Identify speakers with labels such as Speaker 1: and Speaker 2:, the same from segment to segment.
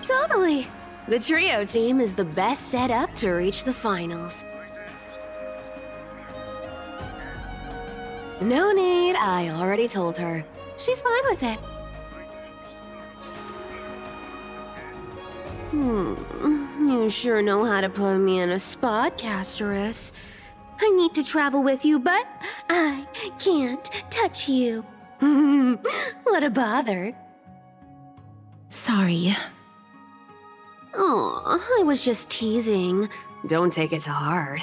Speaker 1: Totally. The trio team is the best set up to reach the finals. No need, I already told her. She's fine with it. You sure know how to put me in a spot, Castorus. I need to travel with you, but I can't touch you. What a bother.
Speaker 2: Sorry.
Speaker 1: Aw, I was just teasing. Don't take it to heart.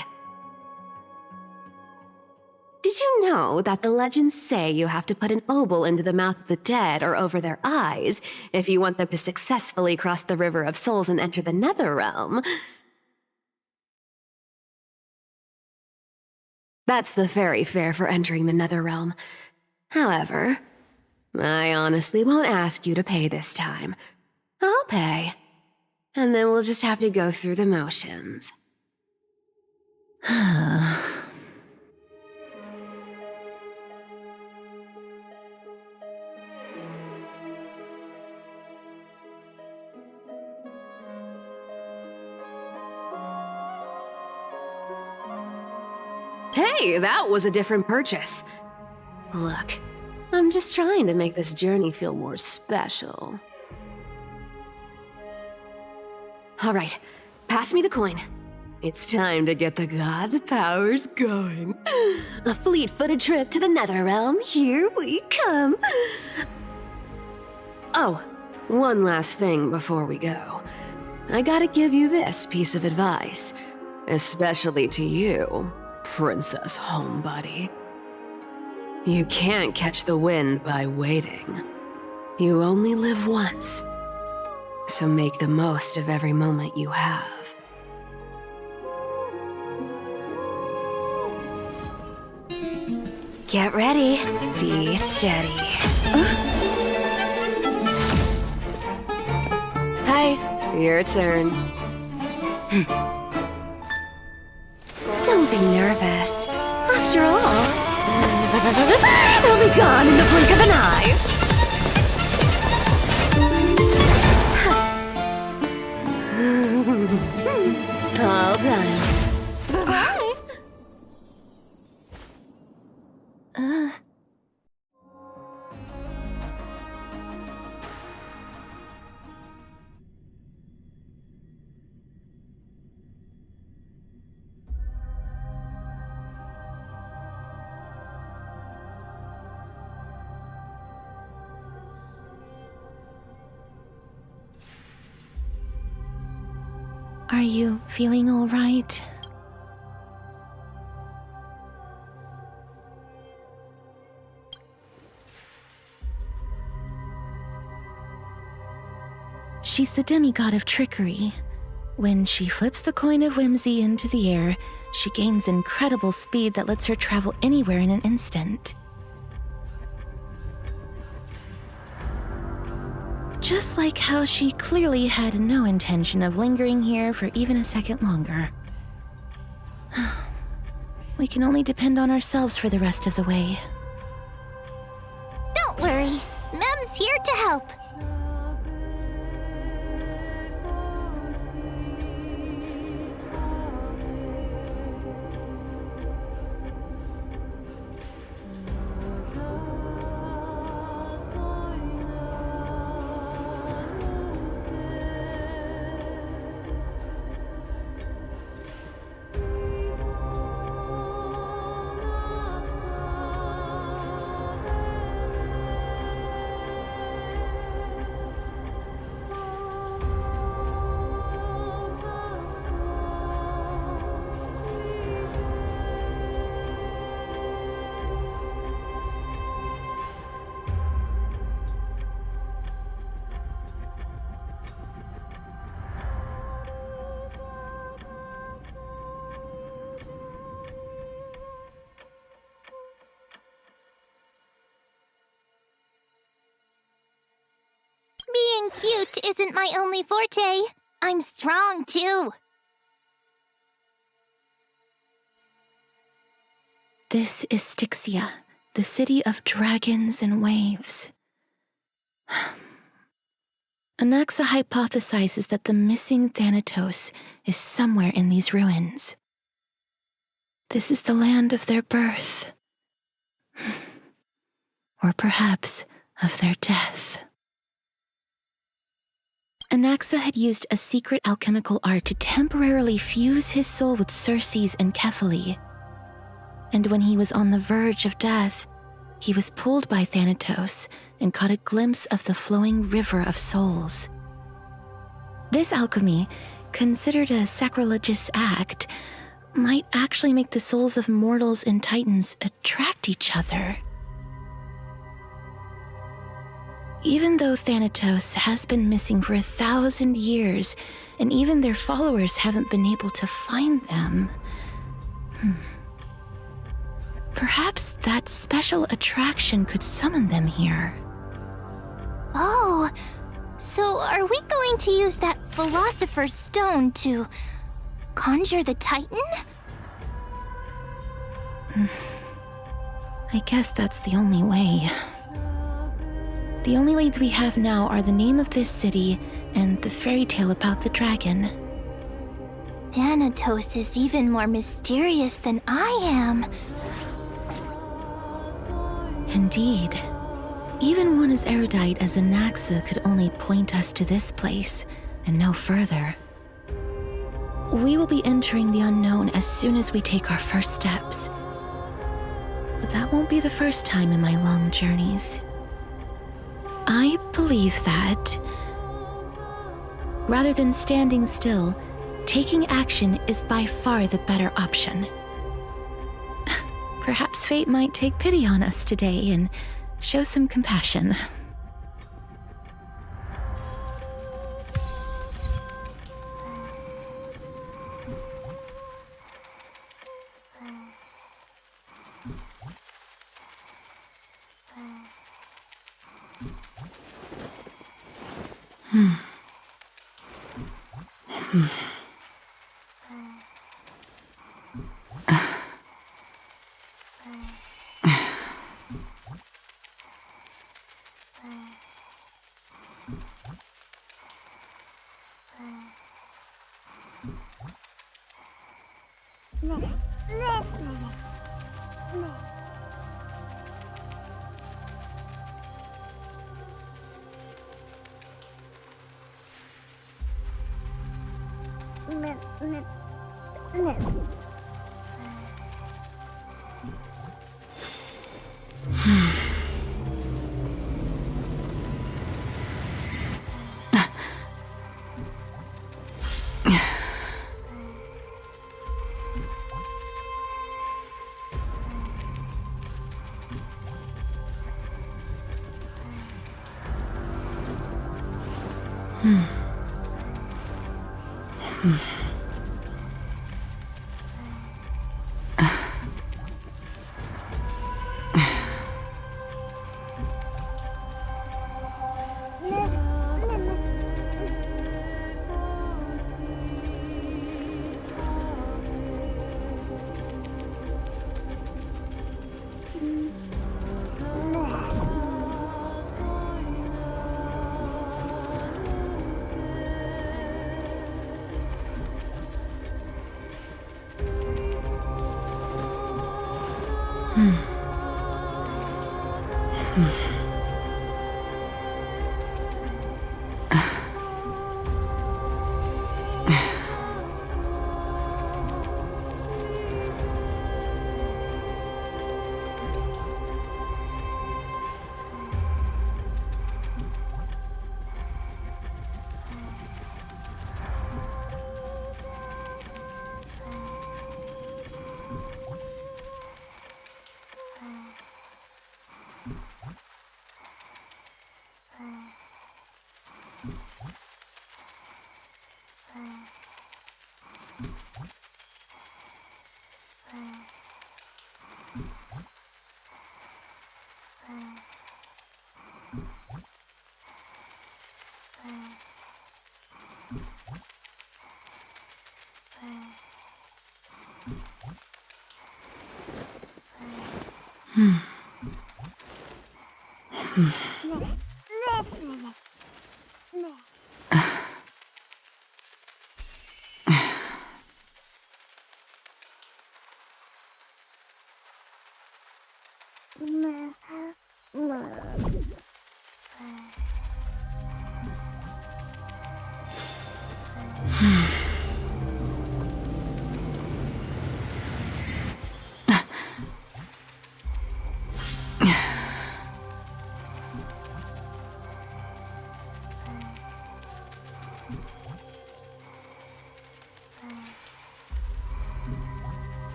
Speaker 1: Did you know that the legends say you have to put an obol into the mouth of the dead or over their eyes if you want them to successfully cross the river of souls and enter the nether realm? That's the fairy fare for entering the nether realm. However, I honestly won't ask you to pay this time. I'll pay. And then we'll just have to go through the motions. Hey, that was a different purchase. Look, I'm just trying to make this journey feel more special. All right, pass me the coin. It's time to get the gods' powers going. A fleet-footed trip to the nether realm, here we come. Oh, one last thing before we go. I gotta give you this piece of advice, especially to you, Princess Homebody. You can't catch the wind by waiting. You only live once, so make the most of every moment you have. Get ready, be steady. Hi, your turn. Don't be nervous. After all, it'll be gone in the blink of an eye. All done. Bye.
Speaker 2: Are you feeling all right? She's the demigod of trickery. When she flips the coin of whimsy into the air, she gains incredible speed that lets her travel anywhere in an instant. Just like how she clearly had no intention of lingering here for even a second longer. We can only depend on ourselves for the rest of the way.
Speaker 3: Don't worry, Mem's here to help. Being cute isn't my only forte. I'm strong, too.
Speaker 2: This is Styxia, the city of dragons and waves. Anaxa hypothesizes that the missing Thanatos is somewhere in these ruins. This is the land of their birth. Or perhaps of their death. Anaxa had used a secret alchemical art to temporarily fuse his soul with Circe's and Kephale. And when he was on the verge of death, he was pulled by Thanatos and caught a glimpse of the flowing river of souls. This alchemy, considered a sacrilegious act, might actually make the souls of mortals and titans attract each other. Even though Thanatos has been missing for 1,000 years, and even their followers haven't been able to find them, perhaps that special attraction could summon them here.
Speaker 3: Oh, so are we going to use that Philosopher's Stone to conjure the Titan?
Speaker 2: I guess that's the only way. The only leads we have now are the name of this city and the fairy tale about the dragon.
Speaker 3: Thanatos is even more mysterious than I am.
Speaker 2: Indeed. Even one as erudite as Anaxa could only point us to this place, and no further. We will be entering the unknown as soon as we take our first steps. But that won't be the first time in my long journeys. I believe that, rather than standing still, taking action is by far the better option. Perhaps fate might take pity on us today and show some compassion.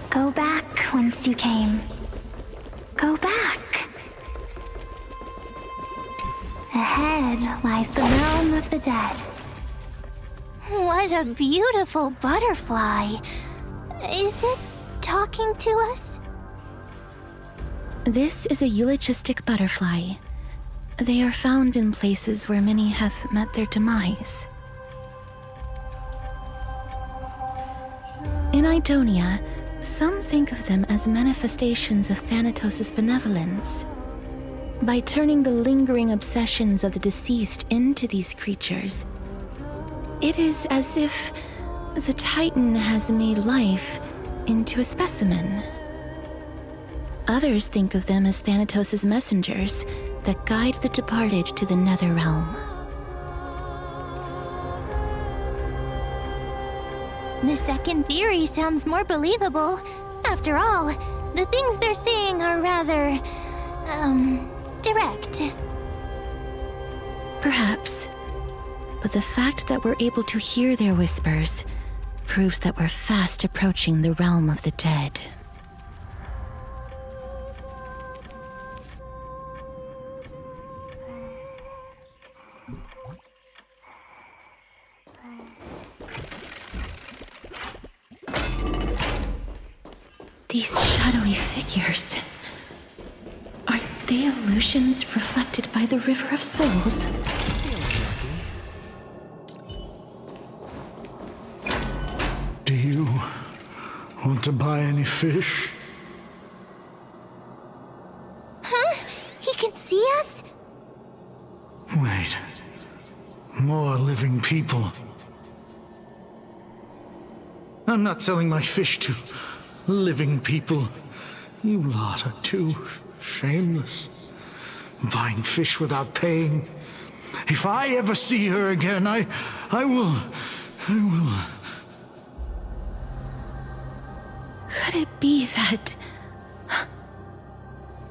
Speaker 3: Go back whence you came. Go back. Ahead lies the realm of the dead. What a beautiful butterfly. Is it talking to us?
Speaker 2: This is a eulogistic butterfly. They are found in places where many have met their demise. In Idonia, some think of them as manifestations of Thanatos' benevolence. By turning the lingering obsessions of the deceased into these creatures, it is as if the Titan has made life into a specimen. Others think of them as Thanatos' messengers that guide the departed to the nether realm.
Speaker 3: The second theory sounds more believable. After all, the things they're saying are rather, direct.
Speaker 2: Perhaps. But the fact that we're able to hear their whispers proves that we're fast approaching the realm of the dead. These shadowy figures. Are they illusions reflected by the River of Souls?
Speaker 4: Do you want to buy any fish?
Speaker 3: Huh? He can see us?
Speaker 4: Wait. More living people. I'm not selling my fish to living people. You lot are too shameless. Buying fish without paying. If I ever see her again, I will...
Speaker 2: Could it be that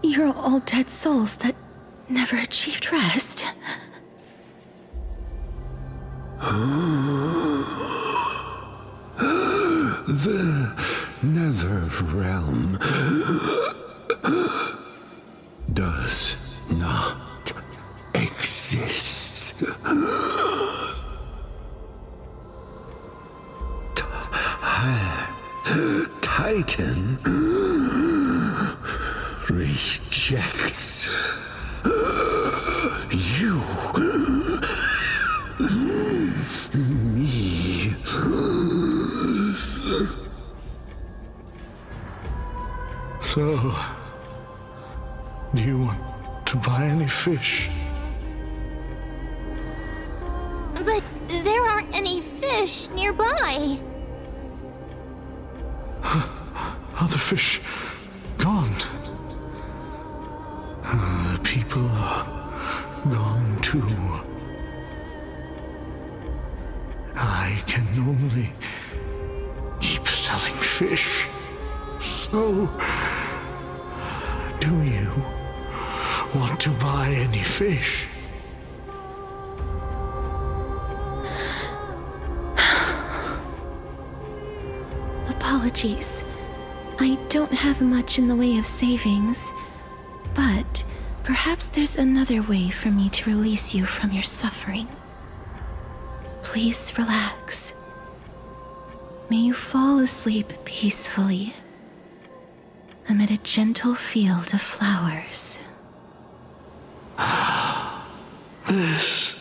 Speaker 2: you're all dead souls that never achieved rest?
Speaker 5: The nether realm does not exist. Titan rejects you. Me.
Speaker 4: So, do you want to buy any fish?
Speaker 3: But there aren't any fish nearby.
Speaker 4: Are the fish gone? The people are gone too. I can only keep selling fish. So, do you want to buy any fish?
Speaker 2: Apologies. I don't have much in the way of savings, but perhaps there's another way for me to release you from your suffering. Please relax. May you fall asleep peacefully amid a gentle field of flowers.
Speaker 4: This.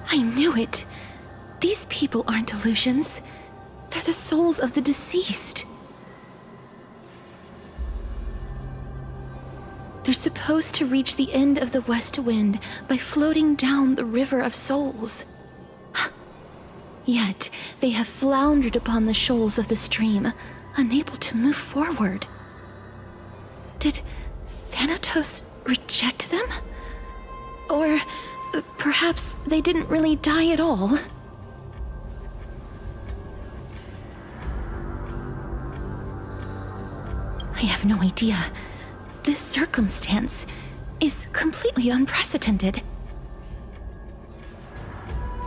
Speaker 2: I knew it. These people aren't illusions. They're the souls of the deceased. They're supposed to reach the end of the west wind by floating down the river of souls. Yet, they have floundered upon the shoals of the stream, unable to move forward. Did Thanatos reject them? Or perhaps they didn't really die at all? I have no idea. This circumstance is completely unprecedented.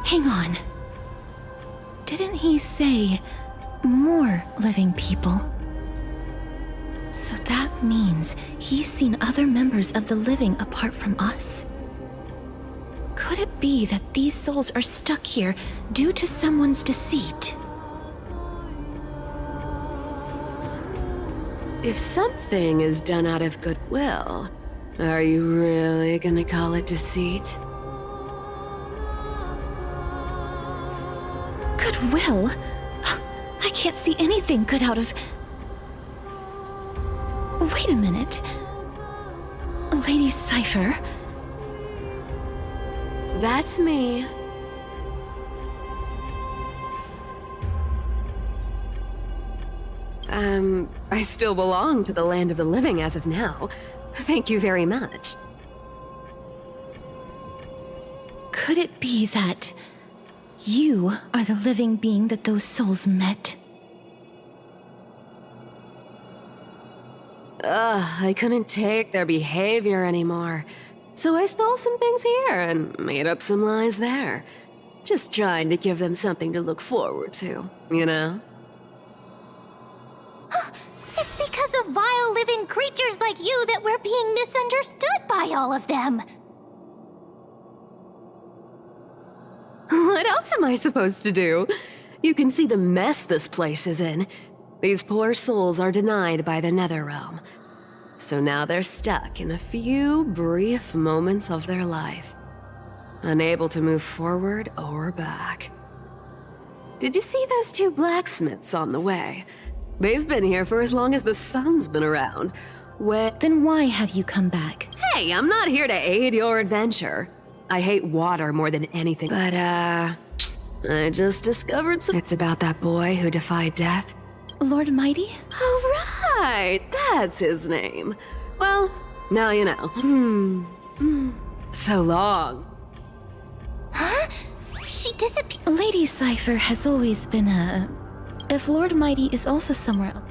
Speaker 2: Hang on. Didn't he say more living people? So that means he's seen other members of the living apart from us? Could it be that these souls are stuck here due to someone's deceit?
Speaker 1: If something is done out of goodwill, are you really gonna call it deceit?
Speaker 2: Goodwill? I can't see anything good out of... Wait a minute. Lady Cypher?
Speaker 1: That's me. I still belong to the land of the living as of now. Thank you very much.
Speaker 2: Could it be that you are the living being that those souls met?
Speaker 1: I couldn't take their behavior anymore. So I stole some things here and made up some lies there. Just trying to give them something to look forward to, you know?
Speaker 3: It's because of vile living creatures like you that we're being misunderstood by all of them.
Speaker 1: What else am I supposed to do? You can see the mess this place is in. These poor souls are denied by the Netherrealm. So now they're stuck in a few brief moments of their life, unable to move forward or back. Did you see those two blacksmiths on the way? They've been here for as long as the sun's been around.
Speaker 2: Then why have you come back?
Speaker 1: Hey, I'm not here to aid your adventure. I hate water more than anything. But, I just discovered some... It's about that boy who defied death.
Speaker 2: Lord Mighty?
Speaker 1: Oh, right! That's his name. Well, now you know. So long.
Speaker 3: Huh? She disappeared.
Speaker 2: Lady Cypher has always been a... If Lord Mighty is also somewhere else...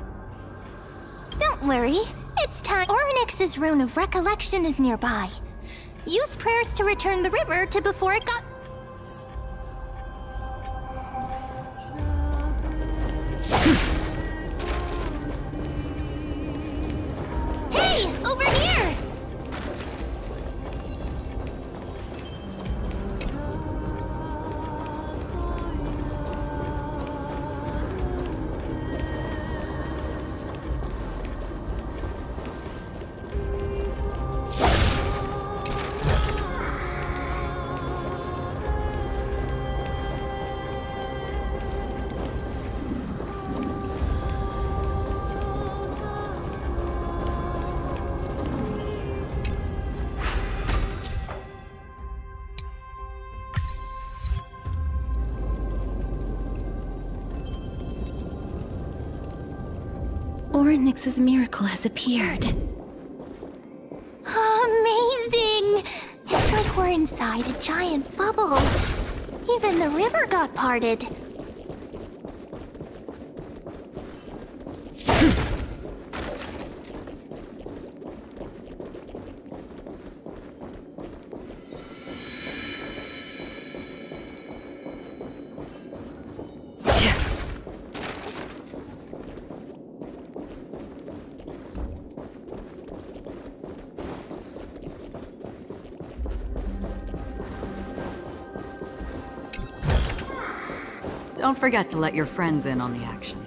Speaker 3: Don't worry. It's time. Ornyx's rune of recollection is nearby. Use prayers to return the river to before it got... Hey! Over here!
Speaker 2: Ornyx's miracle has appeared.
Speaker 3: Amazing! It's like we're inside a giant bubble. Even the river got parted.
Speaker 6: Don't forget to let your friends in on the action.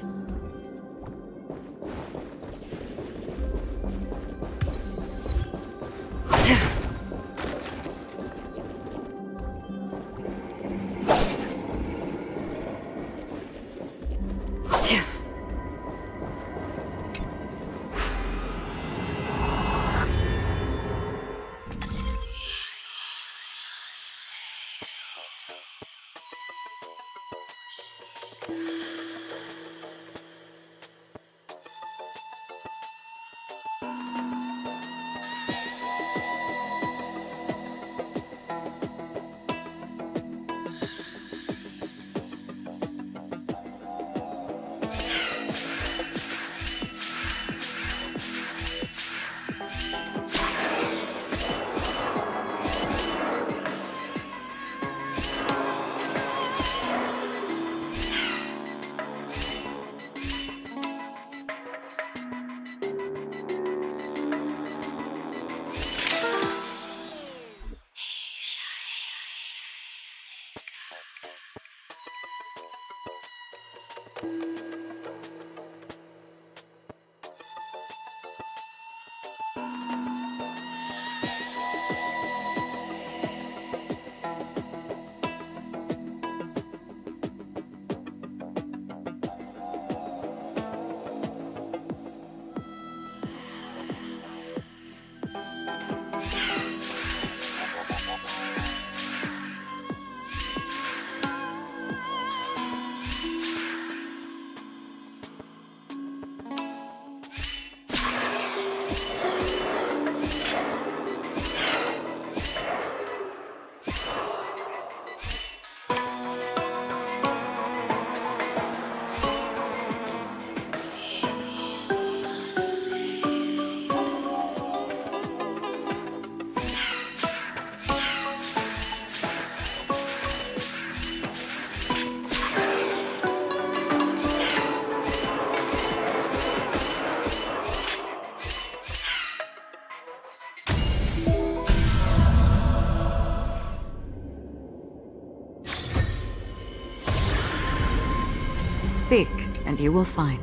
Speaker 6: Seek, and you will find.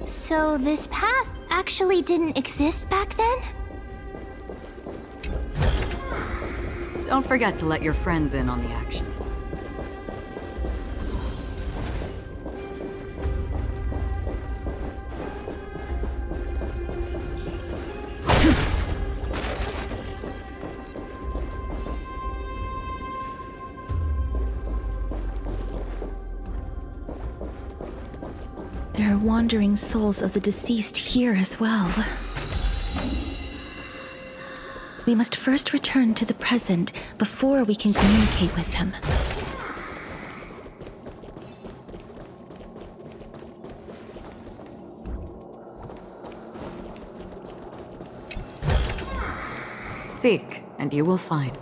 Speaker 3: So this path actually didn't exist back then?
Speaker 6: Don't forget to let your friends in on the action.
Speaker 2: There are wandering souls of the deceased here as well. We must first return to the present before we can communicate with him.
Speaker 6: Seek, and you will find.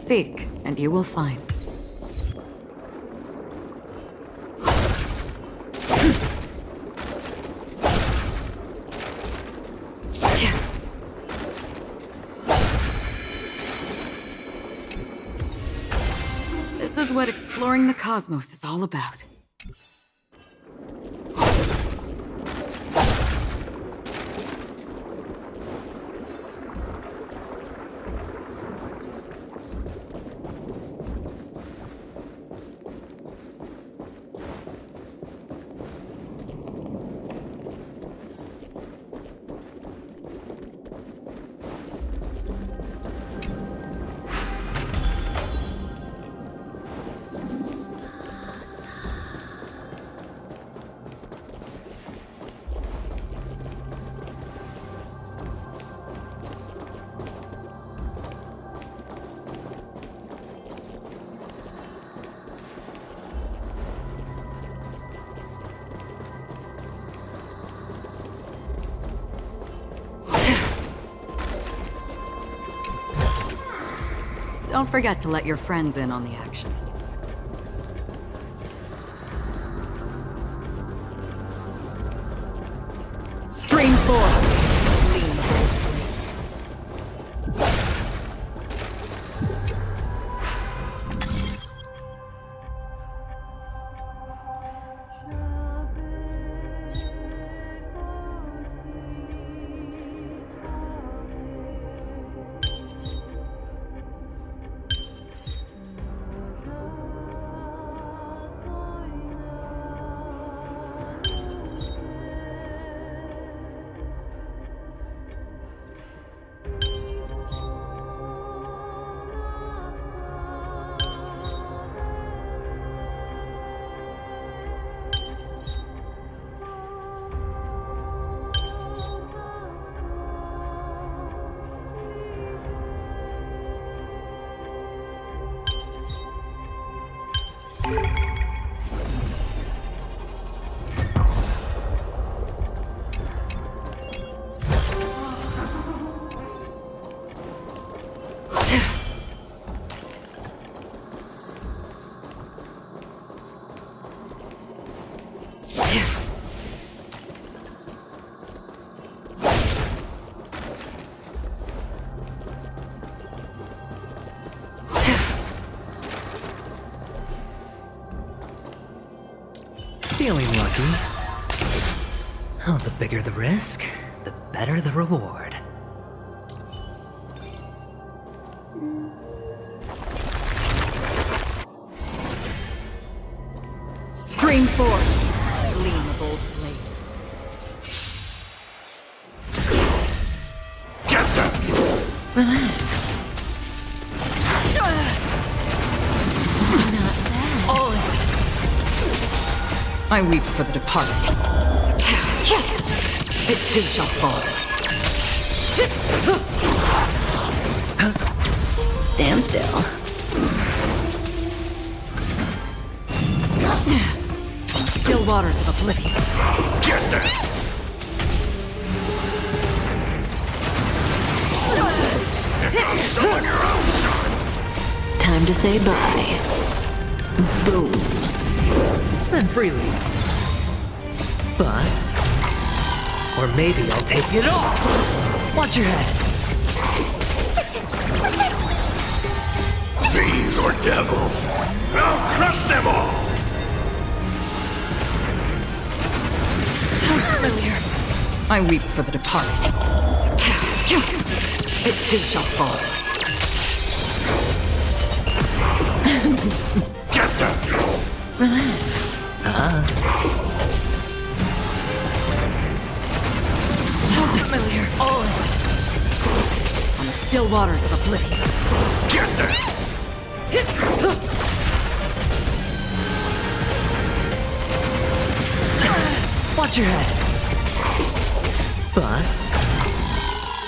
Speaker 6: Seek, and you will find. This is what exploring the cosmos is all about. Don't forget to let your friends in on the action. Stream 4.
Speaker 7: Feeling lucky. Oh, the bigger the risk, the better the reward.
Speaker 6: Stream 4. Gleam of old blades.
Speaker 5: Get them!
Speaker 2: Relax.
Speaker 6: I weep for the departed. It too shall fall.
Speaker 2: Stand still.
Speaker 6: Still waters of oblivion.
Speaker 5: Get them! Show on your own, son!
Speaker 2: Time to say bye. Boom.
Speaker 7: Spend freely. Bust. Or maybe I'll take it all. Watch your head.
Speaker 5: Fiends or devils, I'll crush them all!
Speaker 6: How familiar. I weep for the departed. It too shall fall.
Speaker 5: Get them!
Speaker 2: Relax.
Speaker 6: How familiar. On the still waters of oblivion.
Speaker 5: Get them!
Speaker 7: Watch your head. Bust.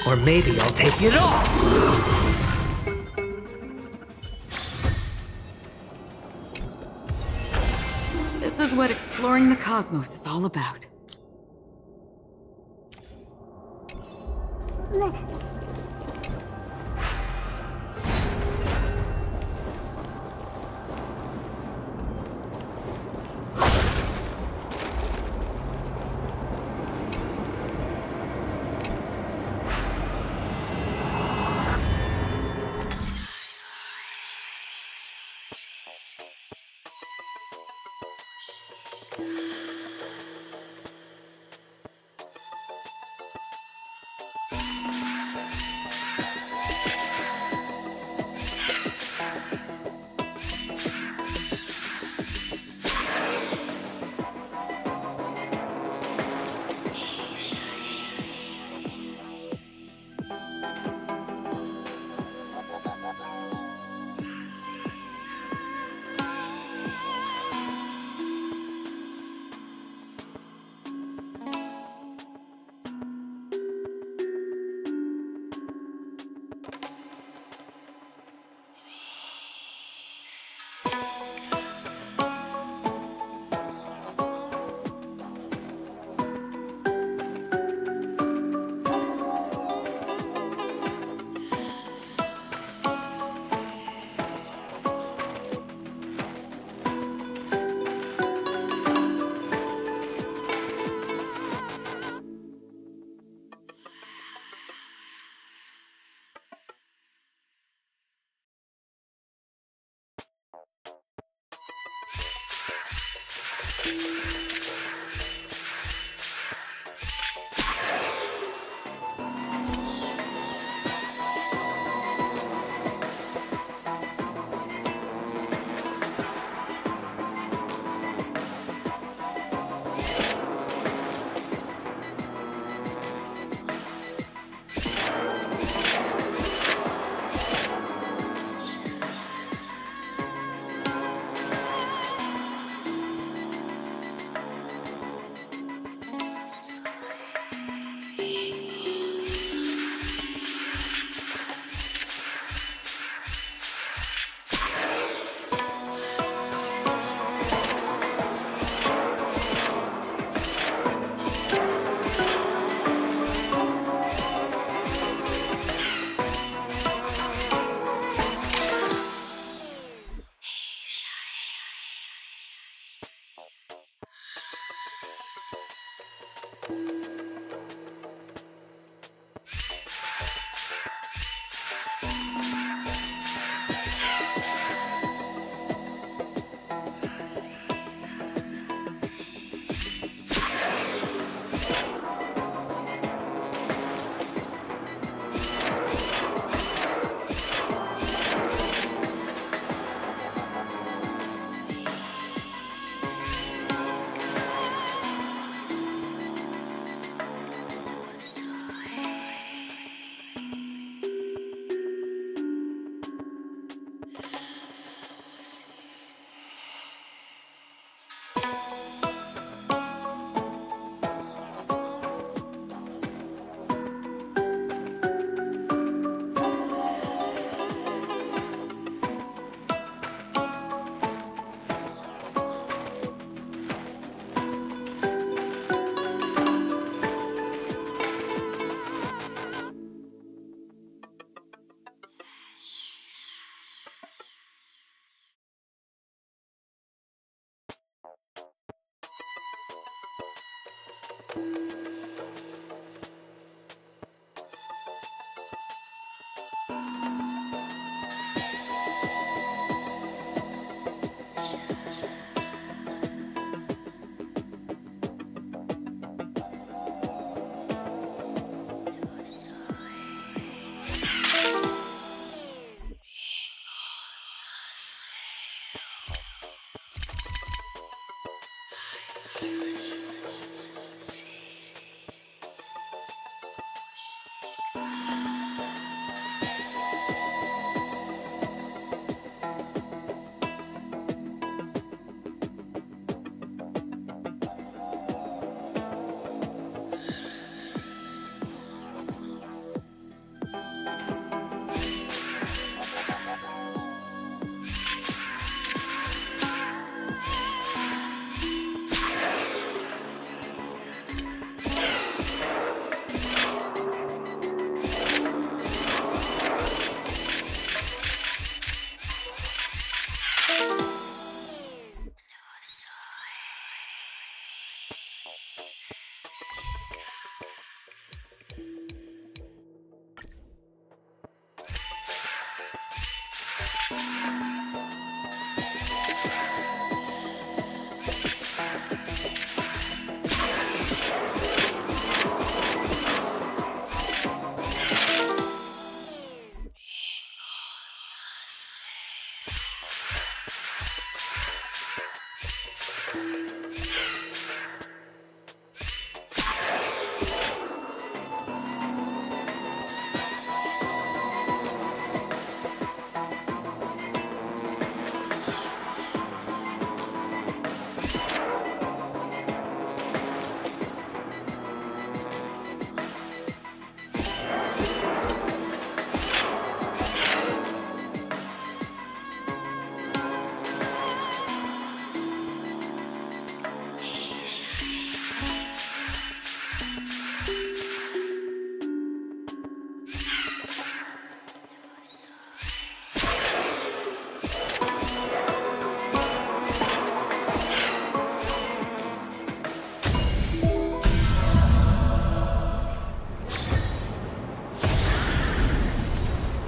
Speaker 7: Or maybe I'll take it all.
Speaker 6: This is what exploring the cosmos is all about.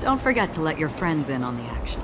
Speaker 6: Don't forget to let your friends in on the action.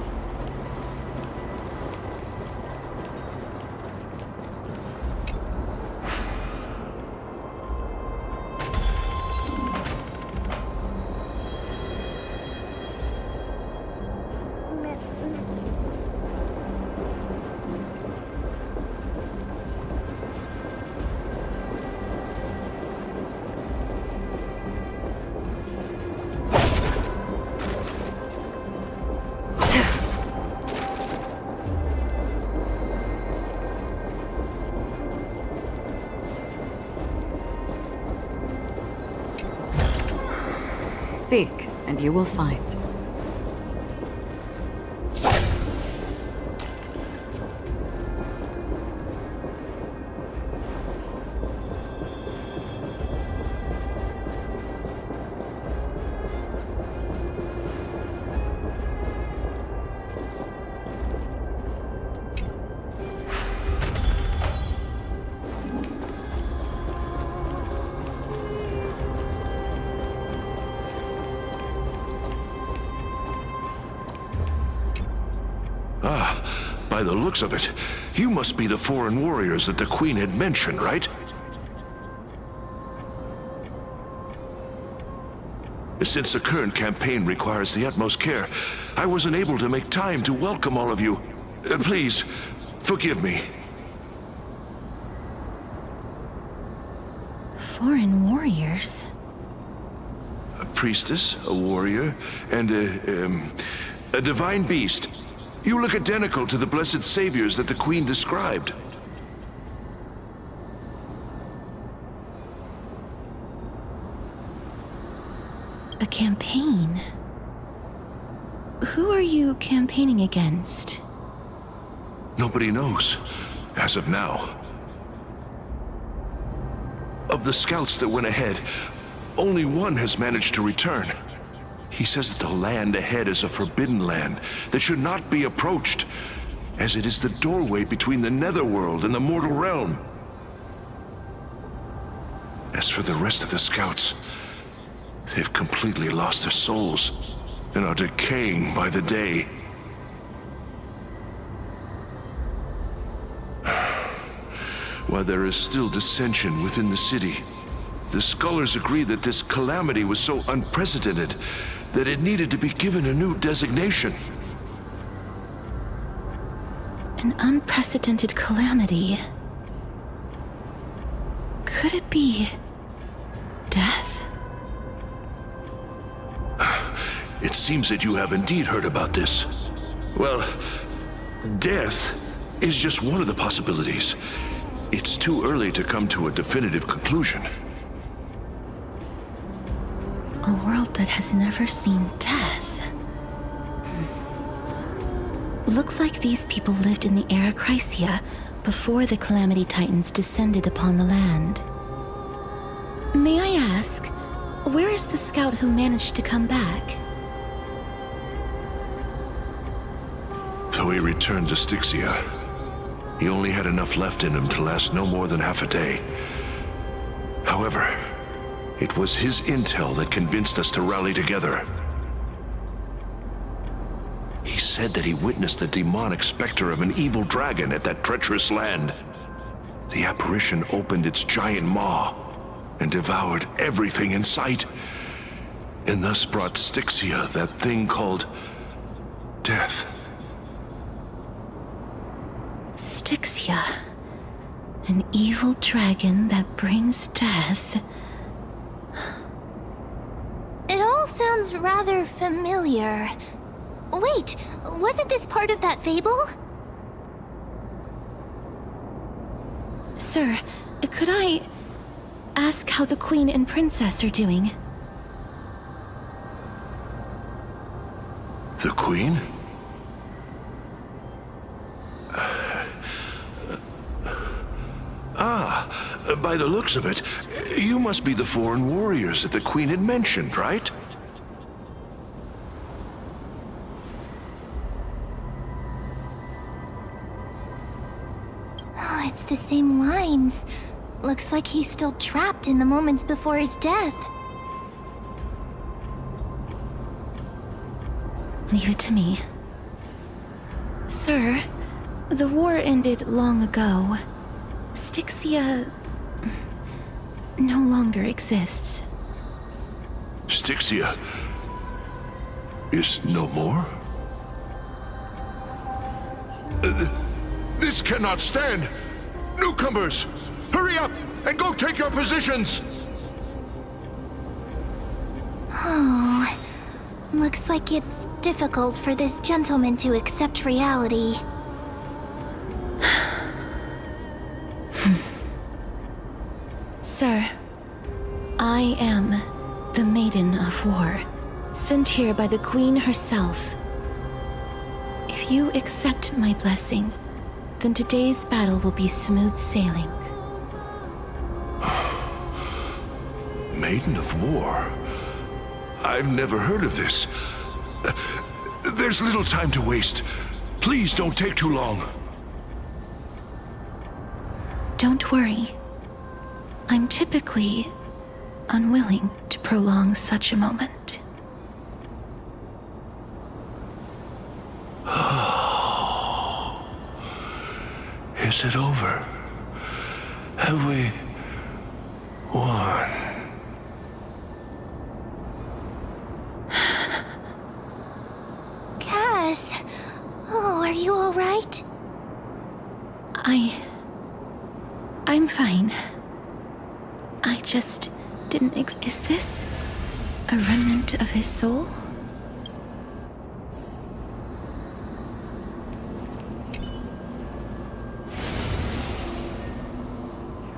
Speaker 6: Seek, and you will find.
Speaker 5: By the looks of it, you must be the foreign warriors that the Queen had mentioned, right? Since the current campaign requires the utmost care, I wasn't able to make time to welcome all of you. Please, forgive me.
Speaker 2: Foreign warriors?
Speaker 5: A priestess, a warrior, and a divine beast. You look identical to the blessed saviors that the Queen described.
Speaker 2: A campaign? Who are you campaigning against?
Speaker 5: Nobody knows, as of now. Of the scouts that went ahead, only one has managed to return. He says that the land ahead is a forbidden land that should not be approached, as it is the doorway between the netherworld and the mortal realm. As for the rest of the scouts, they've completely lost their souls and are decaying by the day. While there is still dissension within the city, the scholars agree that this calamity was so unprecedented that it needed to be given a new designation.
Speaker 2: An unprecedented calamity. Could it be death?
Speaker 5: It seems that you have indeed heard about this. Well, death is just one of the possibilities. It's too early to come to a definitive conclusion.
Speaker 2: A world that has never seen death. Looks like these people lived in the era Chrysia before the Calamity Titans descended upon the land. May I ask, where is the scout who managed to come back?
Speaker 5: Though he returned to Styxia, he only had enough left in him to last no more than half a day. However, it was his intel that convinced us to rally together. He said that he witnessed the demonic specter of an evil dragon at that treacherous land. The apparition opened its giant maw and devoured everything in sight, and thus brought Styxia that thing called death.
Speaker 2: Styxia. An evil dragon that brings death.
Speaker 3: It all sounds rather familiar. Wait, wasn't this part of that fable?
Speaker 2: Sir, could I ask how the Queen and Princess are doing?
Speaker 5: The Queen? By the looks of it, you must be the foreign warriors that the Queen had mentioned, right?
Speaker 3: Oh, it's the same lines. Looks like he's still trapped in the moments before his death.
Speaker 2: Leave it to me. Sir, the war ended long ago. Styxia no longer exists.
Speaker 5: Styxia is no more? This cannot stand! Newcomers, hurry up and go take your positions!
Speaker 3: Oh, looks like it's difficult for this gentleman to accept reality.
Speaker 2: Sir, I am the Maiden of War, sent here by the Queen herself. If you accept my blessing, then today's battle will be smooth sailing.
Speaker 5: Maiden of War? I've never heard of this. There's little time to waste. Please don't take too long.
Speaker 2: Don't worry. I'm typically unwilling to prolong such a moment.
Speaker 5: Is it over? Have we won?
Speaker 3: Cass, oh, are you all right?
Speaker 2: I'm fine. I just didn't is this a remnant of his soul?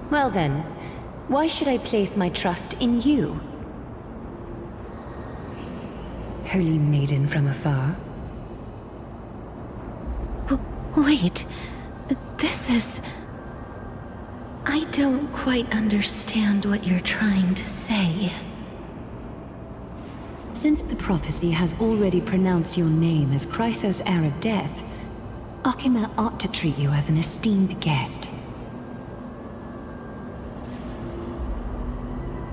Speaker 8: Well then, why should I place my trust in you? Holy maiden from afar.
Speaker 2: Wait, this is... I don't quite understand what you're trying to say.
Speaker 8: Since the prophecy has already pronounced your name as Chrysos, heir of death, Akima ought to treat you as an esteemed guest.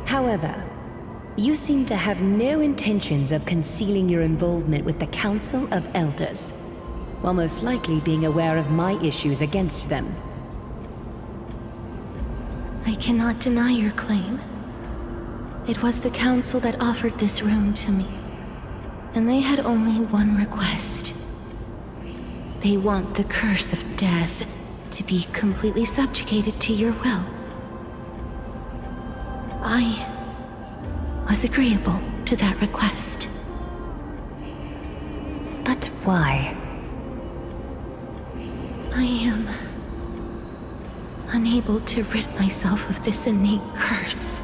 Speaker 8: However, you seem to have no intentions of concealing your involvement with the Council of Elders, while most likely being aware of my issues against them.
Speaker 2: I cannot deny your claim. It was the Council that offered this room to me, and they had only one request. They want the curse of death to be completely subjugated to your will. I was agreeable to that request.
Speaker 8: But why?
Speaker 2: I am unable to rid myself of this innate curse.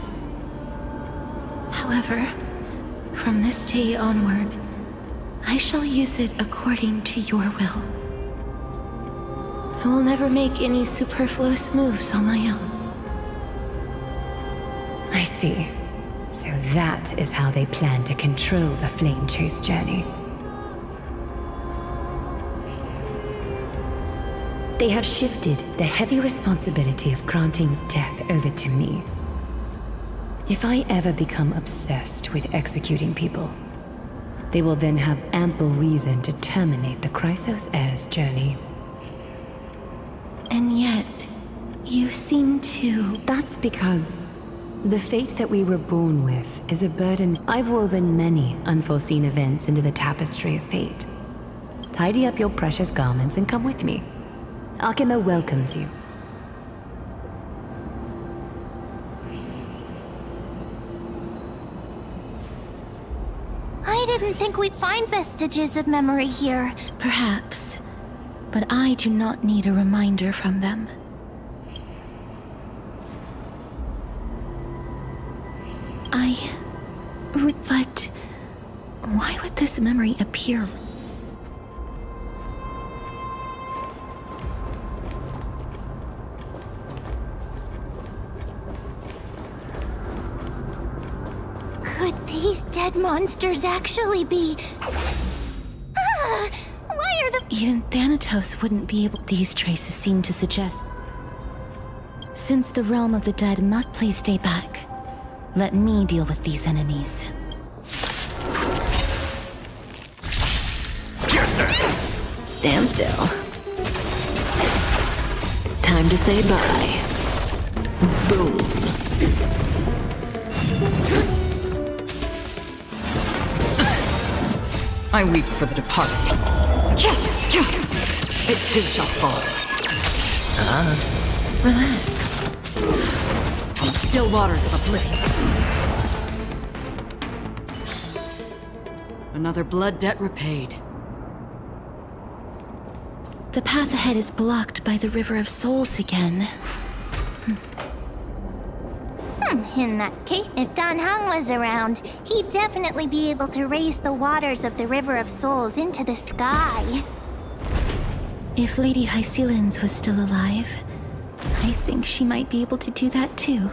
Speaker 2: However, from this day onward, I shall use it according to your will. I will never make any superfluous moves on my own.
Speaker 8: I see. So that is how they plan to control the Flame Chase journey. They have shifted the heavy responsibility of granting death over to me. If I ever become obsessed with executing people, they will then have ample reason to terminate the Chrysos heir's journey.
Speaker 2: And yet, you seem to...
Speaker 8: That's because the fate that we were born with is a burden. I've woven many unforeseen events into the tapestry of fate. Tidy up your precious garments and come with me. Akima welcomes you.
Speaker 3: I didn't think we'd find vestiges of memory here.
Speaker 2: Perhaps, but I do not need a reminder from them. But why would this memory appear?
Speaker 3: Could these dead monsters actually be... Ah! Why are the...
Speaker 2: Even Thanatos wouldn't be able... These traces seem to suggest... Since the realm of the dead must please stay back. Let me deal with these enemies.
Speaker 1: stand still. Time to say bye. Boom.
Speaker 6: I weep for the departed. It too shall fall.
Speaker 7: Relax.
Speaker 6: On still waters of oblivion. Another blood debt repaid.
Speaker 2: The path ahead is blocked by the River of Souls again.
Speaker 3: In that case, if Dan Heng was around, he'd definitely be able to raise the waters of the River of Souls into the sky.
Speaker 2: If Lady Hycelens was still alive, I think she might be able to do that too.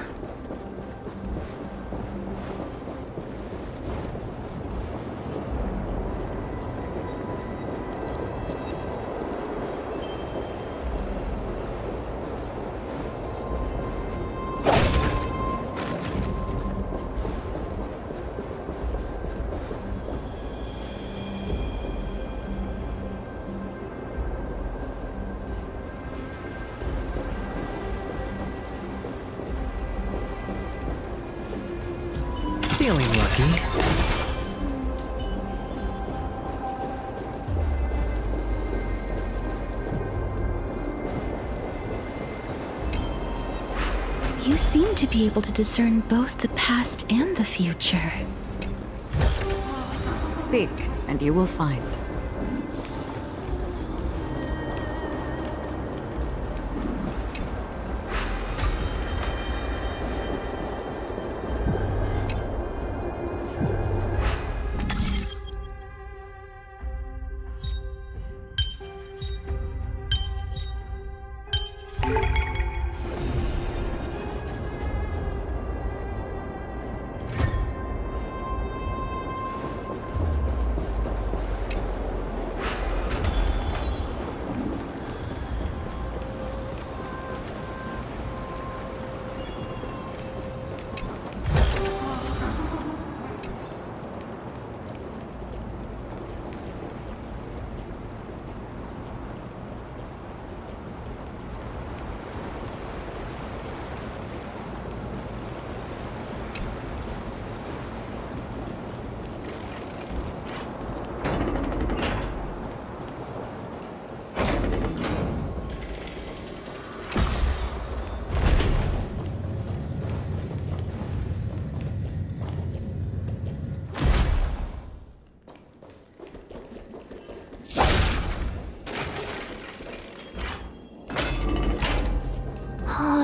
Speaker 7: Feeling lucky.
Speaker 2: You seem to be able to discern both the past and the future.
Speaker 6: Seek, and you will find.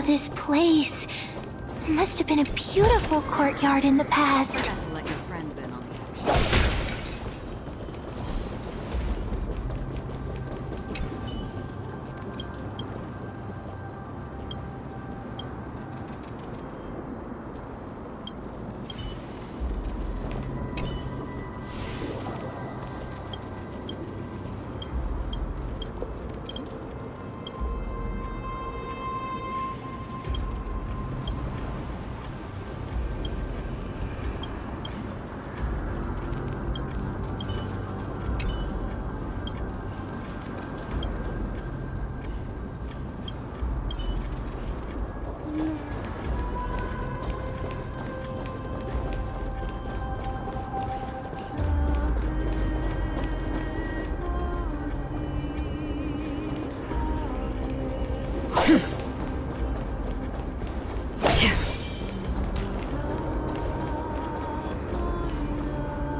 Speaker 3: This place must have been a beautiful courtyard in the past.
Speaker 6: Forget to let your friends in on it.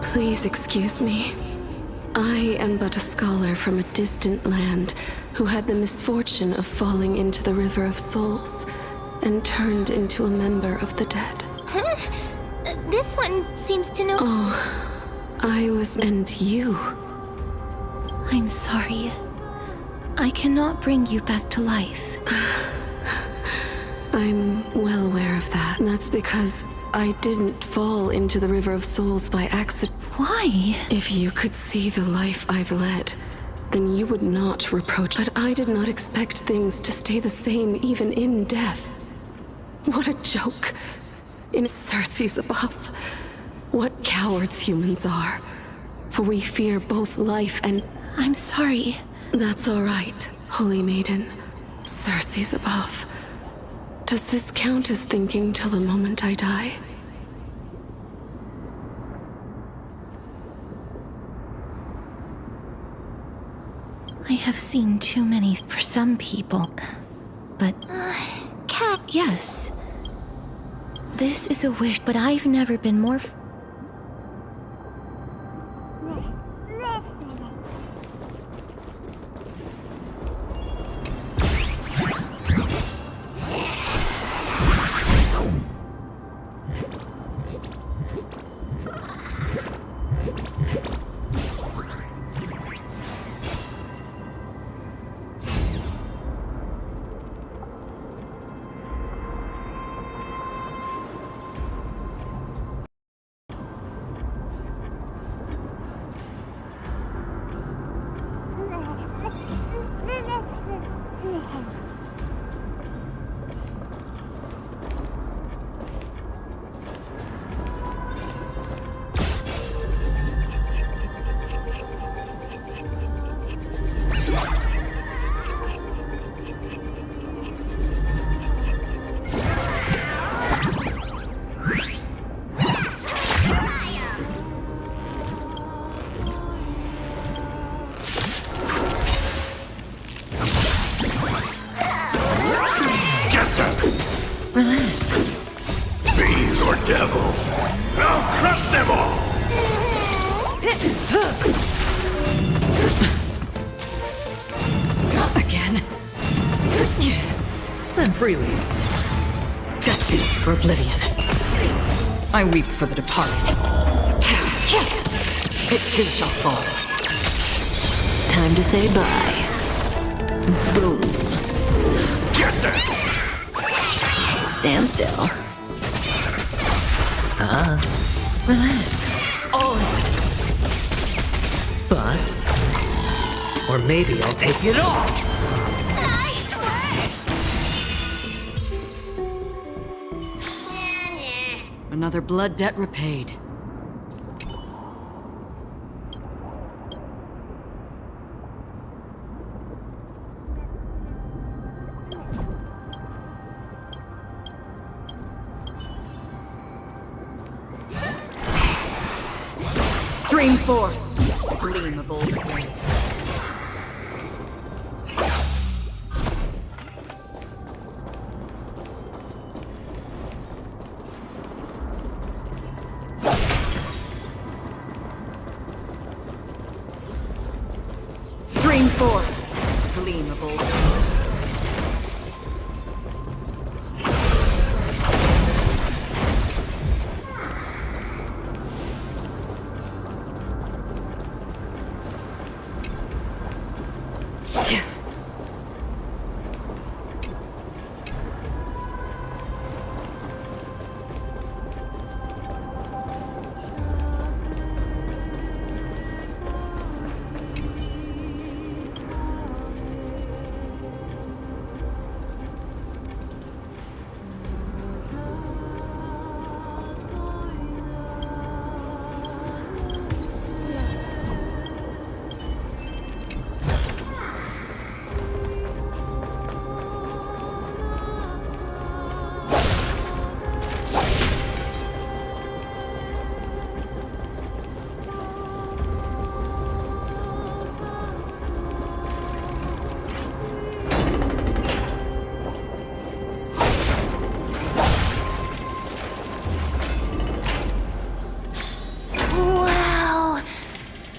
Speaker 1: Please excuse me. I am but a scholar from a distant land who had the misfortune of falling into the River of Souls and turned into a member of the dead.
Speaker 3: Huh? This one seems to know.
Speaker 1: Oh, I was and you.
Speaker 2: I'm sorry. I cannot bring you back to life.
Speaker 1: I'm well aware of that. That's because I didn't fall into the River of Souls by accident.
Speaker 2: Why?
Speaker 1: If you could see the life I've led, then you would not reproach. But I did not expect things to stay the same even in death. What a joke. In Circe's above. What cowards humans are. For we fear both life and...
Speaker 2: I'm sorry.
Speaker 9: That's all right, Holy Maiden. Cersei's above. Does this count as thinking till the moment I die?
Speaker 2: I have seen too many for some people, but...
Speaker 3: Cat.
Speaker 2: Yes. This is a wish, but I've never been more...
Speaker 5: Relax. Fiends or devils, I'll crush them all!
Speaker 6: Again?
Speaker 7: Spend freely.
Speaker 6: Destined for oblivion. I weep for the departed. It too shall fall.
Speaker 1: Time to say bye. Boom.
Speaker 5: Get them!
Speaker 1: Stand still.
Speaker 7: Relax.
Speaker 6: Oh,
Speaker 7: Bust. Or maybe I'll take it all.
Speaker 6: another blood debt repaid. Stream forth, gleam of old days. Stream forth, gleam of old days.
Speaker 3: Wow!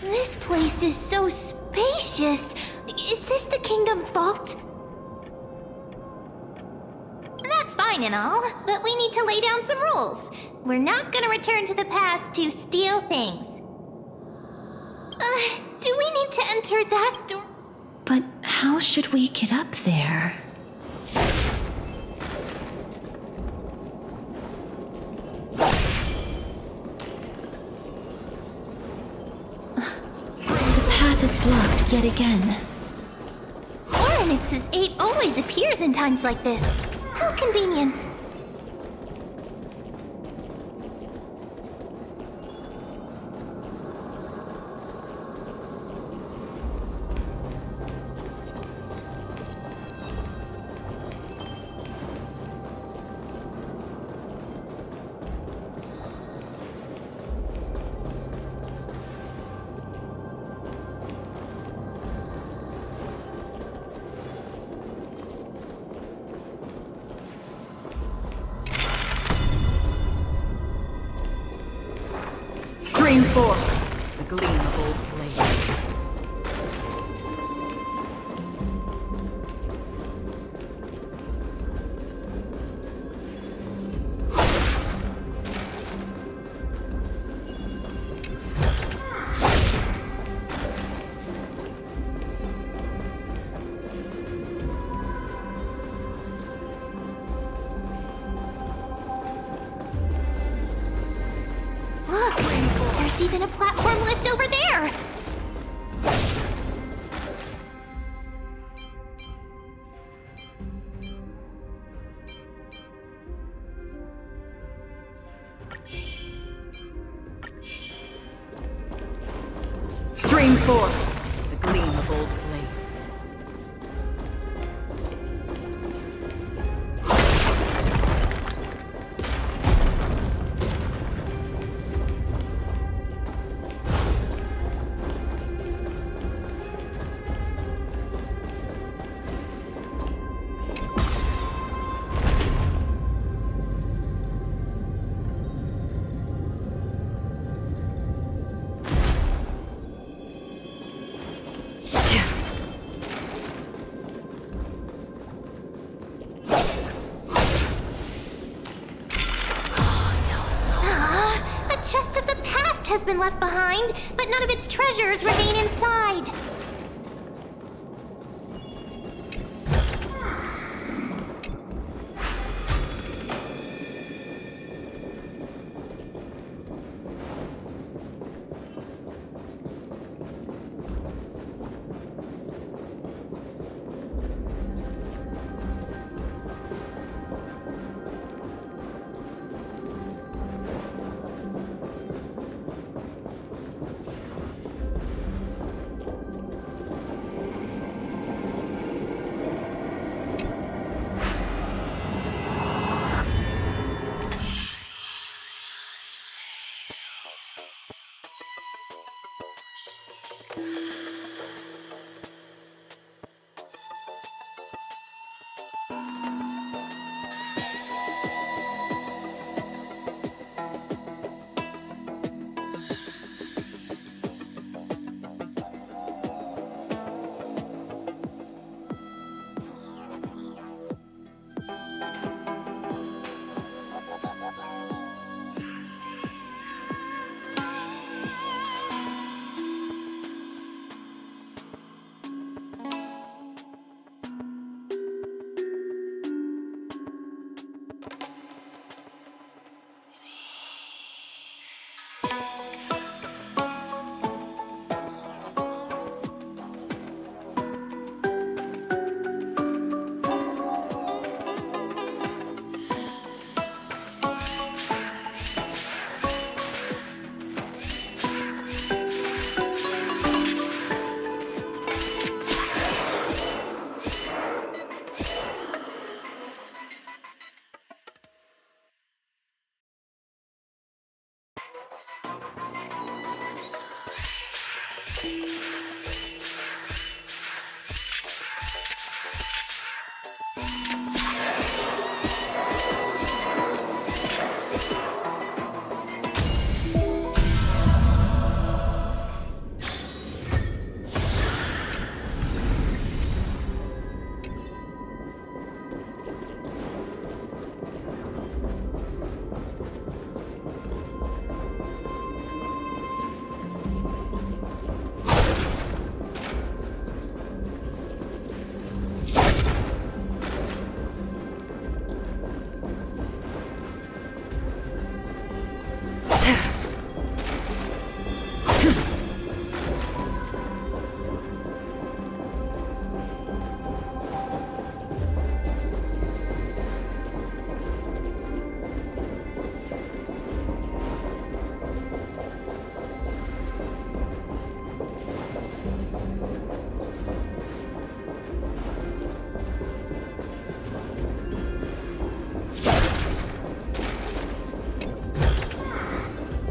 Speaker 3: This place is so spacious. Is this the kingdom's vault? That's fine and all, but we need to lay down some rules. We're not gonna return to the past to steal things. Do we need to enter that door?
Speaker 2: But how should we get up there? The path is blocked yet again.
Speaker 3: Oryx's 8 always appears in times like this. How convenient.
Speaker 6: forth, the gleam of old blades.
Speaker 3: Look, there's even a platform lift over there!
Speaker 6: Stream forth, the gleam of old blades.
Speaker 3: A chest of the past has been left behind, but none of its treasures remain inside.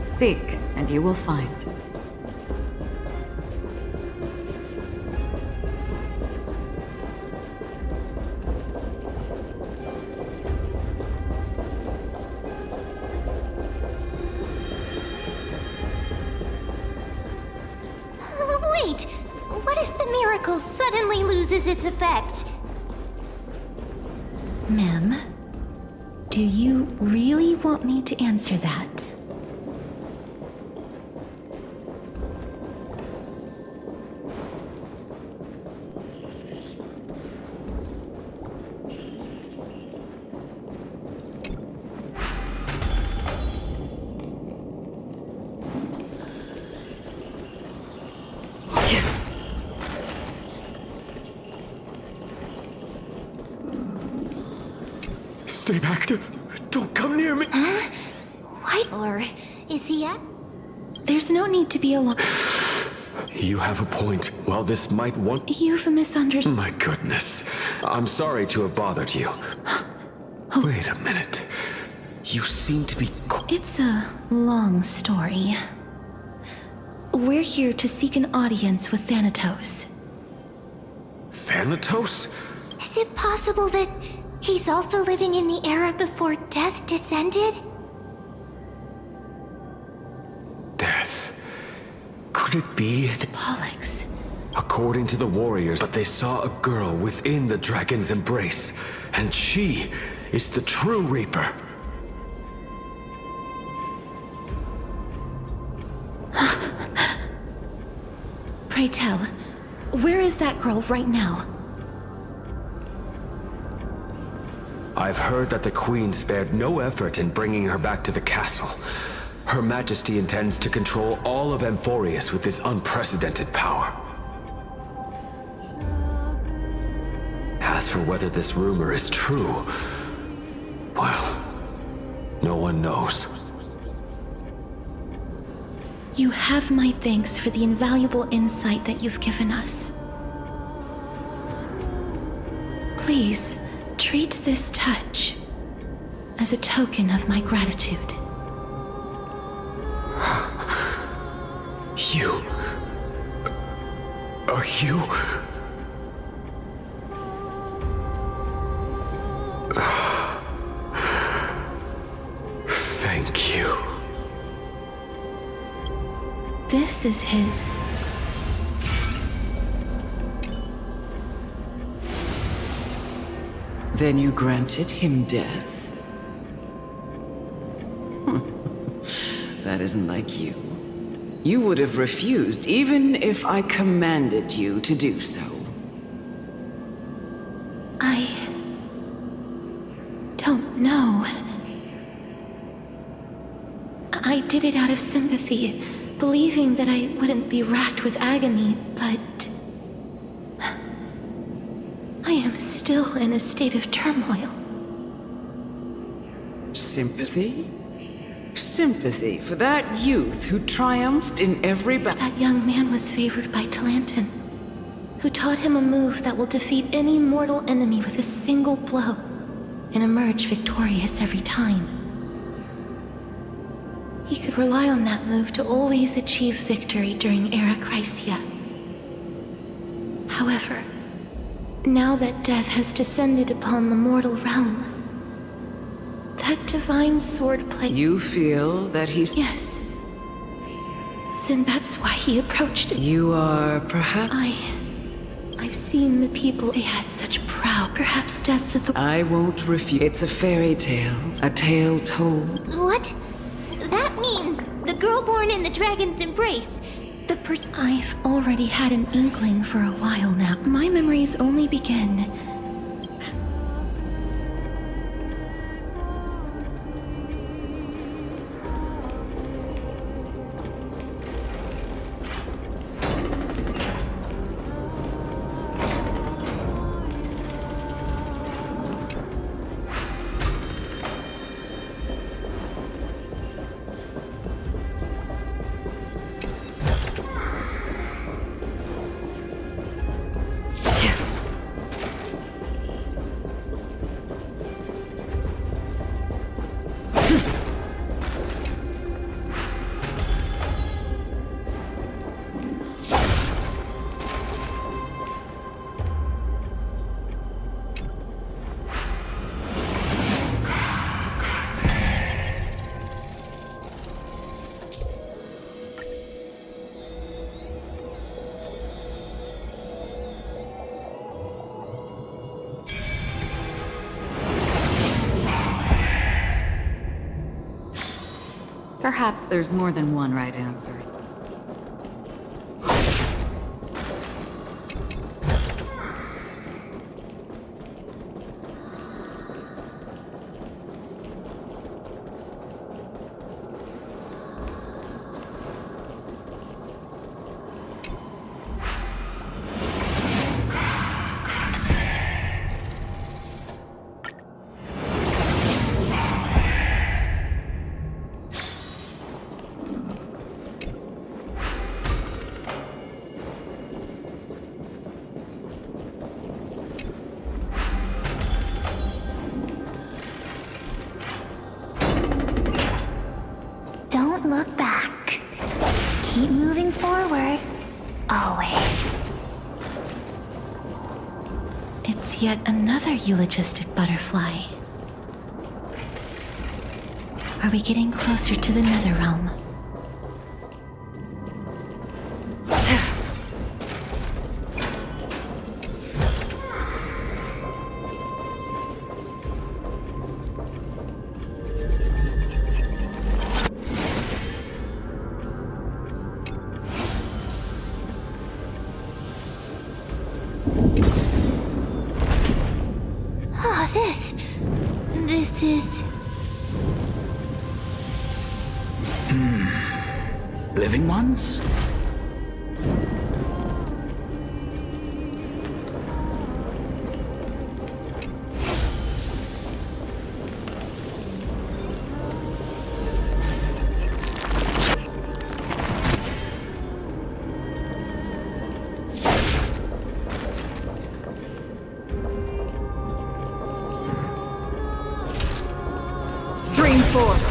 Speaker 6: Seek, and you will find.
Speaker 3: wait! What if the miracle suddenly loses its effect?
Speaker 2: Ma'am, do you really want me to answer that?
Speaker 10: Stay back. Don't come near me.
Speaker 3: What? Or is he at?
Speaker 2: There's no need to be alarmed.
Speaker 10: You have a point. Well, this might want...
Speaker 2: You've misunderstood.
Speaker 10: My goodness. I'm sorry to have bothered you. Wait a minute. You seem to be...
Speaker 2: It's a long story. We're here to seek an audience with Thanatos.
Speaker 10: Thanatos?
Speaker 3: Is it possible that he's also living in the era before death descended?
Speaker 10: Death. Could it be that...
Speaker 2: Pollux.
Speaker 10: According to the warriors, but they saw a girl within the dragon's embrace, and she is the true Reaper.
Speaker 2: Pray tell, where is that girl right now?
Speaker 10: I've heard that the Queen spared no effort in bringing her back to the castle. Her Majesty intends to control all of Amphorius with this unprecedented power. As for whether this rumor is true, well, no one knows.
Speaker 2: You have my thanks for the invaluable insight that you've given us. Please, treat this touch as a token of my gratitude.
Speaker 10: You... Are you... Thank you.
Speaker 2: This is his...
Speaker 11: Then you granted him death? That isn't like you. You would have refused even if I commanded you to do so.
Speaker 2: I... don't know. I did it out of sympathy, believing that I wouldn't be racked with agony, but... I am still in a state of turmoil.
Speaker 11: Sympathy? Sympathy for that youth who triumphed in every battle.
Speaker 2: That young man was favored by Talanton, who taught him a move that will defeat any mortal enemy with a single blow and emerge victorious every time. He could rely on that move to always achieve victory during Era Chrysia. However, now that death has descended upon the mortal realm, that divine swordplay...
Speaker 11: You feel that he's...
Speaker 2: Yes. Since that's why he approached it.
Speaker 11: You are perhaps...
Speaker 2: I've seen the people, they had such proud, perhaps deaths of the...
Speaker 11: I won't refuse. It's a fairy tale. A tale told.
Speaker 3: What? That means the girl born in the dragon's embrace. The person...
Speaker 2: I've already had an inkling for a while now. My memories only begin...
Speaker 6: Perhaps there's more than one right answer.
Speaker 3: Don't look back. Keep moving forward. Always.
Speaker 2: It's yet another eulogistic butterfly. Are we getting closer to the nether realm?
Speaker 3: Oh, this is...
Speaker 12: Living ones?
Speaker 6: Stream forward.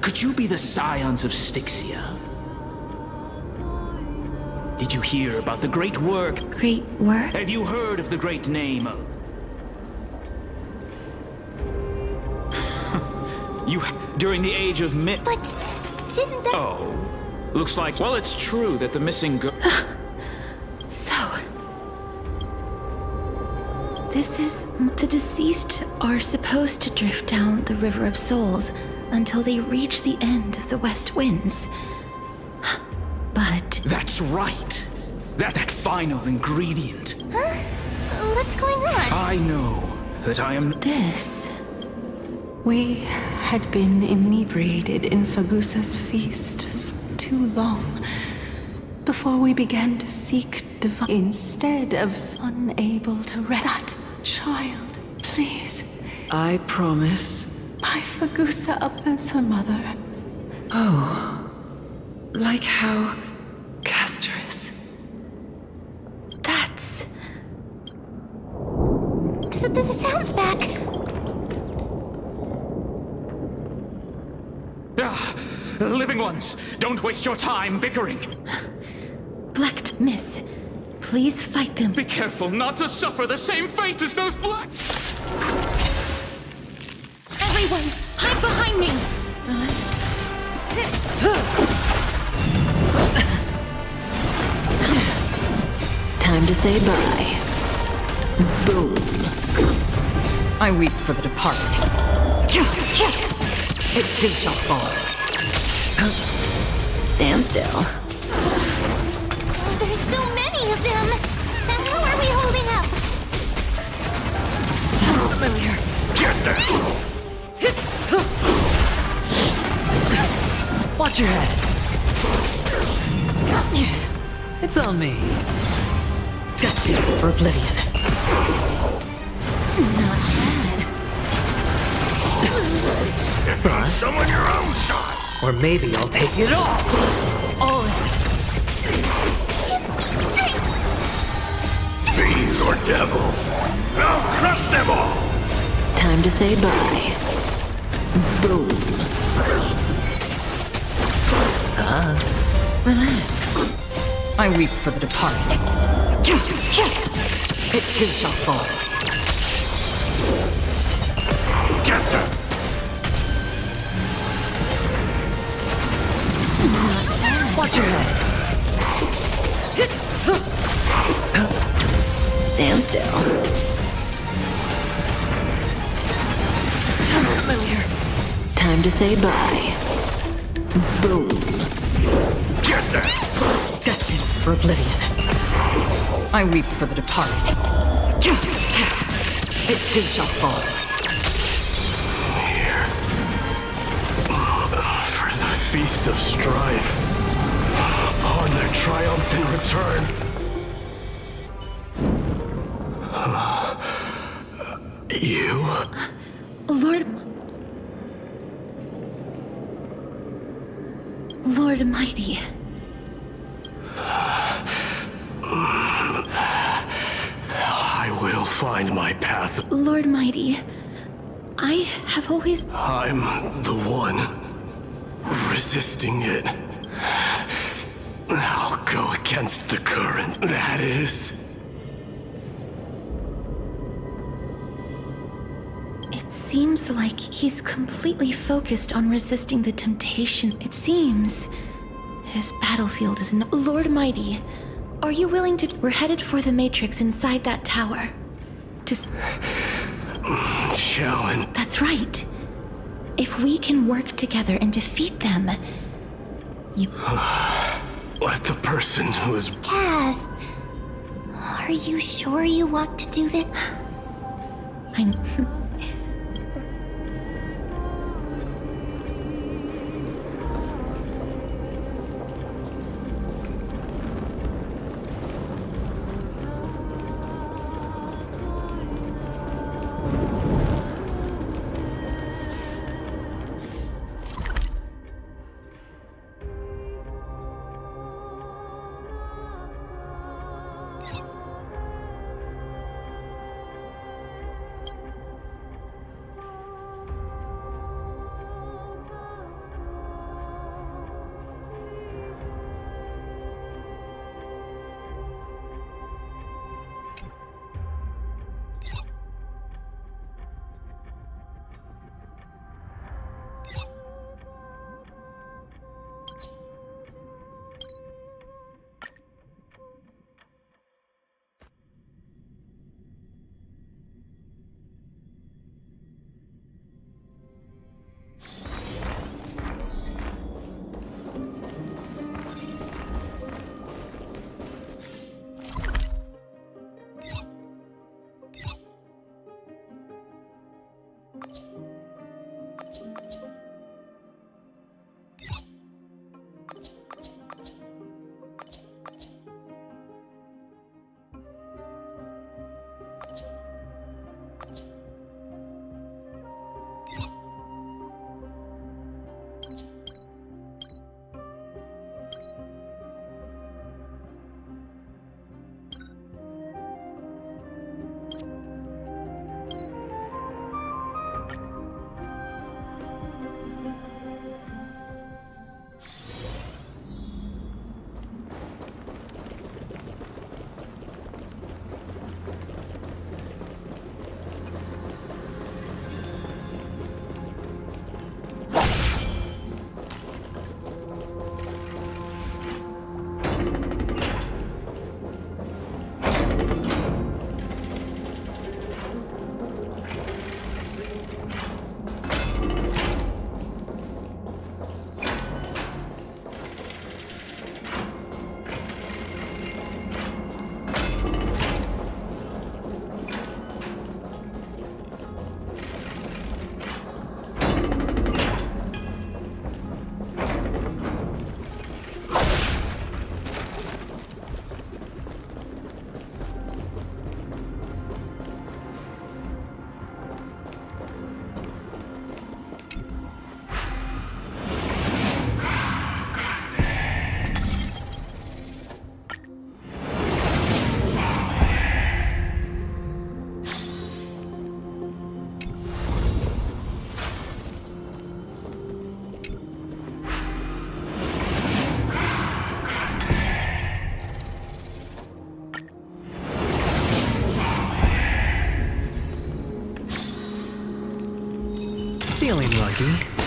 Speaker 12: Could you be the scions of Styxia? Did you hear about the great work?
Speaker 2: Great work?
Speaker 12: Have you heard of the great name? You, during the age of
Speaker 3: But didn't that...
Speaker 12: Oh, looks like... Well, it's true that the missing girl...
Speaker 2: So... This is... The deceased are supposed to drift down the River of Souls until they reach the end of the West Winds. But...
Speaker 12: That's right. That final ingredient.
Speaker 3: Huh? What's going on?
Speaker 12: I know that I am...
Speaker 9: This... We had been inebriated in Fagusa's feast too long before we began to seek divine. Instead of unable to that child, please.
Speaker 11: I promise.
Speaker 9: My Fagusa up as her mother.
Speaker 11: Oh. Like how... Casterous.
Speaker 2: That's...
Speaker 3: The sound's back.
Speaker 12: Living ones, don't waste your time bickering.
Speaker 2: Miss, please fight them.
Speaker 12: Be careful not to suffer the same fate as those black...
Speaker 2: Everyone, hide behind me!
Speaker 1: Time to say bye. Boom.
Speaker 6: I weep for the departed. It too shall fall.
Speaker 1: Stand still.
Speaker 3: There's so many of them! How are we holding up?
Speaker 6: Familiar.
Speaker 5: Get there!
Speaker 7: Watch your head. It's on me.
Speaker 6: Destined for oblivion.
Speaker 2: Not bad.
Speaker 7: Bust.
Speaker 5: Someone your own side!
Speaker 7: Or maybe I'll take it all. All of it.
Speaker 5: Fiends or devils, I'll crush them all!
Speaker 1: Time to say bye. Boom.
Speaker 6: Relax. I weep for the departed. It too shall fall.
Speaker 5: Get them!
Speaker 7: Watch your head.
Speaker 1: Stand still.
Speaker 6: Familiar.
Speaker 1: Time to say bye. Boom.
Speaker 5: Get them!
Speaker 6: Destined for oblivion. I weep for the departed. It too shall fall.
Speaker 4: Here. For the feast of strife. On their triumphant return. You?
Speaker 2: Lord Mighty.
Speaker 4: I will find my path.
Speaker 2: Lord Mighty, I have always...
Speaker 4: I'm the one resisting it. I'll go against the current, that is.
Speaker 2: It seems like he's completely focused on resisting the temptation. It seems his battlefield is not... Lord Mighty, are you willing to... We're headed for the Matrix inside that tower.
Speaker 4: Challenge.
Speaker 2: That's right. If we can work together and defeat them,
Speaker 4: Let the person who is...
Speaker 3: Cass, are you sure you want to do this?
Speaker 2: I'm...
Speaker 7: Feeling lucky.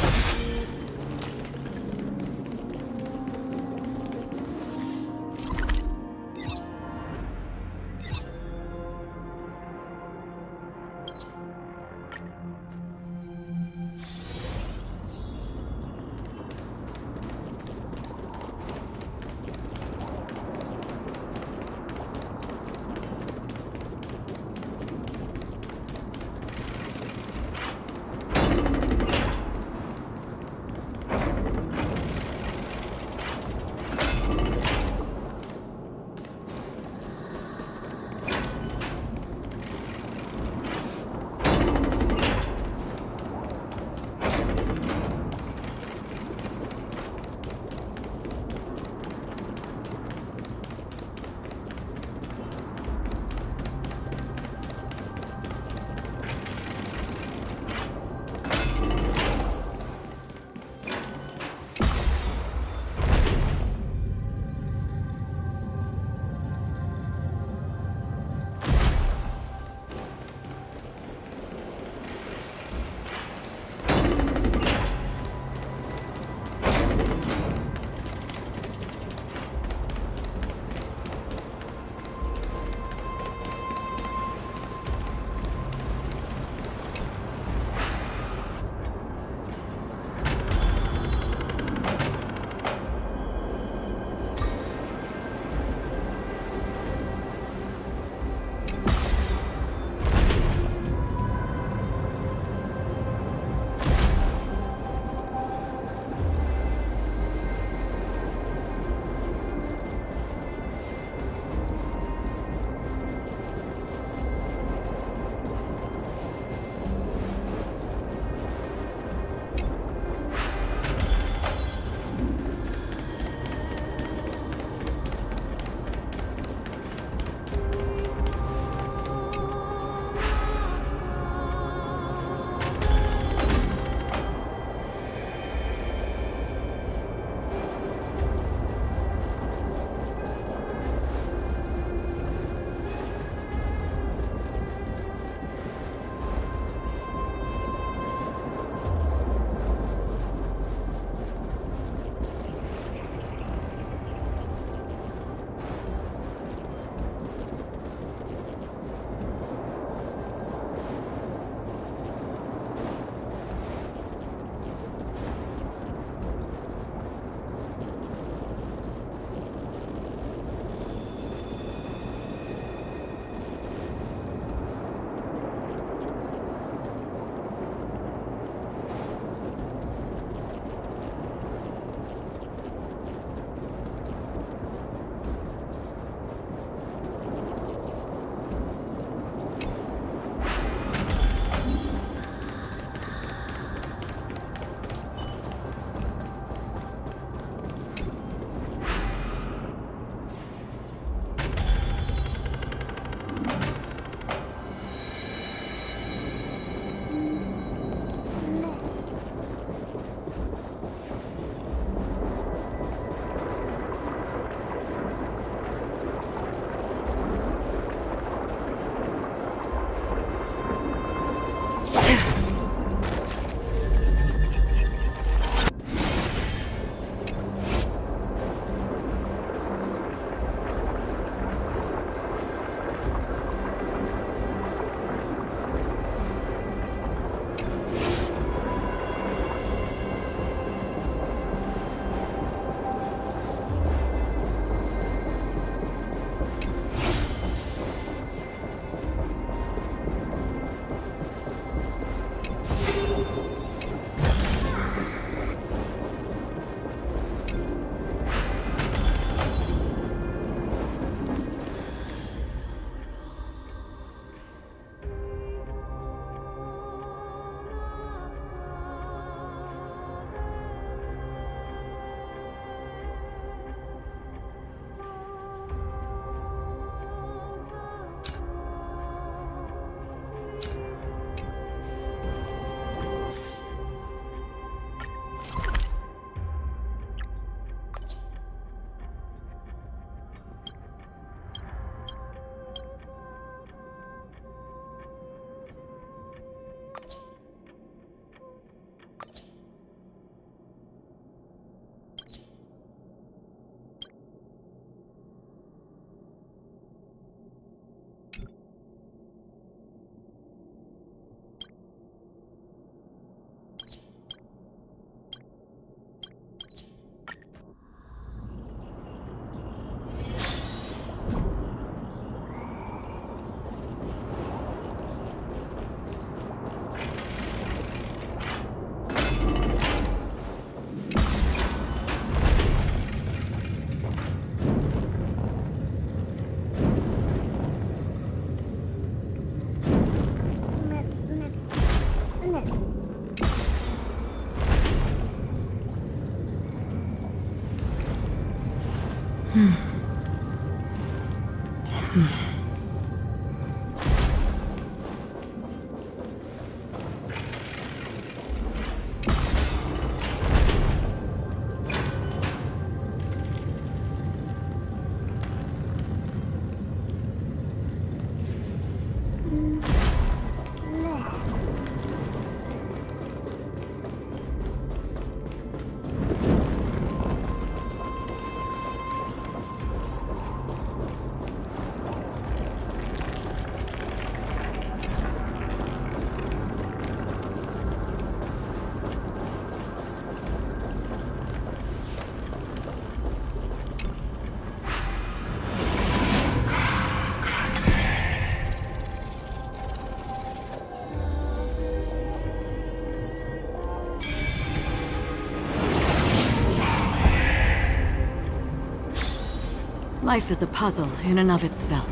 Speaker 6: Life is a puzzle in and of itself.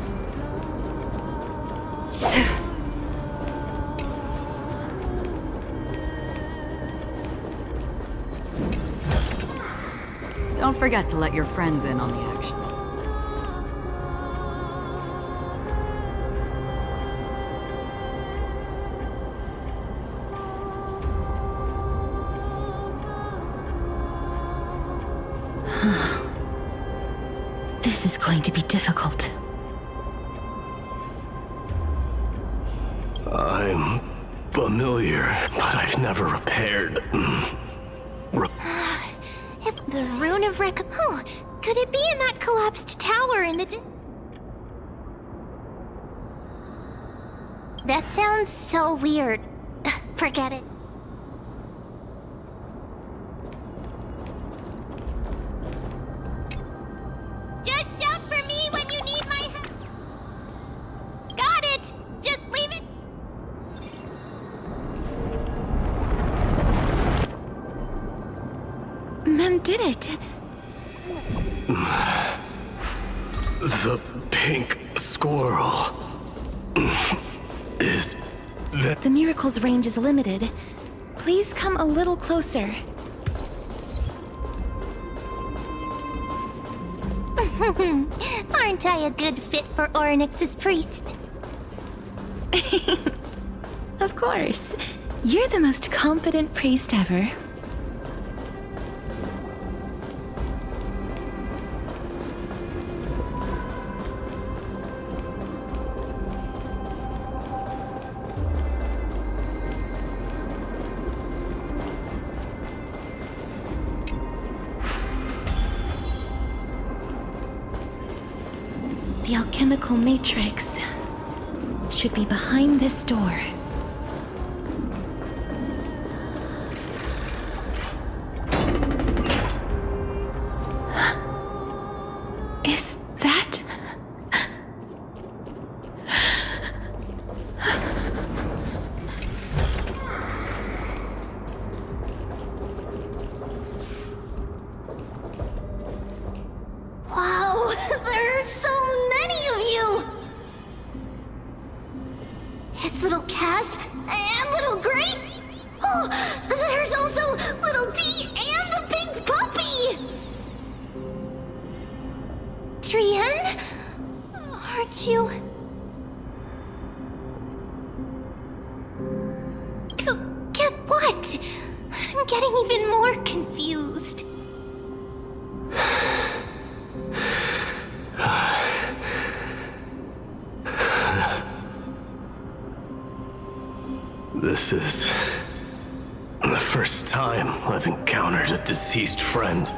Speaker 6: Don't forget to let your friends in on the action.
Speaker 2: This is going to be difficult.
Speaker 10: I'm familiar, but I've never repaired.
Speaker 3: If the rune of oh, could it be in that collapsed tower in the That sounds so weird. Forget it. Just shout for me when you need my help. Got it. Just leave it.
Speaker 2: Mem did it.
Speaker 10: The pink squirrel is that
Speaker 2: The miracle's range is limited. Please come a little closer.
Speaker 3: Aren't I a good fit for Ornyx's priest?
Speaker 2: Of course. You're the most competent priest ever. The alchemical matrix should be behind this door. Is that...
Speaker 3: Wow, there are so many of you! It's little Cass and little Gray. Oh, there's also little D and the pink puppy! Trian? Aren't you... Get what? I'm getting even more confused.
Speaker 10: This is the first time I've encountered a deceased friend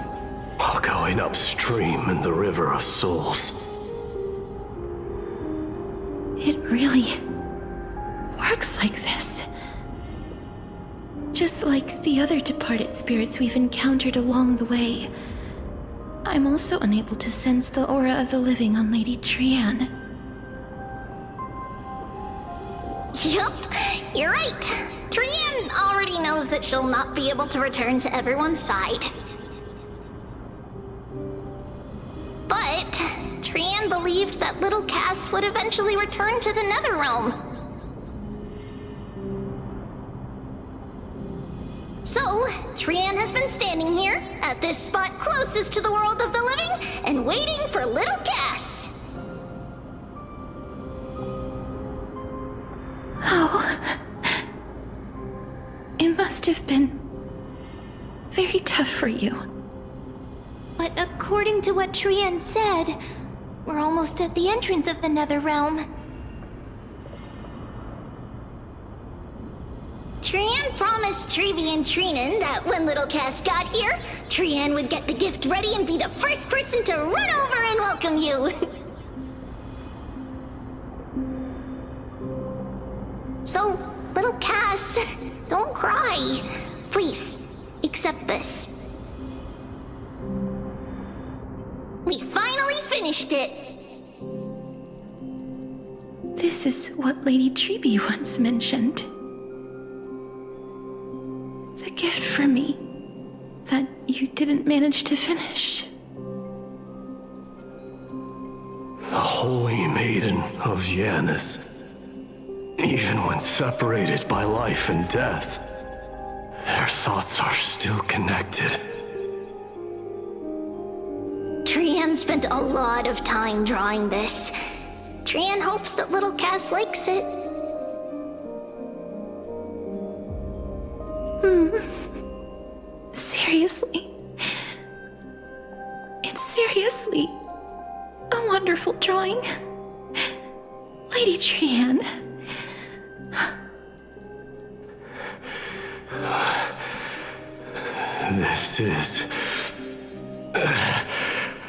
Speaker 10: while going upstream in the River of Souls.
Speaker 2: It really works like this. Just like the other departed spirits we've encountered along the way. I'm also unable to sense the aura of the living on Lady Trian.
Speaker 3: Yup, you're right. Trian already knows that she'll not be able to return to everyone's side. But Trian believed that little Cass would eventually return to the Netherrealm. So, Trian has been standing here, at this spot closest to the world of the living, and waiting for little Cass.
Speaker 2: Oh. It must have been very tough for you.
Speaker 3: But according to what Trian said, we're almost at the entrance of the Netherrealm. Trian promised Trevi and Trinan that when little Cass got here, Trian would get the gift ready and be the first person to run over and welcome you. So, little Cass, don't cry. Please, accept this. We finally finished it!
Speaker 2: This is what Lady Trevi once mentioned. The gift for me that you didn't manage to finish.
Speaker 13: The Holy Maiden of Janus. Even when separated by life and death, their thoughts are still connected.
Speaker 3: Trian spent a lot of time drawing this. Trian hopes that little Cass likes it.
Speaker 2: Seriously? It's seriously a wonderful drawing. Lady Trian.
Speaker 13: This is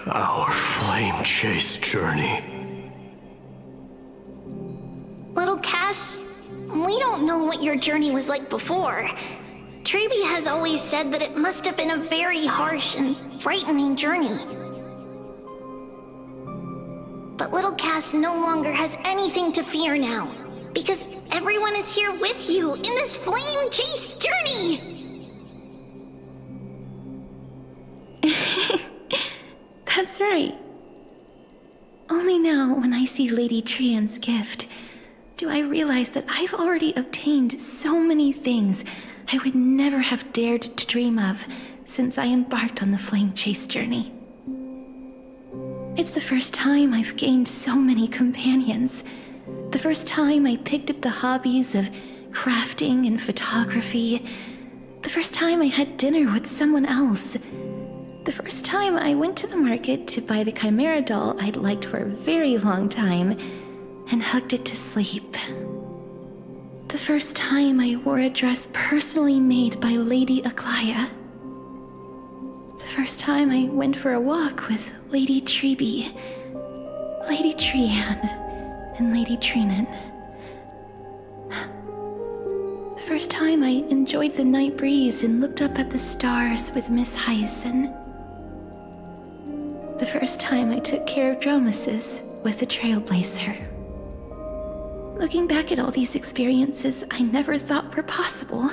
Speaker 13: our flame chase journey.
Speaker 3: Little Cass, we don't know what your journey was like before. Trevi has always said that it must have been a very harsh and frightening journey. But little Cass no longer has anything to fear now, because everyone is here with you in this flame chase journey!
Speaker 2: That's right. Only now, when I see Lady Trian's gift, do I realize that I've already obtained so many things I would never have dared to dream of since I embarked on the flame chase journey. It's the first time I've gained so many companions. The first time I picked up the hobbies of crafting and photography. The first time I had dinner with someone else. The first time I went to the market to buy the Chimera doll I'd liked for a very long time and hugged it to sleep. The first time I wore a dress personally made by Lady Aglaya. The first time I went for a walk with Lady Trevi, Lady Trian, and Lady Trinan. The first time I enjoyed the night breeze and looked up at the stars with Miss Hyacin. The first time I took care of Dromesis with the Trailblazer. Looking back at all these experiences I never thought were possible,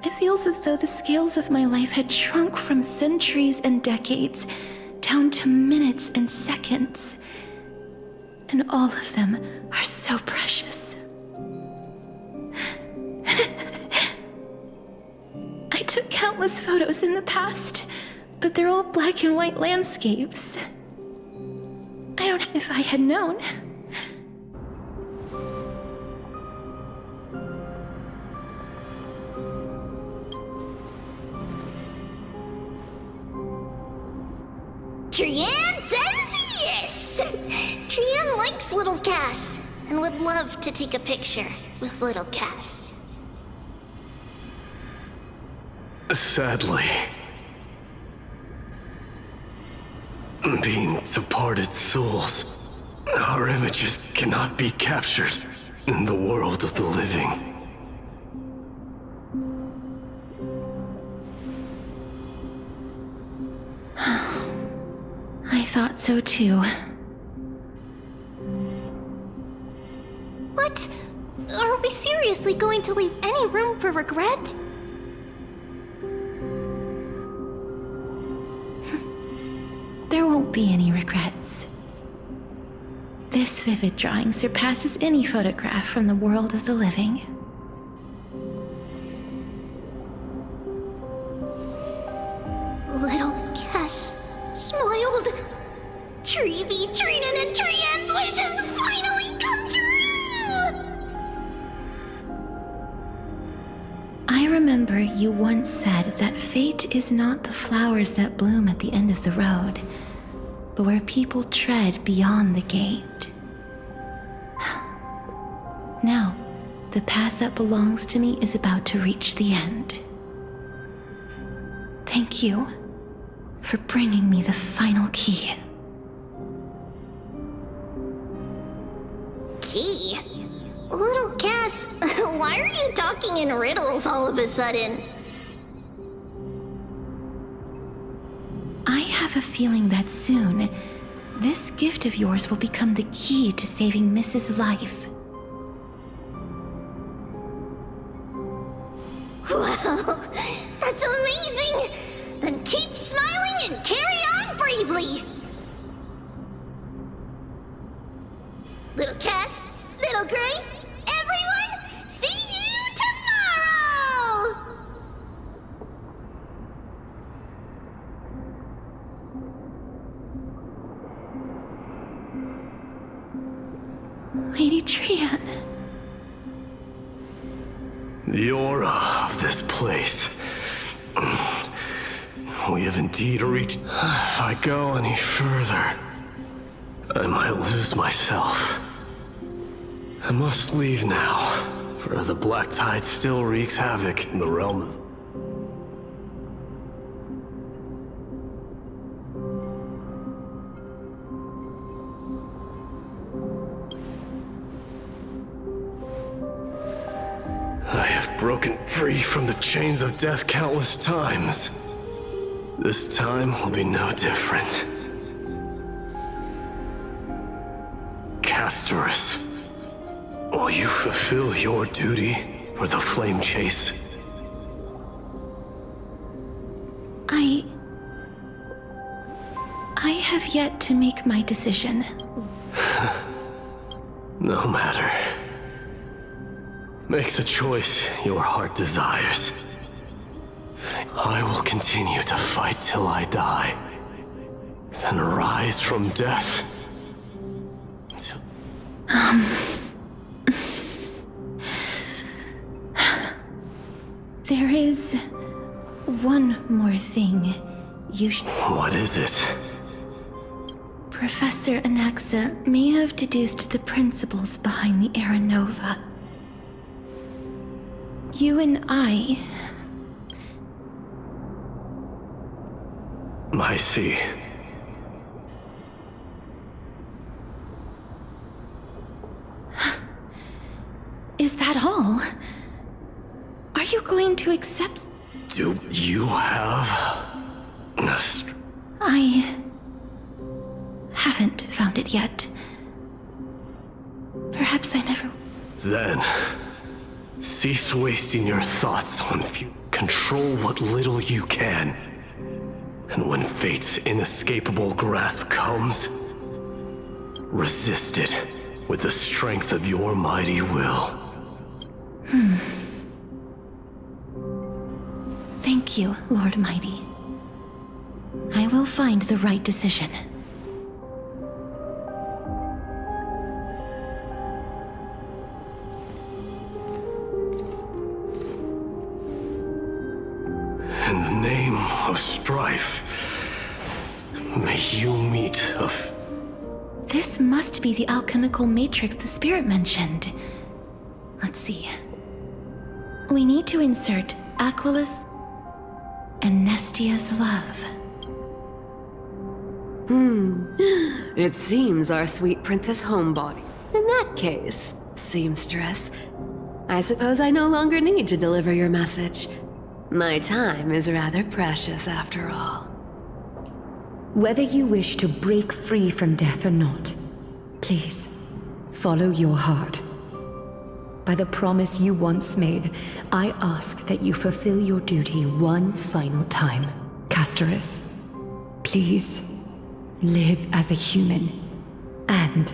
Speaker 2: it feels as though the scales of my life had shrunk from centuries and decades down to minutes and seconds. And all of them are so precious. I took countless photos in the past, but they're all black and white landscapes. I don't know if I had known.
Speaker 3: Trian says yes! Trian likes little Cass and would love to take a picture with little Cass.
Speaker 13: Sadly, being departed souls, our images cannot be captured in the world of the living.
Speaker 2: I thought so too.
Speaker 3: What? Are we seriously going to leave any room for regret?
Speaker 2: There won't be any regrets. This vivid drawing surpasses any photograph from the world of the living.
Speaker 3: Little Cass smiled. Treevee, Trinin, and Trian's wishes finally come true!
Speaker 2: I remember you once said that fate is not the flowers that bloom at the end of the road, but where people tread beyond the gate. Now, the path that belongs to me is about to reach the end. Thank you for bringing me the final key.
Speaker 3: Key? Little Cass, why are you talking in riddles all of a sudden?
Speaker 2: I have a feeling that soon, this gift of yours will become the key to saving Mrs. Life.
Speaker 3: Wow, that's amazing! Then keep smiling and carry on bravely! Little Cass, Little Gray, everyone, see you tomorrow!
Speaker 2: Lady Trian.
Speaker 13: The aura of this place. We have indeed reached... If I go any further, I might lose myself. I must leave now, for the black tide still wreaks havoc in the realm of... I have broken free from the chains of death countless times. This time will be no different. Castorus, will you fulfill your duty for the flame chase?
Speaker 2: I have yet to make my decision.
Speaker 13: No matter. Make the choice your heart desires. I will continue to fight till I die, then rise from death.
Speaker 2: There is one more thing you should...
Speaker 13: What is it?
Speaker 2: Professor Anaxa may have deduced the principles behind the Era Nova. You and I
Speaker 13: see.
Speaker 2: Is that all? Are you going to accept...
Speaker 13: Do you have...
Speaker 2: I haven't found it yet. Perhaps I never...
Speaker 13: Then, cease wasting your thoughts on control what little you can. And when fate's inescapable grasp comes, resist it with the strength of your mighty will.
Speaker 2: Thank you, Lord Mighty. I will find the right decision.
Speaker 13: In the name of strife, may you meet a...
Speaker 2: This must be the alchemical matrix the spirit mentioned. Let's see. We need to insert Aquila's and Nestia's love.
Speaker 1: It seems our sweet Princess Homebody. In that case, seamstress, I suppose I no longer need to deliver your message. My time is rather precious after all.
Speaker 8: Whether you wish to break free from death or not, please, follow your heart. By the promise you once made, I ask that you fulfill your duty one final time. Castorus, please, live as a human, and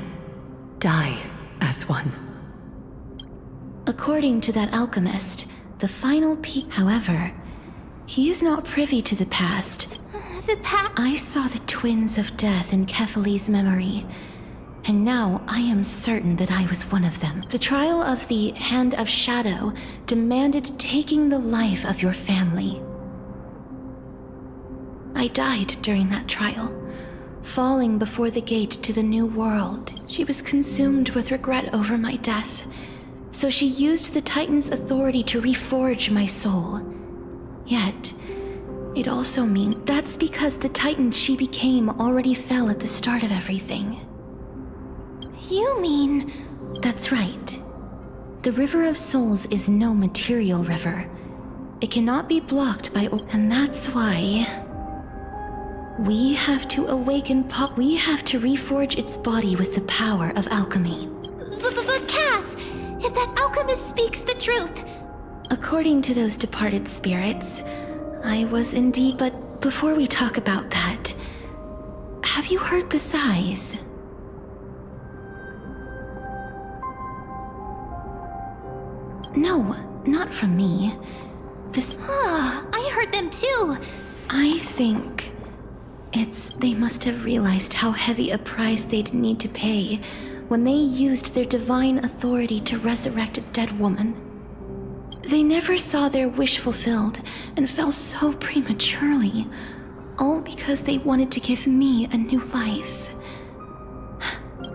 Speaker 8: die as one.
Speaker 2: According to that alchemist, the final peak... However, He is not privy to the past.
Speaker 3: The past?
Speaker 2: I saw the twins of death in Kefali's memory, and now I am certain that I was one of them. The trial of the Hand of Shadow demanded taking the life of your family. I died during that trial, falling before the gate to the new world. She was consumed with regret over my death, so she used the Titan's authority to reforge my soul. Yet, it also means that's because the Titan she became already fell at the start of everything.
Speaker 3: You mean...
Speaker 2: That's right. The River of Souls is no material river. It cannot be blocked by... And that's why... we have to awaken we have to reforge its body with the power of alchemy.
Speaker 3: But Cass, if that alchemist speaks the truth...
Speaker 2: According to those departed spirits, I was indeed... But before we talk about that, have you heard the sighs? No, not from me.
Speaker 3: I heard them too.
Speaker 2: I think they must have realized how heavy a price they'd need to pay when they used their divine authority to resurrect a dead woman. They never saw their wish fulfilled and fell so prematurely, all because they wanted to give me a new life.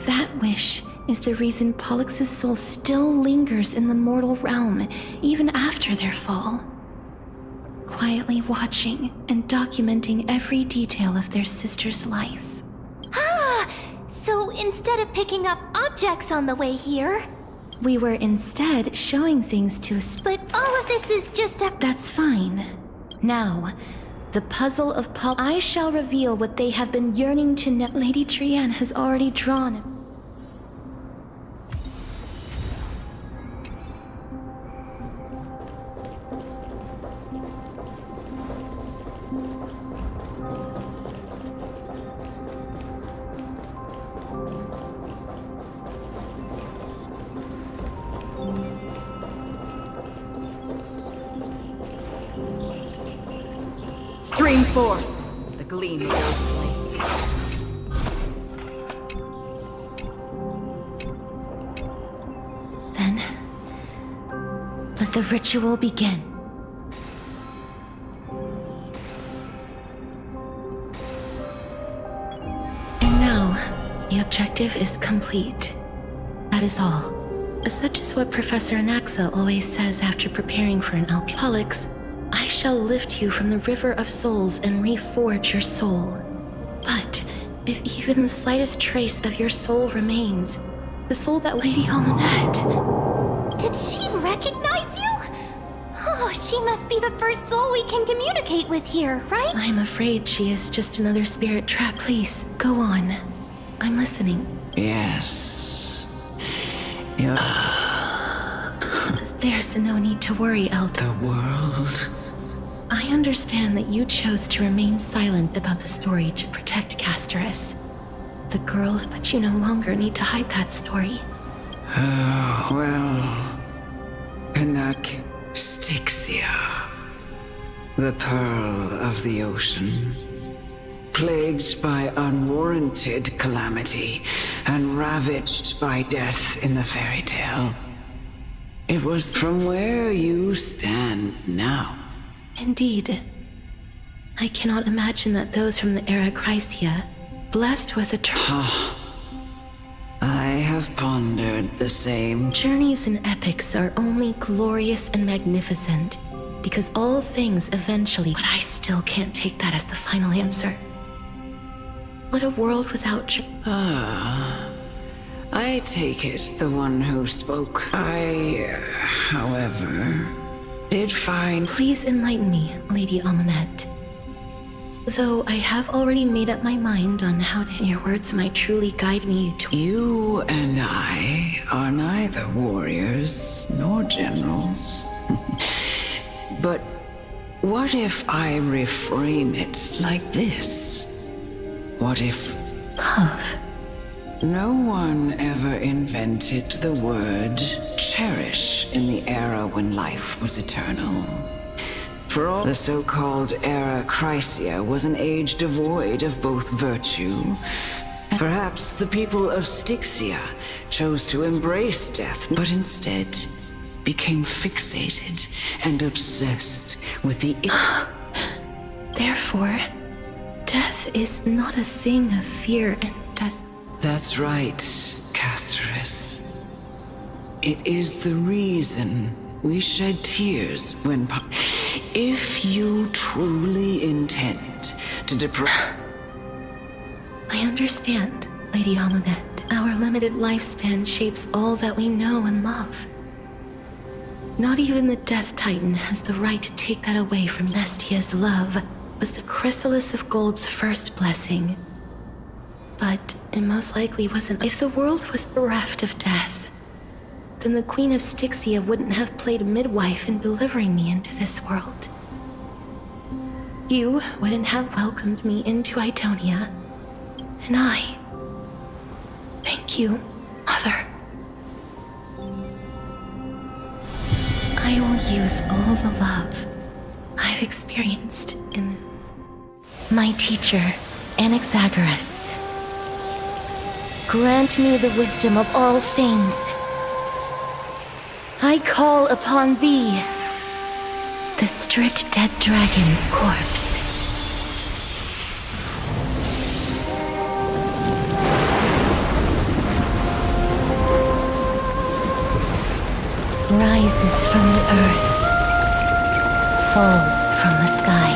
Speaker 2: That wish is the reason Pollux' soul still lingers in the mortal realm even after their fall, quietly watching and documenting every detail of their sister's life.
Speaker 3: So instead of picking up objects on the way here...
Speaker 2: We were instead showing things to us.
Speaker 3: But all of this is just a...
Speaker 2: That's fine. Now, the puzzle of I shall reveal what they have been yearning to know. Lady Trianne has already drawn.
Speaker 6: Stream forth the gleam of those flames.
Speaker 2: Then, let the ritual begin. And now, the objective is complete. That is all. Such is what Professor Anaxa always says after preparing for an alcoholics. I shall lift you from the river of souls and reforge your soul. But if even the slightest trace of your soul remains, the soul that Lady Almanette...
Speaker 3: Did she recognize you? Oh, she must be the first soul we can communicate with here, right?
Speaker 2: I'm afraid she is just another spirit trap. Please, go on. I'm listening.
Speaker 14: Yes.
Speaker 2: There's no need to worry, Elder.
Speaker 14: The world?
Speaker 2: I understand that you chose to remain silent about the story to protect Casterus. The girl, but you no longer need to hide that story.
Speaker 14: Oh, well... In that case, Styxia, the pearl of the ocean, plagued by unwarranted calamity and ravaged by death in the fairy tale. It was from where you stand now.
Speaker 2: Indeed. I cannot imagine that those from the era Chrysia, blessed with a
Speaker 14: I have pondered the same.
Speaker 2: Journeys and epics are only glorious and magnificent, because all things eventually... But I still can't take that as the final answer. What a world without...
Speaker 14: I take it the one who spoke. However, did find...
Speaker 2: Please enlighten me, Lady Almanette. Though I have already made up my mind on how to... Your words might truly guide me to...
Speaker 14: You and I are neither warriors nor generals. But what if I reframe it like this? What if...
Speaker 2: Love.
Speaker 14: No one ever invented the word cherish in the era when life was eternal. For all the so-called era Chrysia was an age devoid of both virtue. Perhaps the people of Styxia chose to embrace death, but instead became fixated and obsessed with the...
Speaker 2: Therefore, death is not a thing of fear and does...
Speaker 14: That's right, Casterus. It is the reason we shed tears when... If you truly intend to deprive...
Speaker 2: I understand, Lady Amunet. Our limited lifespan shapes all that we know and love. Not even the Death Titan has the right to take that away from you. Nestia's love was the chrysalis of Gold's first blessing. But it most likely wasn't. If the world was bereft of death, then the Queen of Styxia wouldn't have played midwife in delivering me into this world. You wouldn't have welcomed me into Idonia. And I... Thank you, Mother. I will use all the love I've experienced in this... My teacher, Anaxagoras. Grant me the wisdom of all things. I call upon thee, the stripped dead dragon's corpse. Rises from the earth, falls from the sky.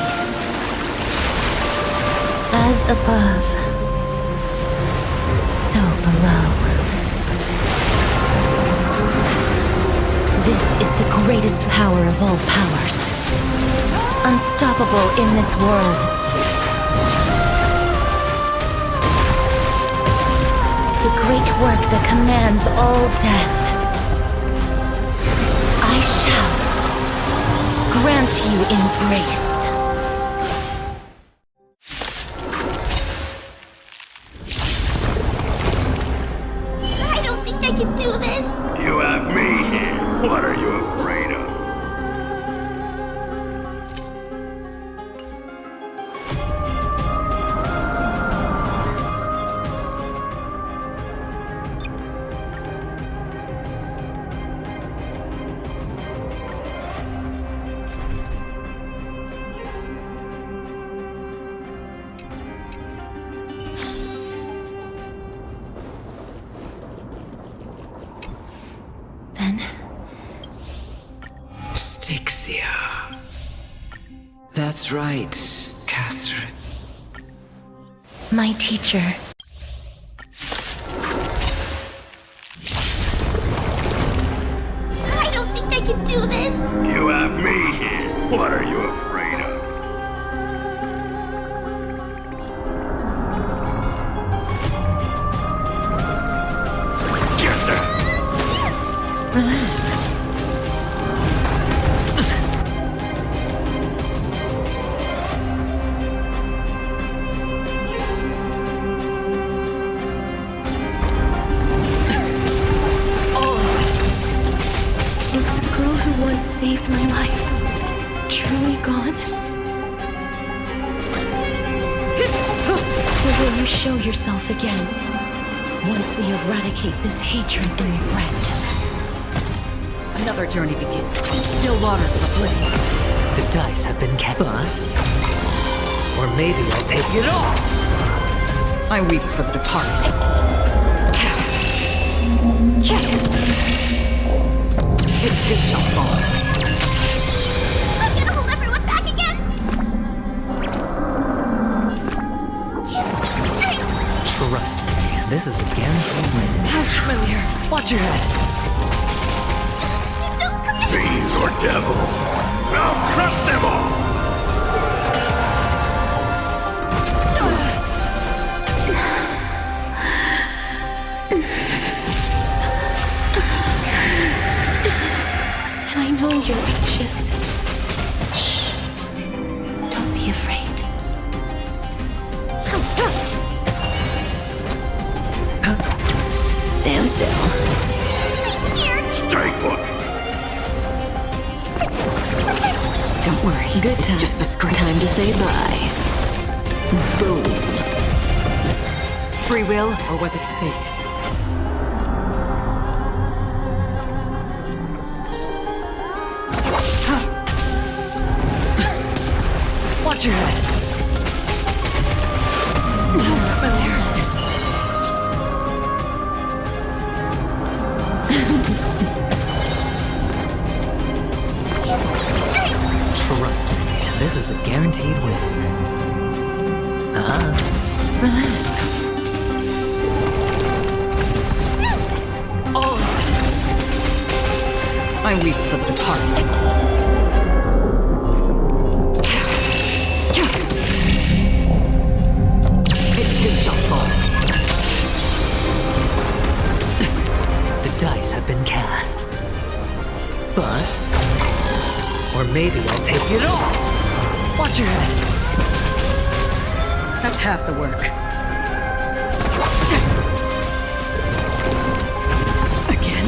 Speaker 2: As above, so below. This is the greatest power of all powers. Unstoppable in this world. The great work that commands all death. I shall grant you embrace.
Speaker 3: I don't think I can do this.
Speaker 5: You have me here. What are you afraid of?
Speaker 2: Then...
Speaker 14: Styxia. That's right, Casterus.
Speaker 2: My teacher.
Speaker 3: I don't think I can do this.
Speaker 5: You have me here. What are you afraid of? Get there!
Speaker 2: Relax. Is the girl who once saved my life truly gone? Or will you show yourself again once we eradicate this hatred and regret?
Speaker 6: Another journey begins. Still waters of oblivion.
Speaker 7: The dice have been kept. Bust. Or maybe I'll take it all.
Speaker 6: I weep for the departed. It too shall fall.
Speaker 3: I'm gonna hold everyone back again.
Speaker 7: Trust me, this is a guaranteed win.
Speaker 6: How familiar.
Speaker 7: Watch your head.
Speaker 5: Fiends or devils, I'll crush them all!
Speaker 2: And I know you're anxious. Shh. Don't be afraid. Stand still.
Speaker 5: Stay put!
Speaker 2: Don't
Speaker 1: Don't worry. Good time. Just a scratch. Time to say bye. Boom.
Speaker 6: Free will, or was it fate?
Speaker 1: Watch your head.
Speaker 7: Trust me, this is a guaranteed win.
Speaker 1: Relax.
Speaker 6: Oh. I weep for the departed. It too shall fall.
Speaker 7: The dice have been cast. Bust. Or maybe I'll take it all.
Speaker 1: Watch your head.
Speaker 6: That's half the work.
Speaker 1: Again.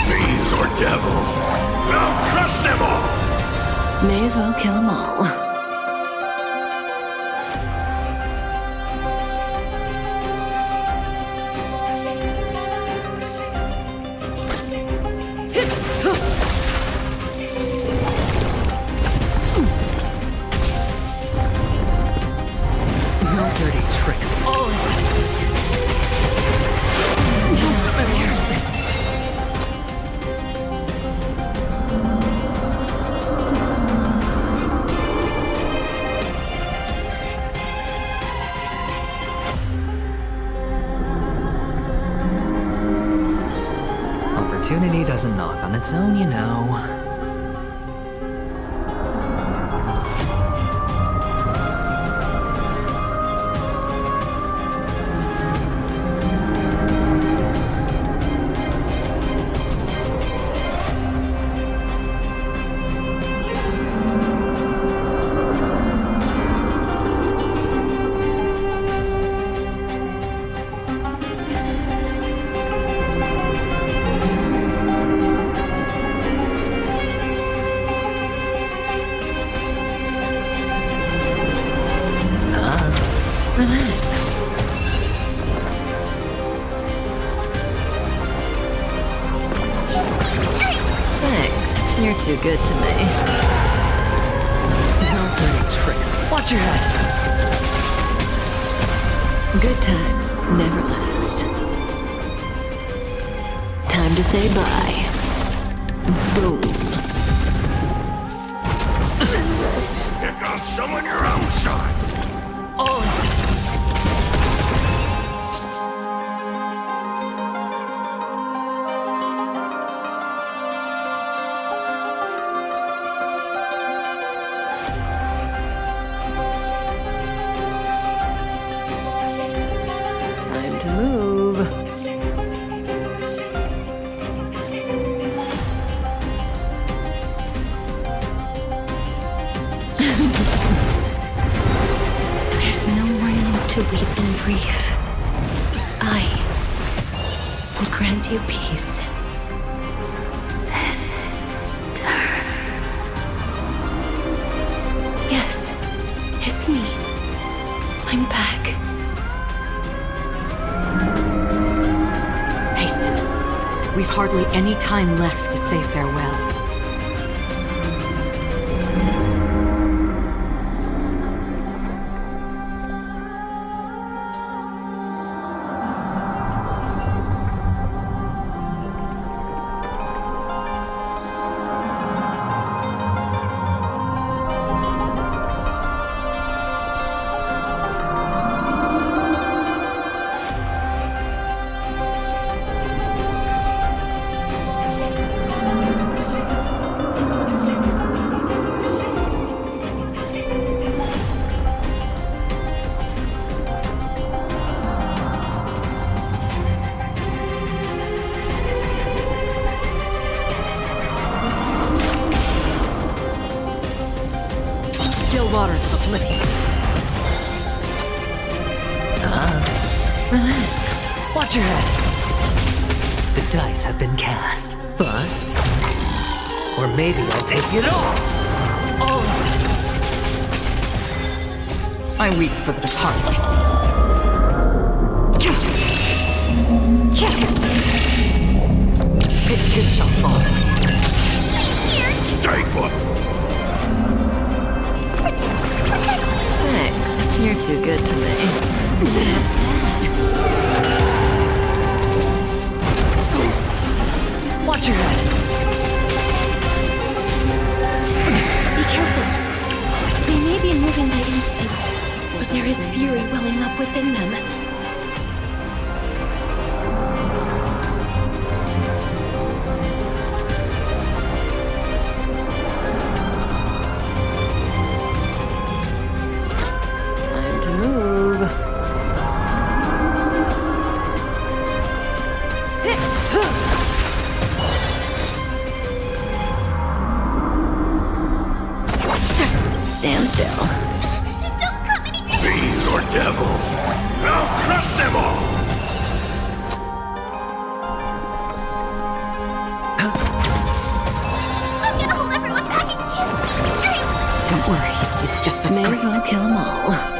Speaker 5: Fiends or devils, I'll crush them all!
Speaker 1: May as well kill them all.
Speaker 7: No dirty tricks. Opportunity doesn't knock on its own, you know.
Speaker 1: Relax. Thanks. You're too good to me.
Speaker 7: No dirty tricks.
Speaker 1: Watch your head. Good times never last. Time to say bye. Boom.
Speaker 5: Pick on someone your own side!
Speaker 1: Time to move.
Speaker 2: There's no more need to weep in grief. I will grant you peace. Yes, it's me. I'm back.
Speaker 6: Hasten. We've hardly any time left to say farewell. Still waters of oblivion.
Speaker 7: Relax. Watch your head. The dice have been cast. Bust. Or maybe I'll take it all.
Speaker 6: I weep for the departed. It too shall fall.
Speaker 5: Stay put.
Speaker 1: Thanks. You're too good to me.
Speaker 7: Watch your head.
Speaker 2: Be careful. They may be moving by instinct, but there is fury welling up within them.
Speaker 1: Time to move. Stand still.
Speaker 5: Fiend or devil, I'll crush them all!
Speaker 3: I'm gonna hold everyone back and give me strength!
Speaker 6: Don't worry, it's just a
Speaker 1: May
Speaker 6: scream.
Speaker 1: as well kill them all.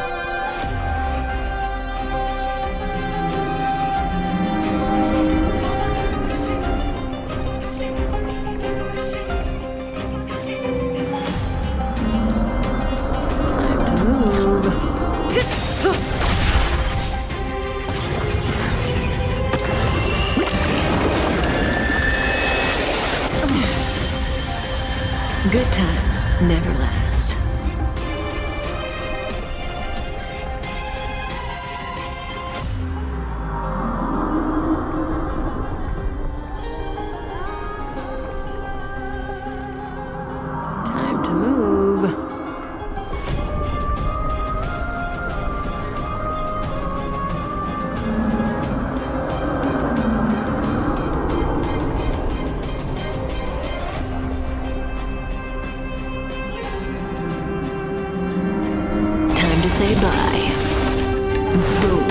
Speaker 1: Good times never last. Time to move. Time to say bye. Boom.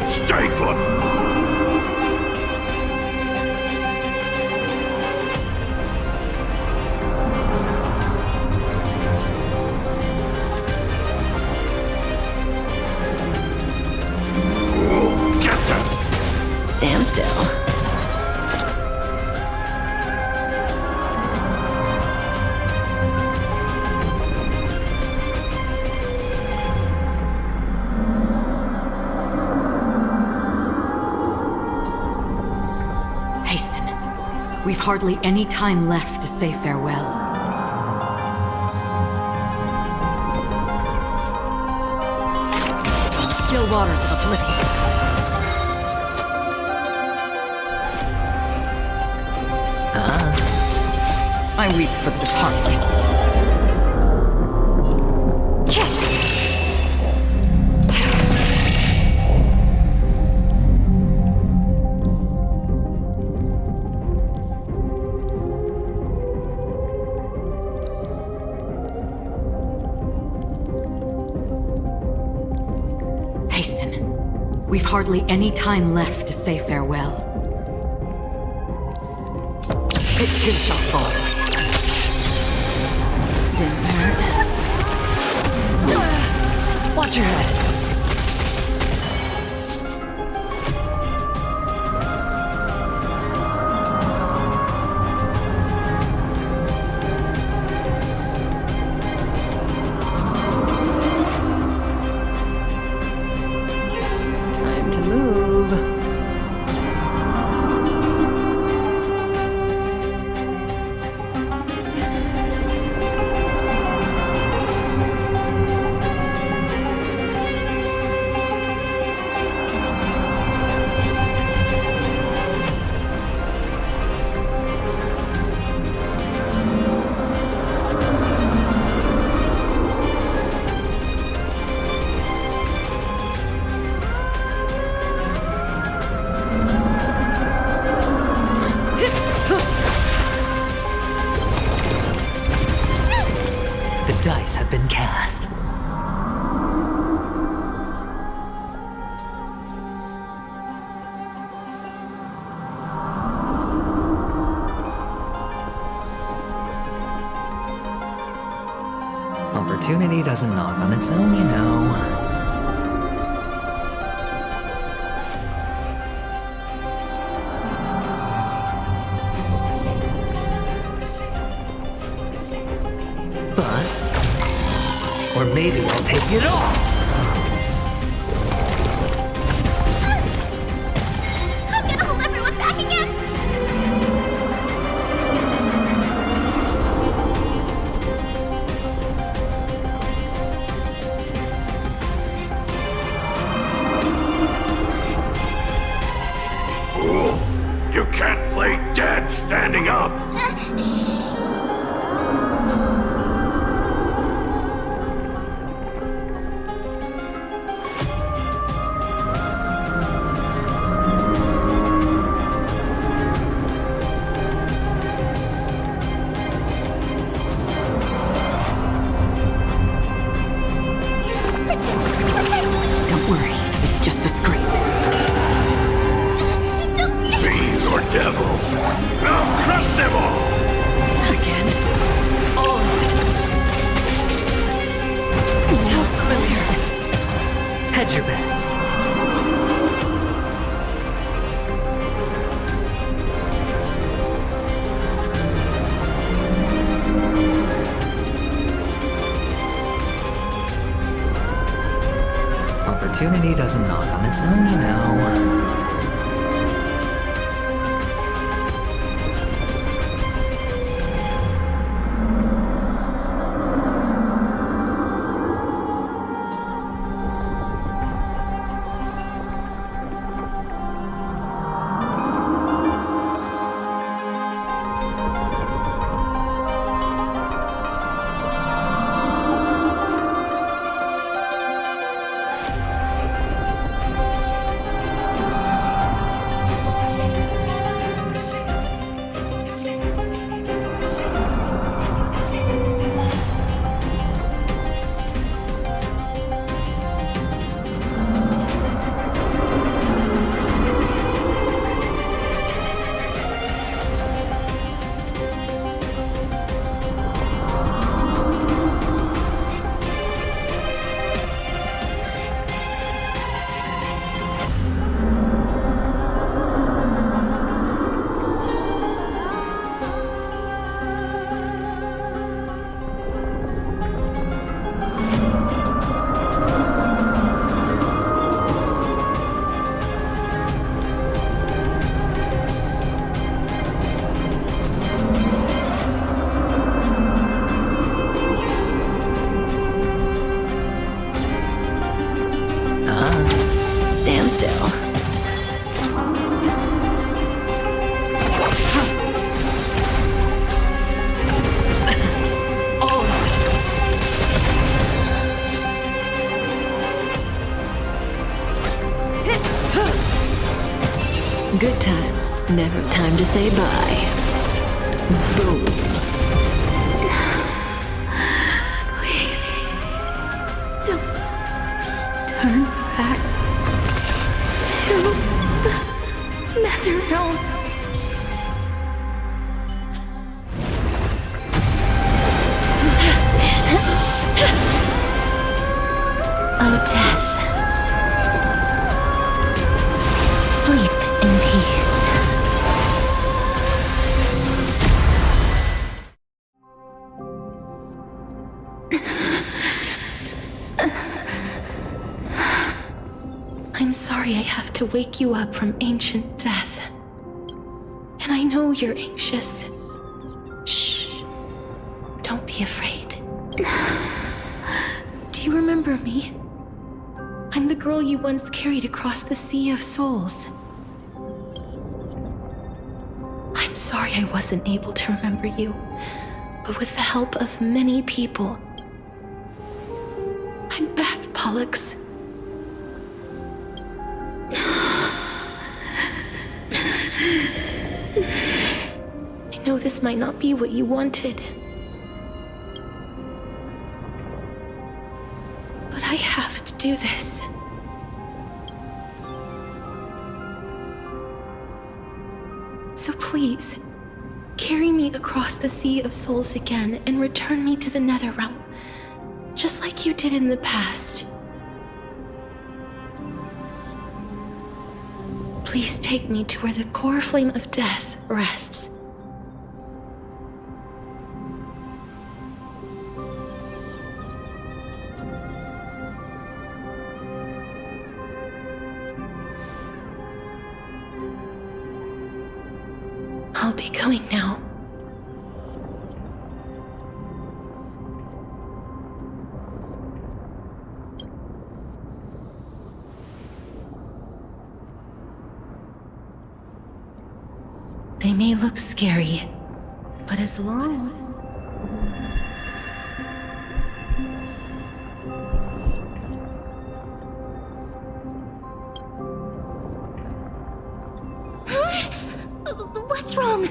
Speaker 5: Stay put. Get them!
Speaker 1: Stand still.
Speaker 6: Hasten. We've hardly any time left to say farewell. Still waters of oblivion. I weep for the departed. Hasten. We've hardly any time left to say farewell. It too shall fall.
Speaker 1: Didn't hurt.
Speaker 7: Watch your head.
Speaker 1: Time to move.
Speaker 7: cast. Opportunity doesn't knock on its own, you know. Bust. Or maybe I'll take it all!
Speaker 3: I'm gonna hold everyone back again!
Speaker 5: Fool! You can't play dead standing up!
Speaker 3: Shh!
Speaker 6: Don't worry, it's just a scrape.
Speaker 5: Fiends or devils! I'll crush them all!
Speaker 6: Again? Oh! Now clear.
Speaker 7: Hedge your bets. Opportunity doesn't knock on its own, you know.
Speaker 1: Good times, never time to say bye. Boom.
Speaker 3: Please. Don't turn back to the nether realm.
Speaker 2: Oh, death. Sleep in peace. I'm sorry I have to wake you up from ancient death. And I know you're anxious. Shh. Don't be afraid. Do you remember me? I'm the girl you once carried across the Sea of Souls. I'm sorry I wasn't able to remember you, but with the help of many people, I'm back, Pollux. I know this might not be what you wanted, do this. So please, carry me across the Sea of Souls again and return me to the Netherrealm, just like you did in the past. Please take me to where the core flame of death rests. I'll be going now. They may look scary, but as long as...
Speaker 3: What's wrong?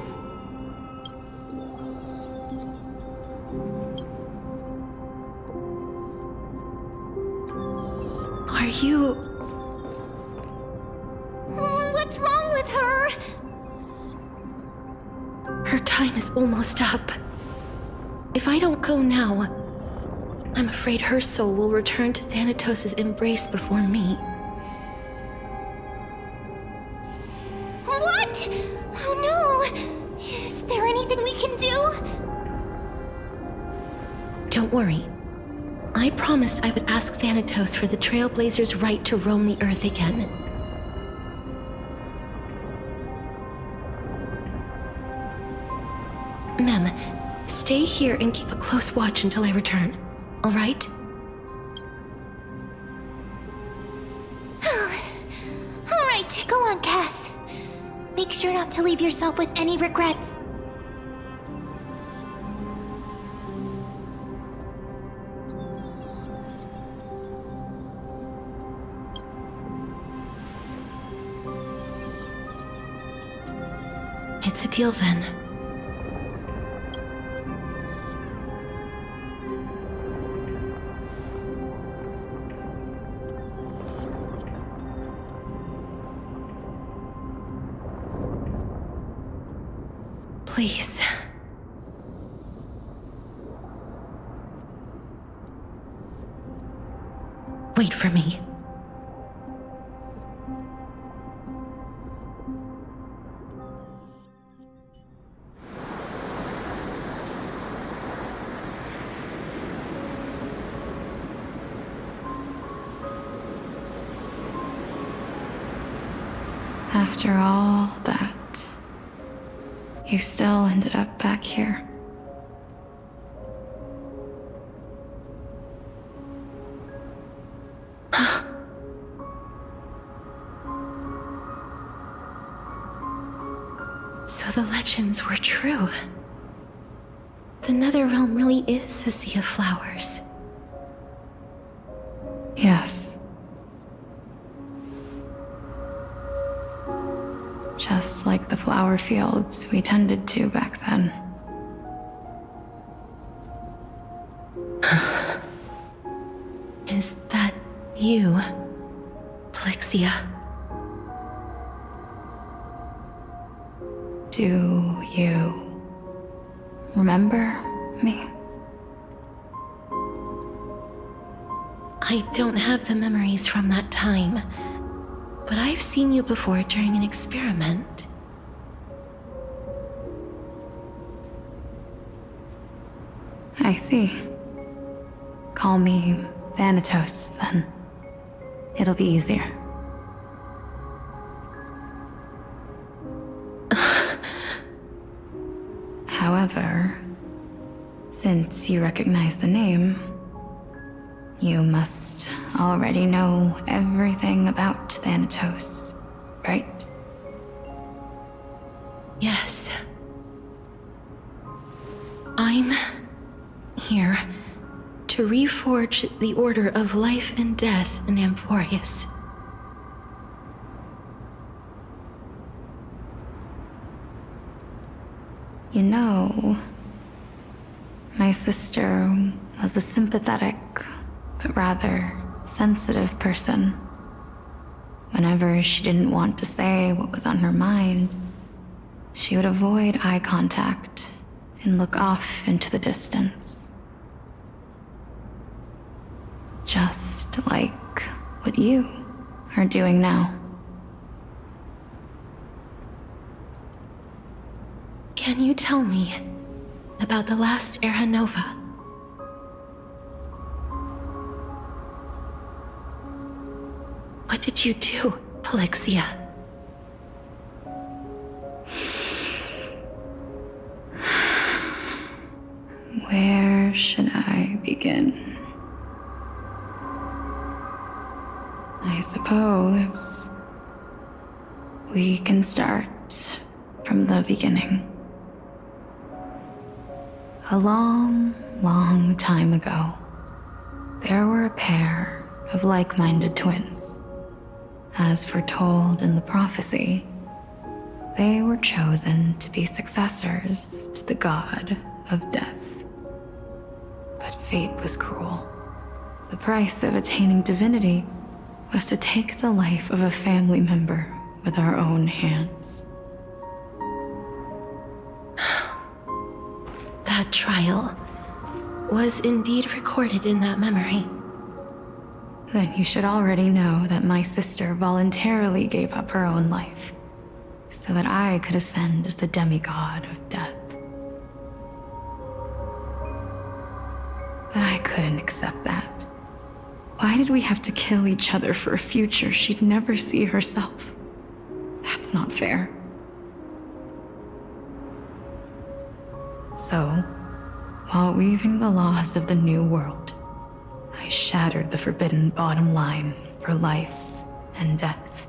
Speaker 2: Are you...
Speaker 3: What's wrong with her?
Speaker 2: Her time is almost up. If I don't go now, I'm afraid her soul will return to Thanatos' embrace before me.
Speaker 3: What? Oh no! Is there anything we can do?
Speaker 2: Don't worry. I promised I would ask Thanatos for the Trailblazers' right to roam the Earth again. Mem, stay here and keep a close watch until I return, all right?
Speaker 3: All right, go on, Cass. Make sure not to leave yourself with any regrets.
Speaker 2: It's a deal then. Please. Wait for me.
Speaker 15: After all that, you still ended up back here.
Speaker 2: So the legends were true. The Netherrealm really is a sea of flowers.
Speaker 15: Yes. Just like the flower fields we tended to back then.
Speaker 2: Is that you, Plixia?
Speaker 15: Do you remember me?
Speaker 2: I don't have the memories from that time, but I've seen you before during an experiment.
Speaker 15: I see. Call me Thanatos, then. It'll be easier. However, since you recognize the name, you must already know everything about Thanatos, right?
Speaker 2: Yes. I'm here to reforge the order of life and death in Amphorius.
Speaker 15: You know, my sister was a sympathetic, but rather sensitive person. Whenever she didn't want to say what was on her mind, she would avoid eye contact and look off into the distance. Just like what you are doing now.
Speaker 2: Can you tell me about the last Era Nova? What did you do, Polixia?
Speaker 15: Where should I begin? I suppose we can start from the beginning. A long, long time ago, there were a pair of like-minded twins. As foretold in the prophecy, they were chosen to be successors to the god of death. But fate was cruel. The price of attaining divinity was to take the life of a family member with our own hands.
Speaker 2: That trial was indeed recorded in that memory.
Speaker 15: Then you should already know that my sister voluntarily gave up her own life so that I could ascend as the demigod of death. But I couldn't accept that. Why did we have to kill each other for a future she'd never see herself? That's not fair. So, while weaving the laws of the new world, I shattered the forbidden bottom line for life and death.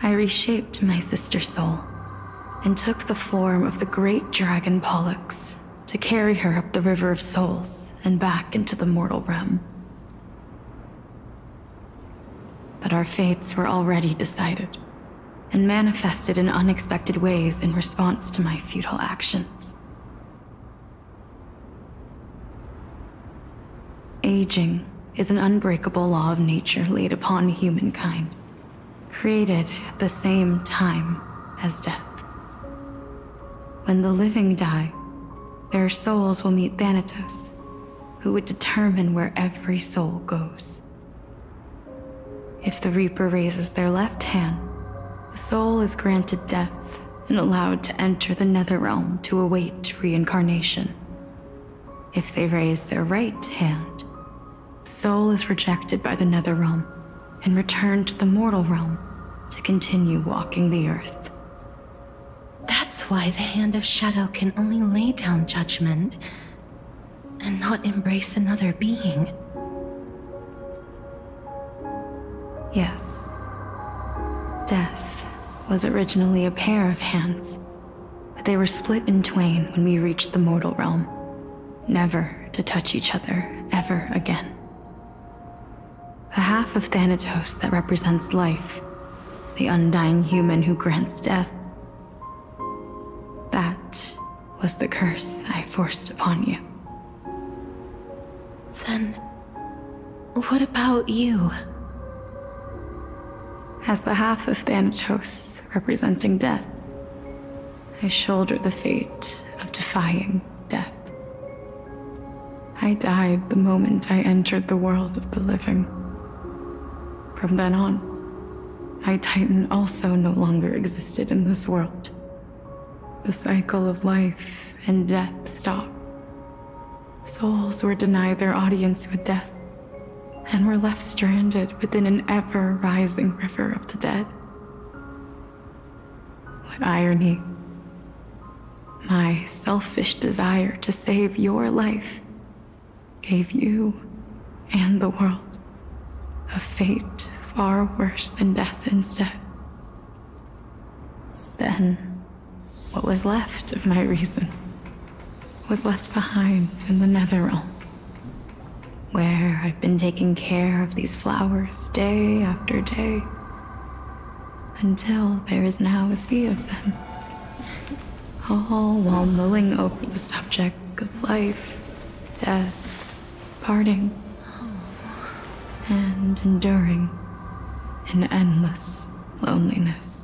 Speaker 15: I reshaped my sister's soul and took the form of the great dragon Pollux to carry her up the River of Souls and back into the mortal realm. But our fates were already decided and manifested in unexpected ways in response to my futile actions. Aging is an unbreakable law of nature laid upon humankind, created at the same time as death. When the living die, their souls will meet Thanatos, who would determine where every soul goes. If the Reaper raises their left hand, the soul is granted death and allowed to enter the Netherrealm to await reincarnation. If they raise their right hand, the soul is rejected by the Netherrealm and returned to the mortal realm to continue walking the earth.
Speaker 2: That's why the Hand of Shadow can only lay down judgment and not embrace another being.
Speaker 15: Yes. Death was originally a pair of hands, but they were split in twain when we reached the mortal realm, never to touch each other ever again. The half of Thanatos that represents life, the undying human who grants death, that was the curse I forced upon you.
Speaker 2: Then, what about you?
Speaker 15: As the half of Thanatos representing death, I shoulder the fate of defying death. I died the moment I entered the world of the living. From then on, my Titan also no longer existed in this world. The cycle of life and death stopped. Souls were denied their audience with death and were left stranded within an ever-rising river of the dead. What irony. My selfish desire to save your life gave you and the world a fate far worse than death instead. Then, what was left of my reason was left behind in the Netherrealm, where I've been taking care of these flowers day after day, until there is now a sea of them, all while mulling over the subject of life death, parting, and enduring in endless loneliness.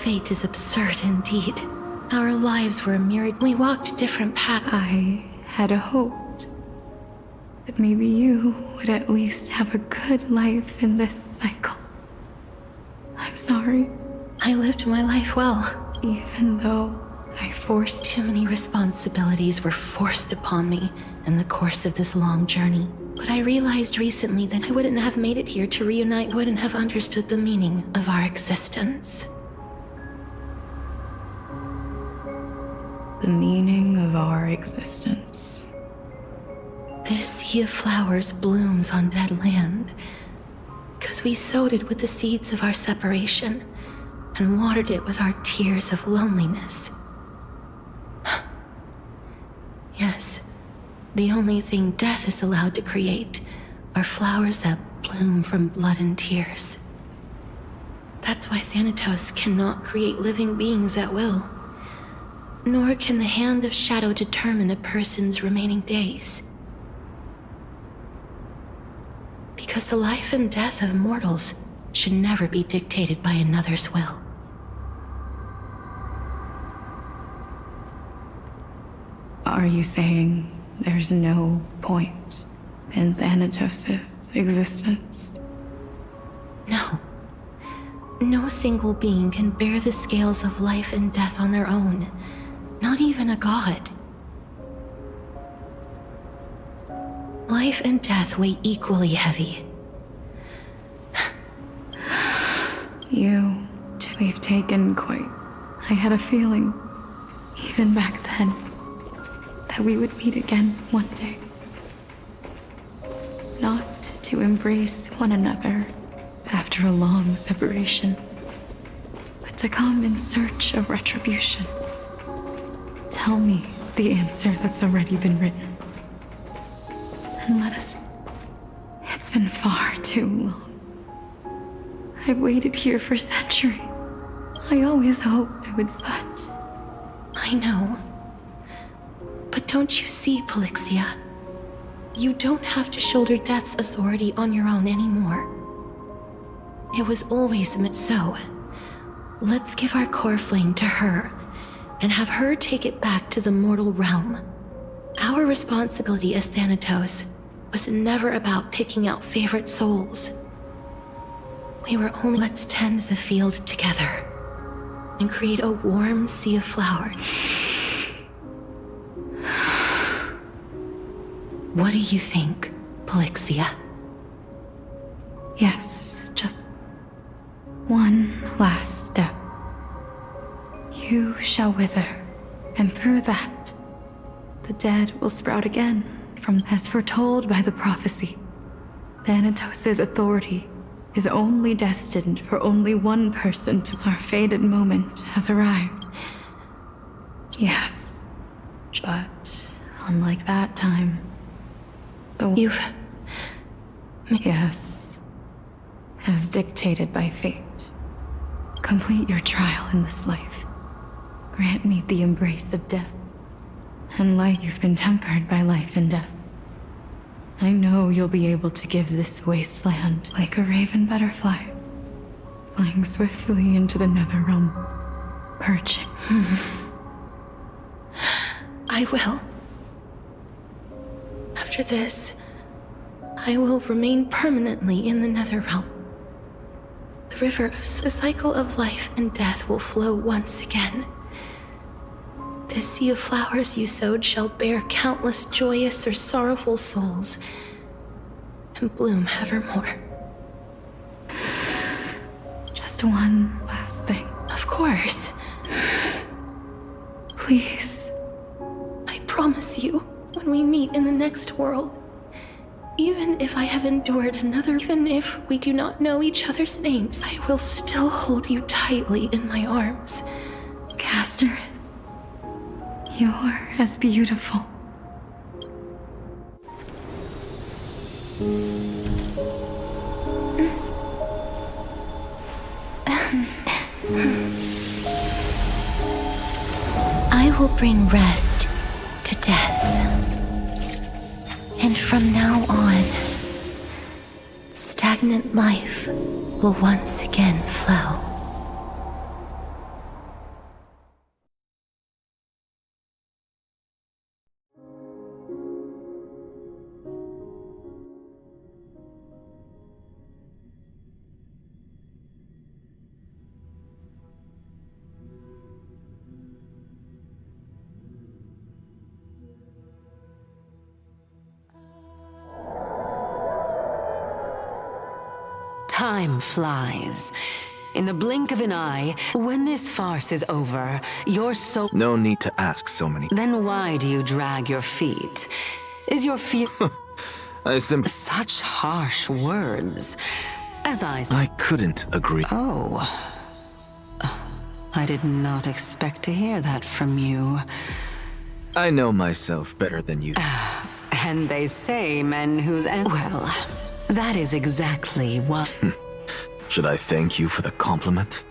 Speaker 2: Fate is absurd indeed. Our lives were mirrored. We walked different paths.
Speaker 15: I had hoped that maybe you would at least have a good life in this cycle. I'm sorry.
Speaker 2: I lived my life well.
Speaker 15: Even though I forced...
Speaker 2: Too many responsibilities were forced upon me in the course of this long journey. But I realized recently that I wouldn't have made it here to reunite, wouldn't have understood the meaning of our existence.
Speaker 15: The meaning of our existence.
Speaker 2: This sea of flowers blooms on dead land, 'cause we sowed it with the seeds of our separation and watered it with our tears of loneliness. Yes, the only thing death is allowed to create are flowers that bloom from blood and tears. That's why Thanatos cannot create living beings at will. Nor can the hand of shadow determine a person's remaining days. Because the life and death of mortals should never be dictated by another's will.
Speaker 15: Are you saying there's no point in Thanatos' existence?
Speaker 2: No. No single being can bear the scales of life and death on their own. Not even a god. Life and death weigh equally heavy.
Speaker 15: You, too. we've taken quite... I had a feeling, even back then, that we would meet again one day. Not to embrace one another after a long separation, but to come in search of retribution. Tell me the answer that's already been written. And let us... It's been far too long. I've waited here for centuries. I always hoped I would... But...
Speaker 2: I know. But don't you see, Polixia? You don't have to shoulder death's authority on your own anymore. It was always meant so. Let's give our core flame to her, and have her take it back to the mortal realm. Our responsibility as Thanatos was never about picking out favorite souls. We were only... Let's tend the field together, and create a warm sea of flowers. What do you think, Polixia?
Speaker 15: Yes, just one last step. You shall wither, and through that, the dead will sprout again from, as foretold by the prophecy. Thanatos' authority is only destined for only one person to... Our fated moment has arrived. Yes, but unlike that time,
Speaker 2: You've...
Speaker 15: Yes, as dictated by fate. Complete your trial in this life. Grant me the embrace of death. And life, you've been tempered by life and death. I know you'll be able to give this wasteland like a raven butterfly, flying swiftly into the nether realm, perching.
Speaker 2: I will. After this, I will remain permanently in the Netherrealm. The river of the cycle of life and death will flow once again. This sea of flowers you sowed shall bear countless joyous or sorrowful souls, and bloom evermore.
Speaker 15: Just one last thing.
Speaker 2: Of course.
Speaker 15: Please.
Speaker 2: I promise you, when we meet in the next world, even if I have endured another, even if we do not know each other's names, I will still hold you tightly in my arms.
Speaker 15: Casterus, you're as beautiful.
Speaker 2: I will bring rest to death. And from now on, stagnant life will once again flow.
Speaker 16: Time flies. In the blink of an eye, when this farce is over, your soul...
Speaker 17: No need to ask so many.
Speaker 16: Then why do you drag your feet? Is your feet...
Speaker 17: I simply...
Speaker 16: Such harsh words. As
Speaker 17: I couldn't agree.
Speaker 16: Oh. I did not expect to hear that from you.
Speaker 17: I know myself better than you.
Speaker 16: And they say men whose... Well, that is exactly what...
Speaker 17: Should I thank you for the compliment?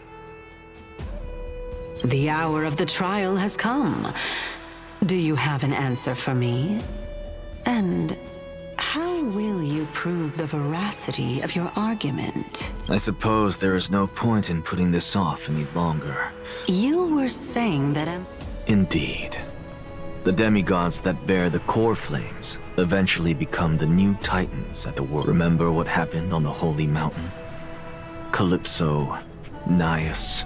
Speaker 16: The hour of the trial has come. Do you have an answer for me? And how will you prove the veracity of your argument?
Speaker 17: I suppose there is no point in putting this off any longer.
Speaker 16: You were saying that I'm...
Speaker 17: Indeed. The demigods that bear the core flames eventually become the new titans at the world. Remember what happened on the Holy Mountain? Calypso, Naias.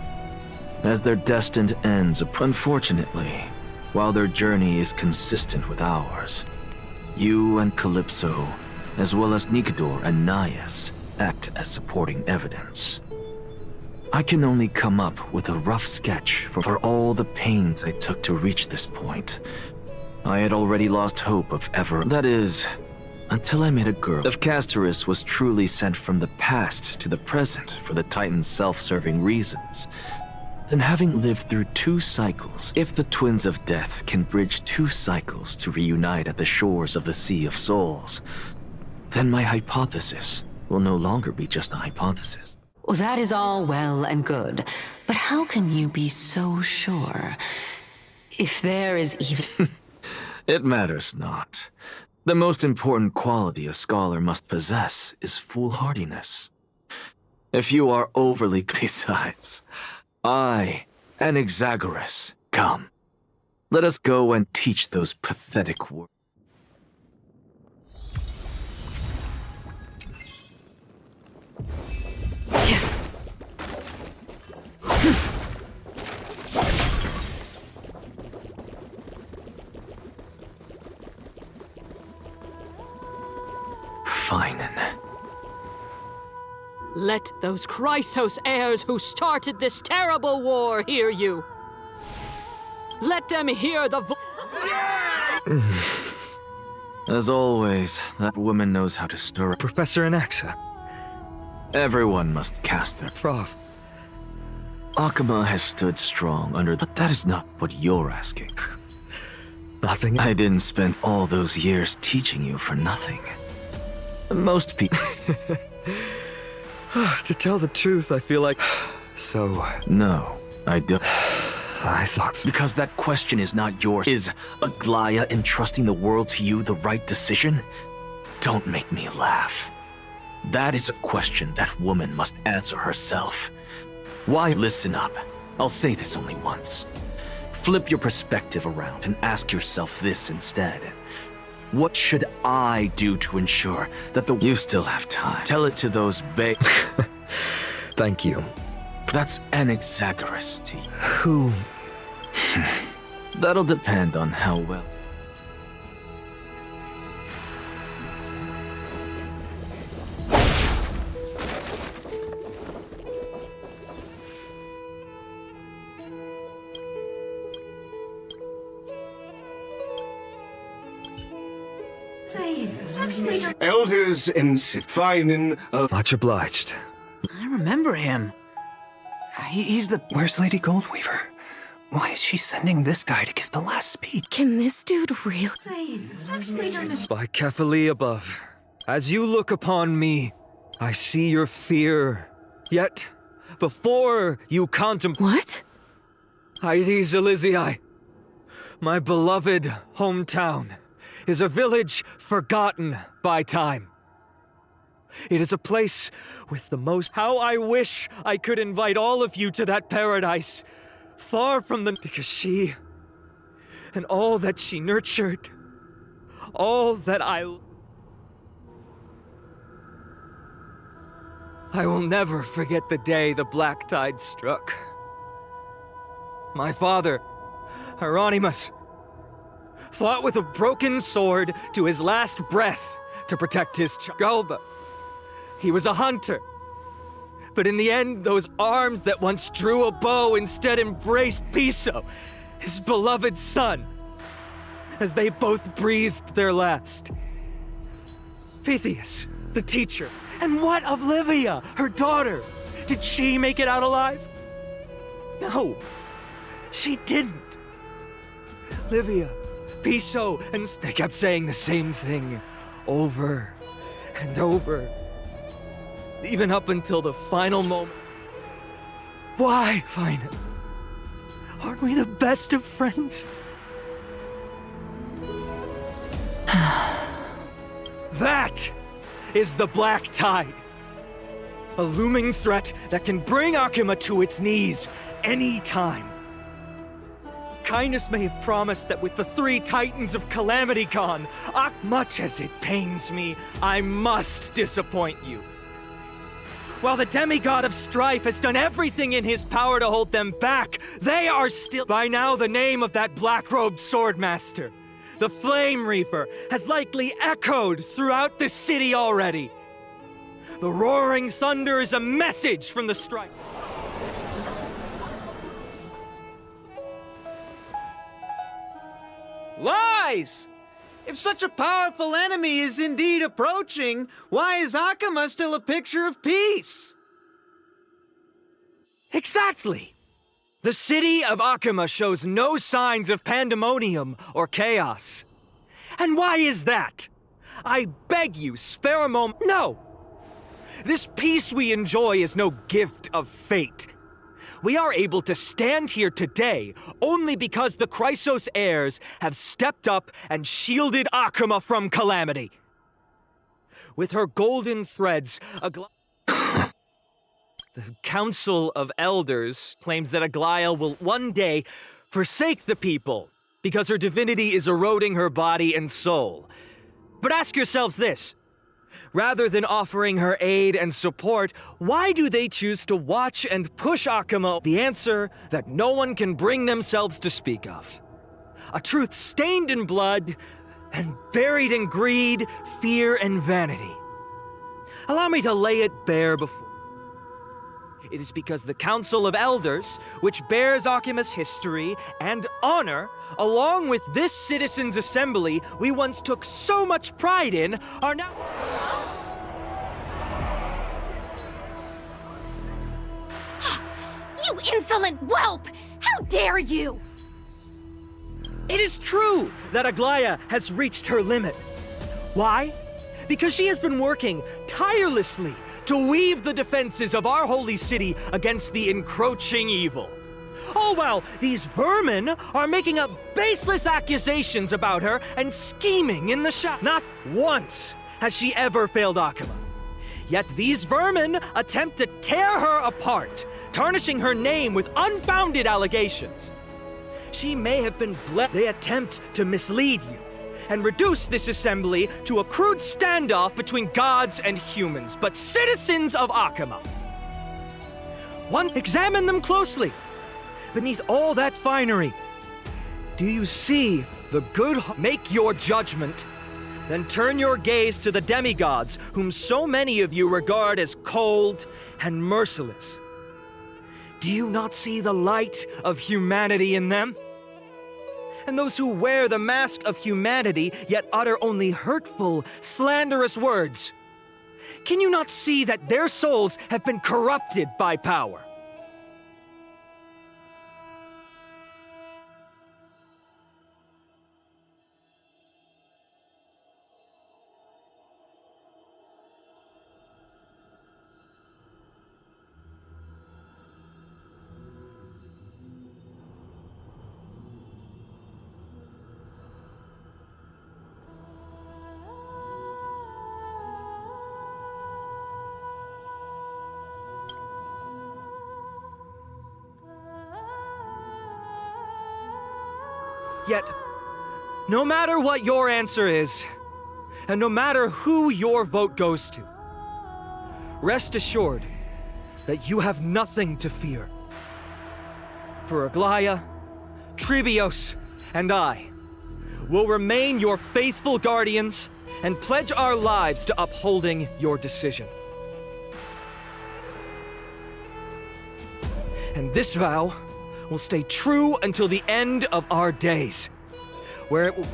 Speaker 17: As their destined ends, unfortunately, while their journey is consistent with ours, you and Calypso, as well as Nicodor and Naias, act as supporting evidence. I can only come up with a rough sketch for all the pains I took to reach this point. I had already lost hope of ever. That is, until I met a girl. If Castorus was truly sent from the past to the present for the Titan's self-serving reasons, then having lived through 2 cycles, if the Twins of Death can bridge 2 cycles to reunite at the shores of the Sea of Souls, then my hypothesis will no longer be just a hypothesis.
Speaker 16: Well, that is all well and good, but how can you be so sure? If there is even...
Speaker 17: It matters not. The most important quality a scholar must possess is foolhardiness. If you are overly... Besides, I, an Exagoras, come. Let us go and teach those pathetic words. Fine.
Speaker 18: Let those Chrysos heirs who started this terrible war hear you. Let them hear the
Speaker 17: As always, that woman knows how to stir up.
Speaker 19: Professor Anaxa.
Speaker 17: Everyone must cast their...
Speaker 19: Prof.
Speaker 17: Akuma has stood strong under... But that is not what you're asking.
Speaker 19: Nothing.
Speaker 17: I didn't spend all those years teaching you for nothing. Most people...
Speaker 19: To tell the truth, I feel like... So...
Speaker 17: No, I don't...
Speaker 19: I thought so.
Speaker 17: Because that question is not yours. Is Aglaya entrusting the world to you the right decision? Don't make me laugh. That is a question that woman must answer herself. Why? Listen up. I'll say this only once. Flip your perspective around and ask yourself this instead. What should I do to ensure that the... You still have time. Tell it to those
Speaker 19: Thank you.
Speaker 17: That's an Exagoras to you.
Speaker 19: Who?
Speaker 17: That'll depend on how well...
Speaker 20: Elders in Sitfinen of...
Speaker 19: Much obliged.
Speaker 12: I remember him. He's the...
Speaker 21: Where's Lady Goldweaver? Why is she sending this guy to give the last speech?
Speaker 2: Can this dude really?
Speaker 19: By Kefali above, as you look upon me, I see your fear. Yet, before you contemplate...
Speaker 2: What?
Speaker 19: Hyades Elysiae, my beloved hometown, is a village forgotten by time. It is a place with the most... How I wish I could invite all of you to that paradise, far from the... Because she, and all that she nurtured, all that I will never forget the day the black tide struck. My father, Hieronymus, fought with a broken sword to his last breath to protect his Galba. He was a hunter. But in the end, those arms that once drew a bow instead embraced Piso, his beloved son, as they both breathed their last. Pythias, the teacher, and what of Livia, her daughter? Did she make it out alive? No, she didn't. Livia, Piso, and they kept saying the same thing over and over. Even up until the final moment. Why, fine? Aren't we the best of friends? That is the black tide. A looming threat that can bring Akuma to its knees any time. Kindness may have promised that with the 3 titans of calamity gone, much as it pains me, I must disappoint you. While the demigod of strife has done everything in his power to hold them back, they are still... By now, the name of that black-robed swordmaster, the Flame Reaper, has likely echoed throughout the city already. The roaring thunder is a message from the strife.
Speaker 9: Lies! If such a powerful enemy is indeed approaching, why is Akama still a picture of peace?
Speaker 19: Exactly! The city of Akama shows no signs of pandemonium or chaos. And why is that? I beg you, spare a moment. No! This peace we enjoy is no gift of fate. We are able to stand here today only because the Chrysos heirs have stepped up and shielded Akama from calamity. With her golden threads, the Council of Elders claims that Aglaia will one day forsake the people because her divinity is eroding her body and soul. But ask yourselves this. Rather than offering her aid and support, why do they choose to watch and push Akama? The answer that no one can bring themselves to speak of. A truth stained in blood and buried in greed, fear, and vanity. Allow me to lay it bare before. It is because the Council of Elders, which bears Akama's history and honor, along with this Citizens' Assembly we once took so much pride in, are now...
Speaker 3: You insolent whelp! How dare you!
Speaker 19: It is true that Aglaia has reached her limit. Why? Because she has been working tirelessly to weave the defenses of our holy city against the encroaching evil. All while these vermin are making up baseless accusations about her and scheming in the shadows. Not once has she ever failed Akama. Yet these vermin attempt to tear her apart, tarnishing her name with unfounded allegations. She may have been blessed. They attempt to mislead you and reduce this assembly to a crude standoff between gods and humans, but citizens of Akama. Examine them closely. Beneath all that finery, do you see the good? Make your judgment. Then turn your gaze to the demigods, whom so many of you regard as cold and merciless. Do you not see the light of humanity in them? And those who wear the mask of humanity yet utter only hurtful, slanderous words. Can you not see that their souls have been corrupted by power? Yet, no matter what your answer is, and no matter who your vote goes to, rest assured that you have nothing to fear. For Aglaia, Tribios, and I will remain your faithful guardians and pledge our lives to upholding your decision. And this vow will stay true until the end of our days, where it will be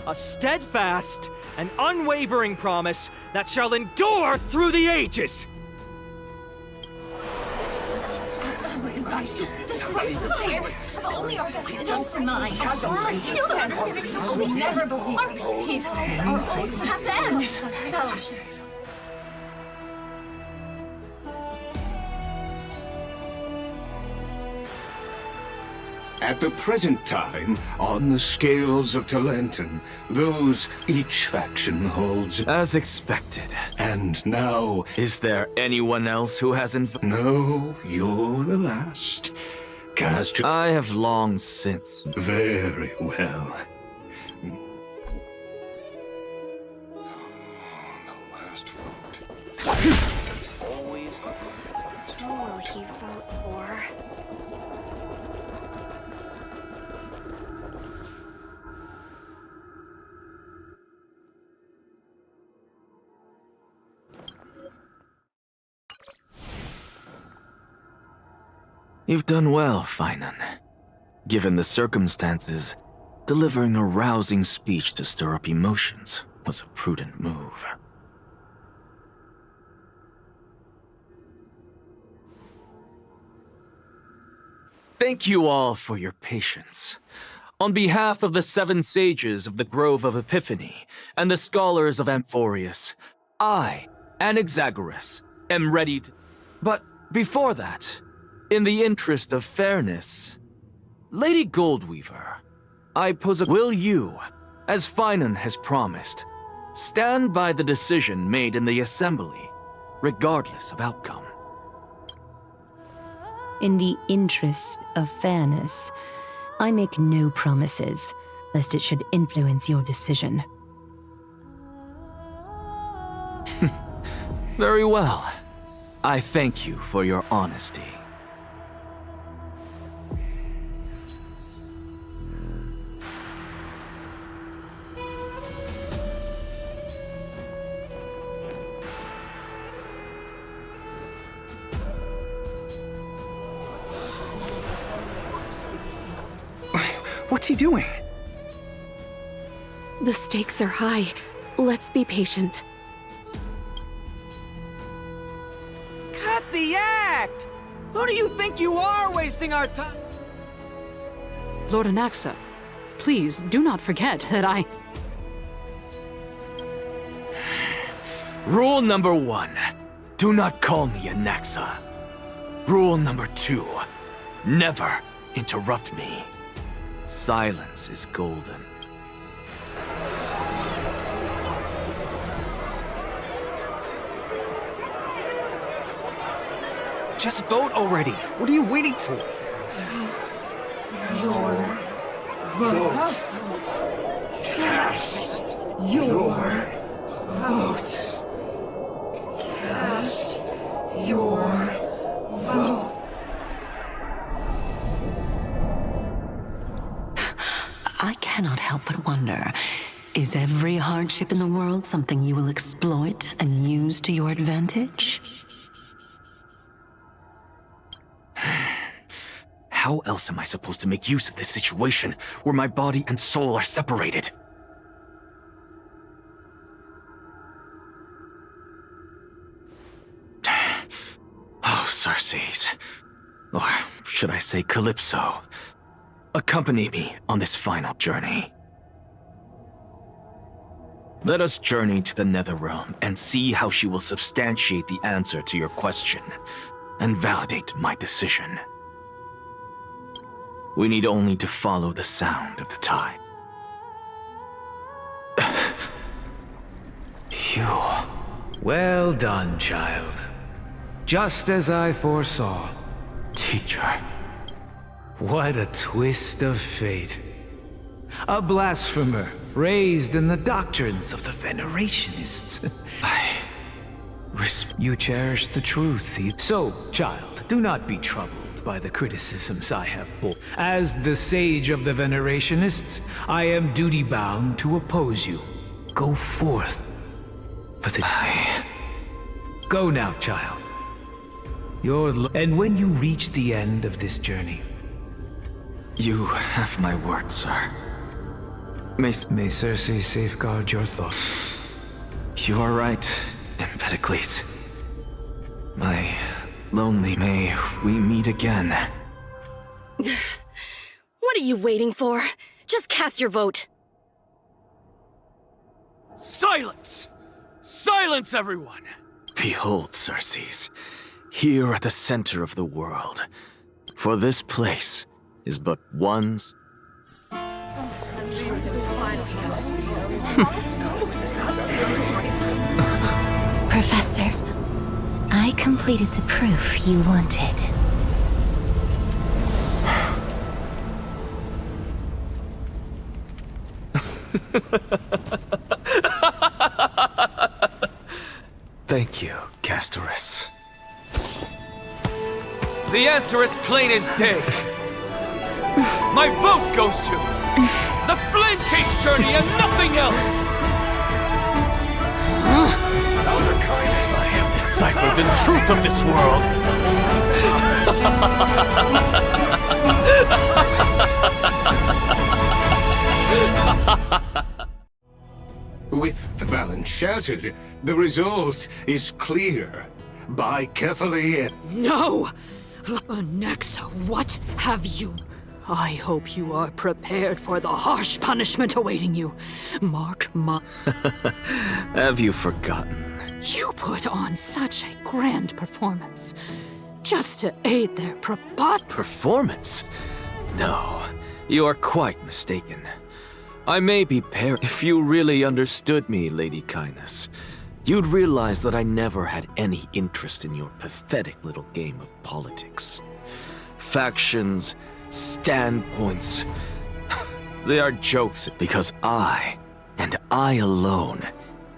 Speaker 19: a steadfast and unwavering promise that shall endure through the ages.
Speaker 3: This Chrysos heirs have only our best interests in mind. I still don't understand it. We'll never believe our proceedings are all have to end. So...
Speaker 20: At the present time, on the scales of Talenton, those each faction holds...
Speaker 17: As expected.
Speaker 20: And now...
Speaker 17: Is there anyone else who hasn't...
Speaker 20: No, you're the last. Cast your...
Speaker 17: I have long since...
Speaker 20: Very well.
Speaker 3: Always... Who will he vote for?
Speaker 17: You've done well, Finan. Given the circumstances, delivering a rousing speech to stir up emotions was a prudent move. Thank you all for your patience. On behalf of the 7 sages of the Grove of Epiphany and the scholars of Amphorius, I, Anaxagoras, am ready to... But before that, in the interest of fairness, Lady Goldweaver, I pose a... Will you, as Finan has promised, stand by the decision made in the Assembly, regardless of outcome?
Speaker 8: In the interest of fairness, I make no promises, lest it should influence your decision.
Speaker 17: Very well. I thank you for your honesty.
Speaker 21: What's he doing?
Speaker 11: The stakes are high. Let's be patient.
Speaker 9: Cut the act! Who do you think you are wasting our time?
Speaker 18: Lord Anaxa, please do not forget that I...
Speaker 17: Rule number 1, do not call me Anaxa. Rule number 2, never interrupt me. Silence is golden.
Speaker 21: Just vote already. What are you waiting for?
Speaker 6: Your vote. Cast your vote. Cast your vote.
Speaker 16: I cannot help but wonder, is every hardship in the world something you will exploit and use to your advantage?
Speaker 17: How else am I supposed to make use of this situation where my body and soul are separated? Oh, Circes. Or should I say Calypso? Accompany me on this final journey. Let us journey to the Netherrealm and see how she will substantiate the answer to your question and validate my decision. We need only to follow the sound of the tide.
Speaker 22: You. Well done, child. Just as I foresaw.
Speaker 17: Teacher.
Speaker 22: What a twist of fate. A blasphemer raised in the doctrines of the Venerationists. You cherish the truth. So, child, do not be troubled by the criticisms I have brought. As the sage of the Venerationists, I am duty-bound to oppose you. Go forth. For the... Go now, child. And when you reach the end of this journey...
Speaker 17: You have my word, sir. May
Speaker 22: Circe safeguard your thoughts.
Speaker 17: You are right, Empedocles. My lonely, may we meet again.
Speaker 11: What are you waiting for? Just cast your vote.
Speaker 17: Silence! Silence, everyone! Behold, Circes, here at the center of the world. For this place is but one...
Speaker 2: Professor, I completed the proof you wanted.
Speaker 17: Thank you, Castorus. The answer is plain as day. My vote goes to the Flame Chase Journey and nothing else! I have deciphered the truth of this world!
Speaker 20: With the balance shattered, the result is clear. Buy carefully.
Speaker 18: No! Next, what have you? I hope you are prepared for the harsh punishment awaiting you. Mark my...
Speaker 17: Have you forgotten?
Speaker 18: You put on such a grand performance. Just to aid their
Speaker 17: Performance? No, you are quite mistaken. I may be If you really understood me, Lady Kindness, you'd realize that I never had any interest in your pathetic little game of politics. Factions, standpoints, they are jokes because I, and I alone,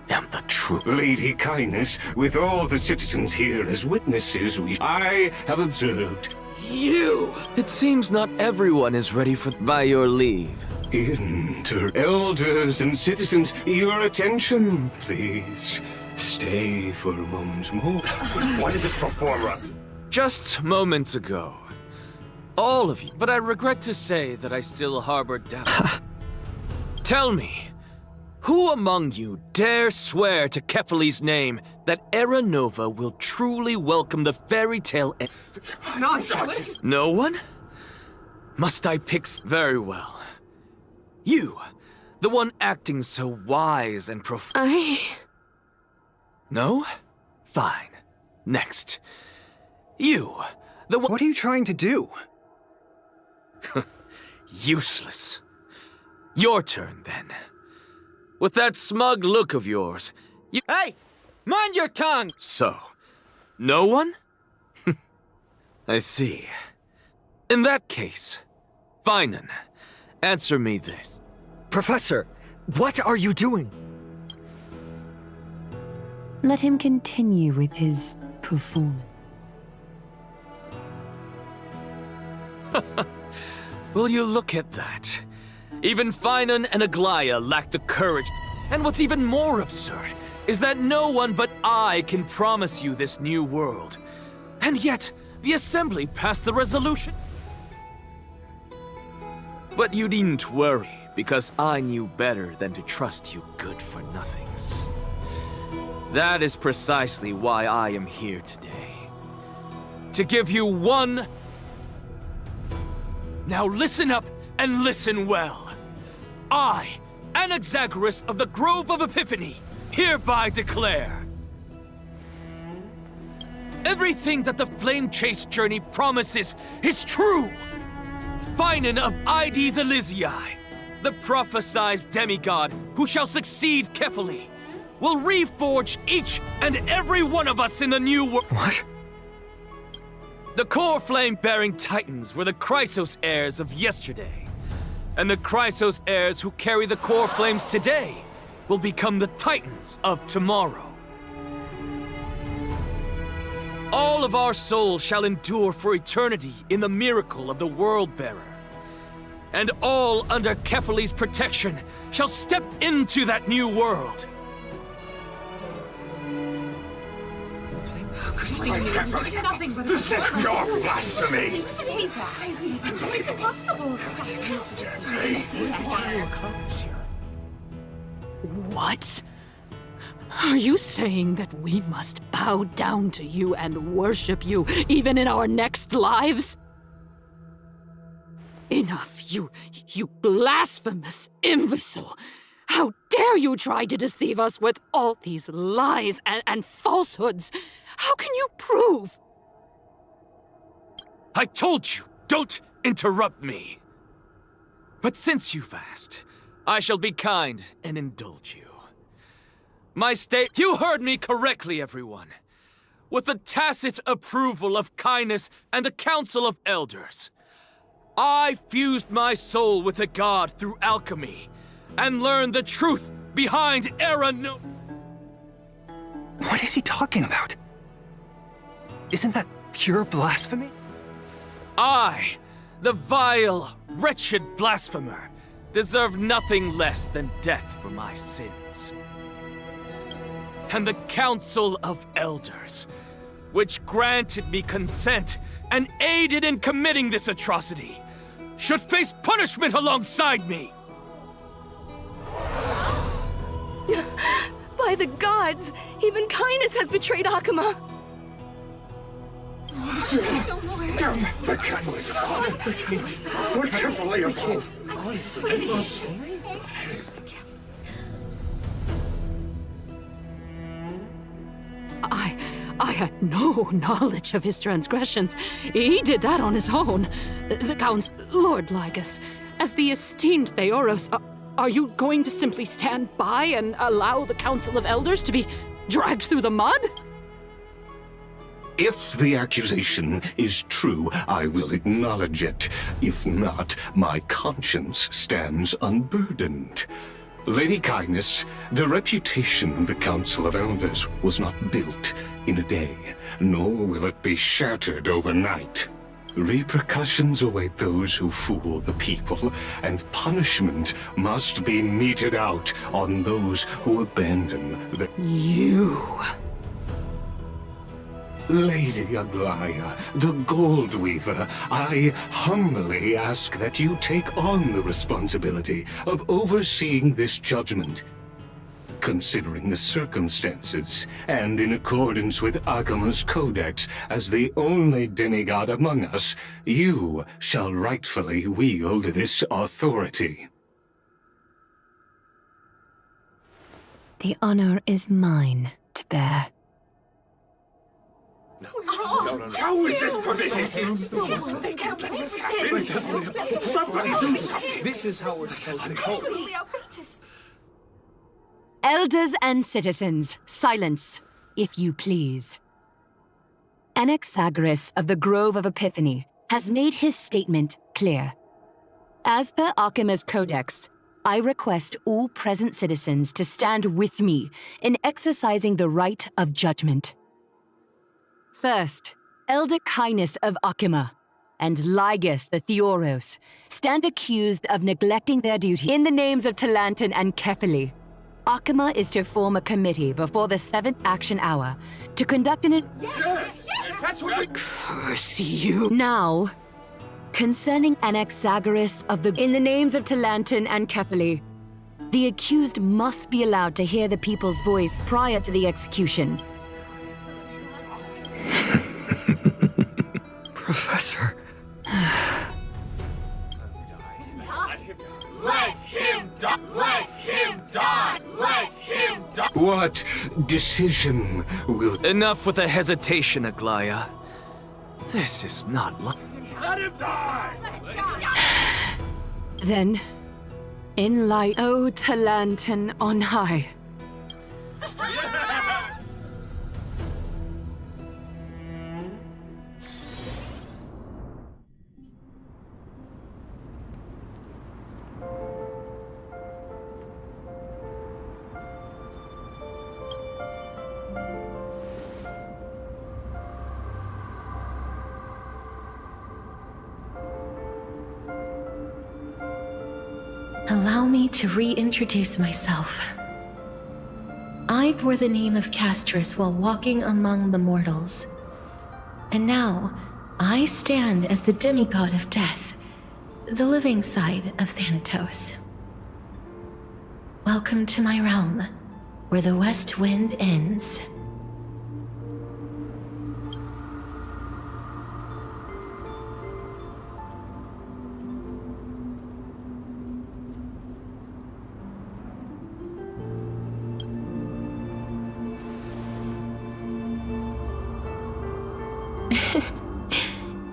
Speaker 17: am the truth.
Speaker 20: Lady Kindness, with all the citizens here as witnesses, I have observed.
Speaker 18: You!
Speaker 17: It seems not everyone is ready for... By your leave.
Speaker 20: Elders and citizens, your attention, please. Stay for a moment more.
Speaker 13: What is this performer?
Speaker 17: Just moments ago. All of you. But I regret to say that I still harbor doubt. Tell me, who among you dare swear to Kefali's name that Era Nova will truly welcome the fairy tale end?
Speaker 21: Nonsense!
Speaker 17: No one? Must I pick... Very well. You, the one acting so wise and No? Fine. Next. You, the one...
Speaker 21: What are you trying to do?
Speaker 17: Useless. Your turn, then. With that smug look of yours, you...
Speaker 9: Hey! Mind your tongue!
Speaker 17: So, no one? I see. In that case, Finan, answer me this.
Speaker 19: Professor, what are you doing?
Speaker 8: Let him continue with his performance.
Speaker 17: Will you look at that? Even Finan and Aglaya lack the courage. And what's even more absurd is that no one but I can promise you this new world. And yet, the Assembly passed the resolution. But you needn't worry, because I knew better than to trust you good-for-nothings. That is precisely why I am here today. To give you one... Now listen up and listen well. I, Anaxagoras of the Grove of Epiphany, hereby declare... Everything that the Flame Chase journey promises is true! Finan of Ides Elysiae, the prophesized demigod who shall succeed Kefali, will reforge each and every one of us in the new world.
Speaker 19: What?
Speaker 17: The core flame-bearing titans were the Chrysos heirs of yesterday, and the Chrysos heirs who carry the core flames today will become the titans of tomorrow. All of our souls shall endure for eternity in the miracle of the World-Bearer. And all under Kefali's protection shall step into that new world.
Speaker 20: This is pure blasphemy!
Speaker 3: It's impossible!
Speaker 18: What? Are you saying that we must bow down to you and worship you, even in our next lives? Enough, you blasphemous imbecile! How dare you try to deceive us with all these lies and falsehoods? How can you prove?
Speaker 17: I told you, don't interrupt me. But since you've asked, I shall be kind and indulge you. You heard me correctly, everyone. With the tacit approval of kindness and the Council of Elders, I fused my soul with a god through alchemy and learned the truth behind Era No...
Speaker 21: What is he talking about? Isn't that pure blasphemy?
Speaker 17: I, the vile, wretched blasphemer, deserve nothing less than death for my sins. And the Council of Elders, which granted me consent and aided in committing this atrocity, should face punishment alongside me.
Speaker 11: By the gods! Even kindness has betrayed Akuma!
Speaker 20: The kindness of God. We're carefully upon.
Speaker 18: I had no knowledge of his transgressions. He did that on his own. The Count's Lord Lygus, as the esteemed Theoros, are you going to simply stand by and allow the Council of Elders to be dragged through the mud?
Speaker 20: If the accusation is true, I will acknowledge it. If not, my conscience stands unburdened. Lady Kindness, the reputation of the Council of Elders was not built in a day, nor will it be shattered overnight. Repercussions await those who fool the people, and punishment must be meted out on those who abandon the—
Speaker 18: You!
Speaker 20: Lady Aglaya, the Gold Weaver, I humbly ask that you take on the responsibility of overseeing this judgment. Considering the circumstances, and in accordance with Akuma's codex as the only demigod among us, you shall rightfully wield this authority.
Speaker 8: The honor is mine to bear.
Speaker 20: No. How is this permitted? Somebody do something!
Speaker 19: This is how we're supposed to go.
Speaker 4: Elders and citizens, silence, if you please. Anaxagoras of the Grove of Epiphany has made his statement clear. As per Akuma's codex, I request all present citizens to stand with me in exercising the right of judgment. First, Elder Kindness of Akuma and Lygus the Theoros stand accused of neglecting their duty in the names of Talantan and Kefili. Akuma is to form a committee before the 7th action hour to conduct an—
Speaker 20: Yes! That's what we—
Speaker 4: Curse you! Now, concerning Anaxagoras of the— in the names of Talantan and Kefili, the accused must be allowed to hear the people's voice prior to the execution.
Speaker 21: Professor.
Speaker 20: Let him die! Let him die! Let him die! What decision will—
Speaker 17: Enough with the hesitation, Aglaya. This is not like—
Speaker 20: Let him die!
Speaker 4: Then, in light, O Talantan on high.
Speaker 2: Allow me to reintroduce myself. I bore the name of Castris while walking among the mortals. And now, I stand as the demigod of death, the living side of Thanatos. Welcome to my realm, where the west wind ends.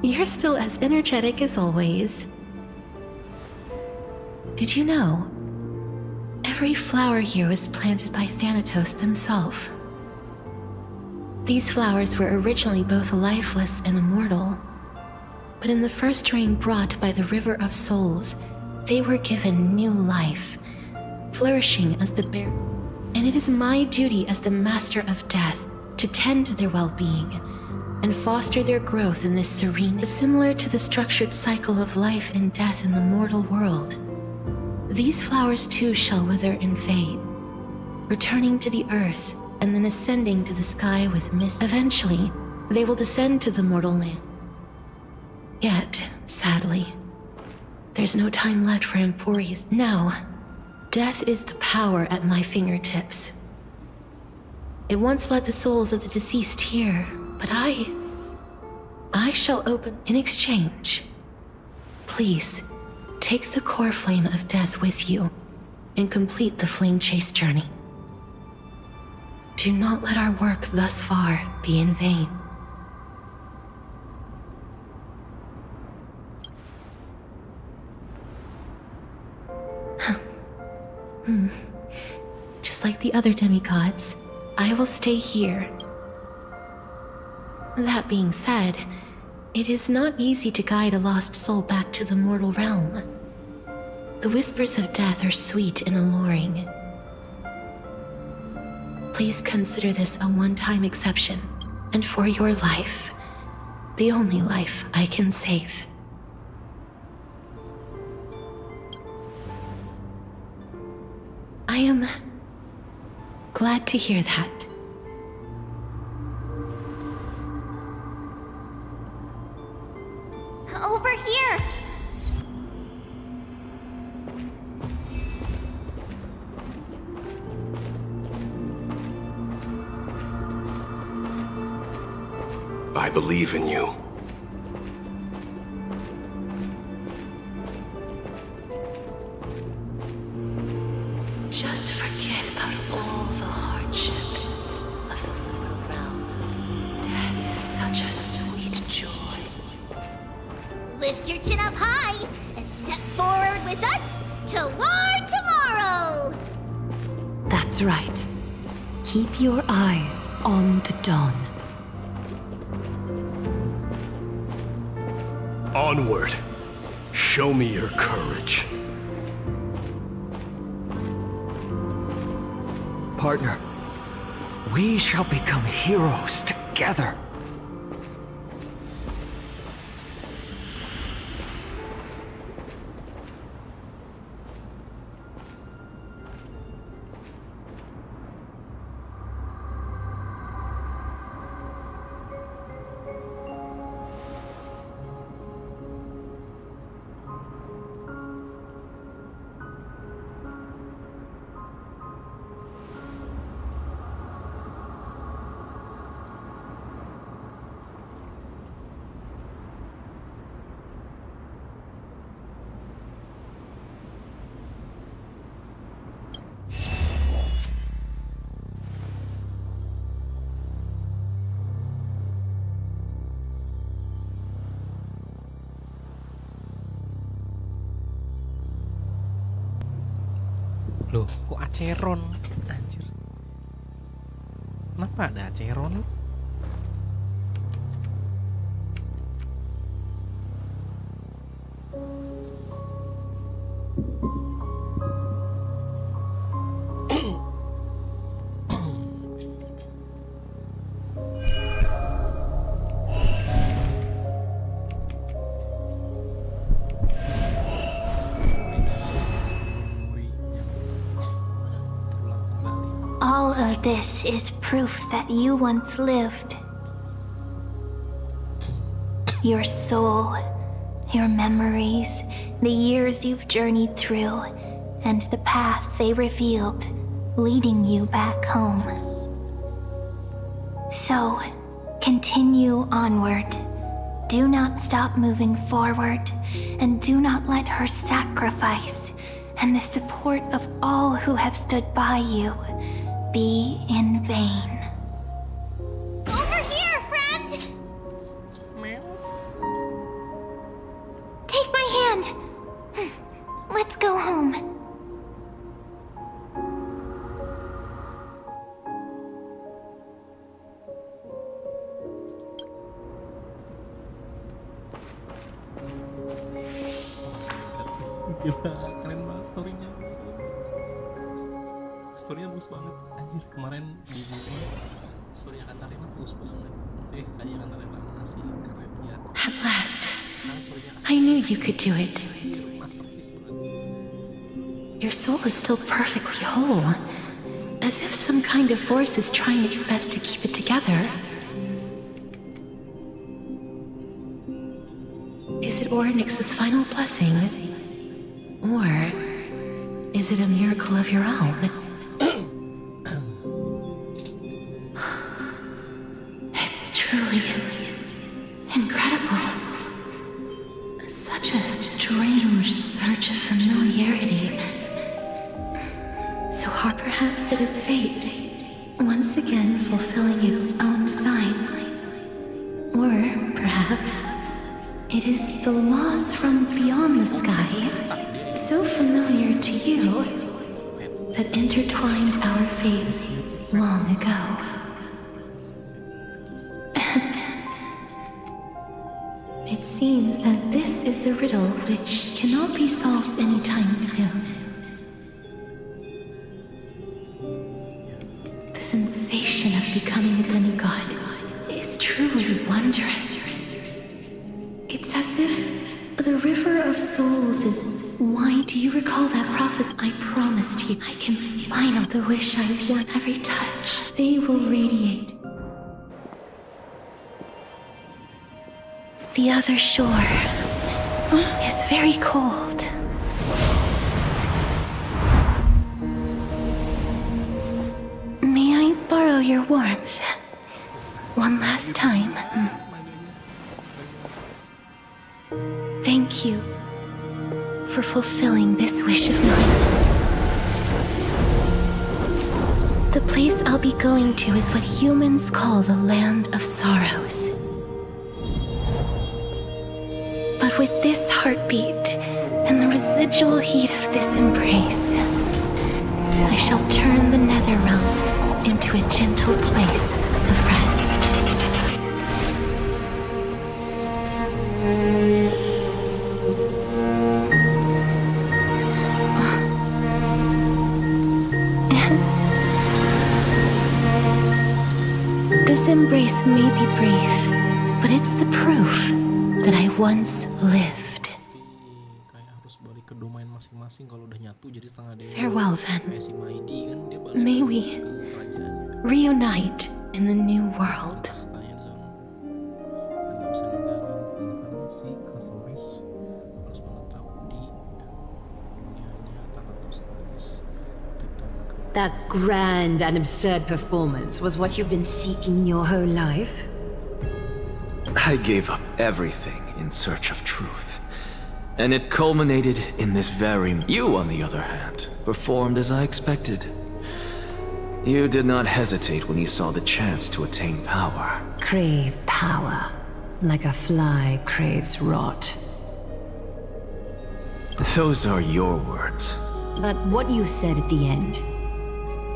Speaker 2: You're still as energetic as always. Did you know? Every flower here was planted by Thanatos himself. These flowers were originally both lifeless and immortal, but in the first rain brought by the River of Souls, they were given new life, flourishing as the bear. And it is my duty as the Master of Death to tend to their well-being and foster their growth in this serene, similar to the structured cycle of life and death in the mortal world. These flowers too shall wither and fade, returning to the earth and then ascending to the sky with mist. Eventually, they will descend to the mortal land. Yet, sadly, there's no time left for Emphorius. Now, Death is the power at my fingertips. It once led the souls of the deceased here, but I shall open in exchange. Please, take the core flame of death with you and complete the flame chase journey. Do not let our work thus far be in vain. Just like the other demigods, I will stay here. That being said, it is not easy to guide a lost soul back to the mortal realm. The whispers of death are sweet and alluring. Please consider this a one-time exception, and for your life, the only life I can save. I am glad to hear that.
Speaker 3: Over here!
Speaker 13: I believe in you.
Speaker 2: Just forget about all the hardships of the mortal realm. Death is such a sweet joy.
Speaker 3: Lift your chin up high and step forward with us toward tomorrow!
Speaker 8: That's right. Keep your eyes on the dawn.
Speaker 13: Onward. Show me your courage.
Speaker 21: Partner, we shall become heroes together.
Speaker 10: Loh, kok Aceron? Anjir. Kenapa ada Aceron?
Speaker 3: All of this is proof that you once lived. Your soul, your memories, the years you've journeyed through, and the path they revealed, leading you back home. So, continue onward. Do not stop moving forward, and do not let her sacrifice and the support of all who have stood by you be in vain. Over here, friend! Take my hand! Let's go home.
Speaker 10: Gila, keren banget story-nya. Story-nya bagus banget. Anjir, kemarin di story-nya Katarina bagus banget. Kayaknya Katarina masih keren ya.
Speaker 2: At last, I knew you could do it. Your soul is still perfectly whole, as if some kind of force is trying its best to keep it together. Is it Orynyx's final blessing? Or is it the power of the Lord?
Speaker 3: Over here, friend! Take my hand! Let's go home.
Speaker 2: Is it a miracle of your own? It's truly incredible. Such a strange surge of familiarity. So or perhaps it is fate, once again fulfilling its own design. Or perhaps it is the laws from beyond the sky, so familiar to you, that intertwined our fates long ago. It seems that this is a riddle which cannot be solved anytime soon. The sensation of becoming a demigod is truly wondrous. It's as if the river of souls is wide. Do you recall that prophecy I promised you? I can finally the wish I want. Every touch, they will radiate. The other shore is very cold. May I borrow your warmth? One last time. Thank you for fulfilling this wish of mine. The place I'll be going to is what humans call the Land of Sorrows. But with this heartbeat and the residual heat of this embrace, I shall turn the nether realm into a gentle place of rest. This embrace may be brief, but it's the proof that I once lived. Farewell then. May we reunite in the new world.
Speaker 4: That grand and absurd performance was what you've been seeking your whole life?
Speaker 17: I gave up everything in search of truth. And it culminated in this very... You, on the other hand, performed as I expected. You did not hesitate when you saw the chance to attain power.
Speaker 4: Crave power, like a fly craves rot.
Speaker 17: Those are your words.
Speaker 4: But what you said at the end...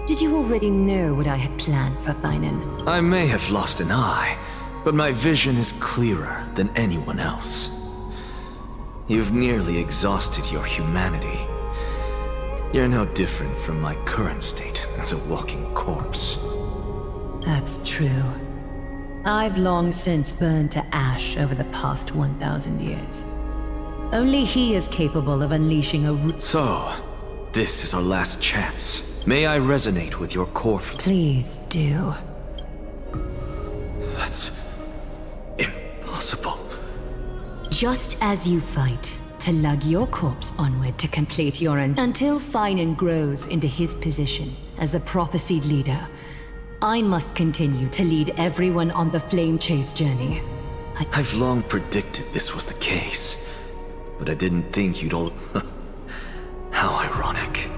Speaker 4: Did you already know what I had planned for Thainan?
Speaker 17: I may have lost an eye, but my vision is clearer than anyone else. You've nearly exhausted your humanity. You're no different from my current state as a walking corpse.
Speaker 4: That's true. I've long since burned to ash over the past 1,000 years. Only he is capable of unleashing a...
Speaker 17: So, this is our last chance. May I resonate with your core...
Speaker 4: Please do.
Speaker 17: That's... impossible.
Speaker 4: Just as you fight to lug your corpse onward to complete your own... Until Thainan grows into his position as the prophesied leader, I must continue to lead everyone on the flame chase journey.
Speaker 17: I've long predicted this was the case, but I didn't think you'd all... How ironic.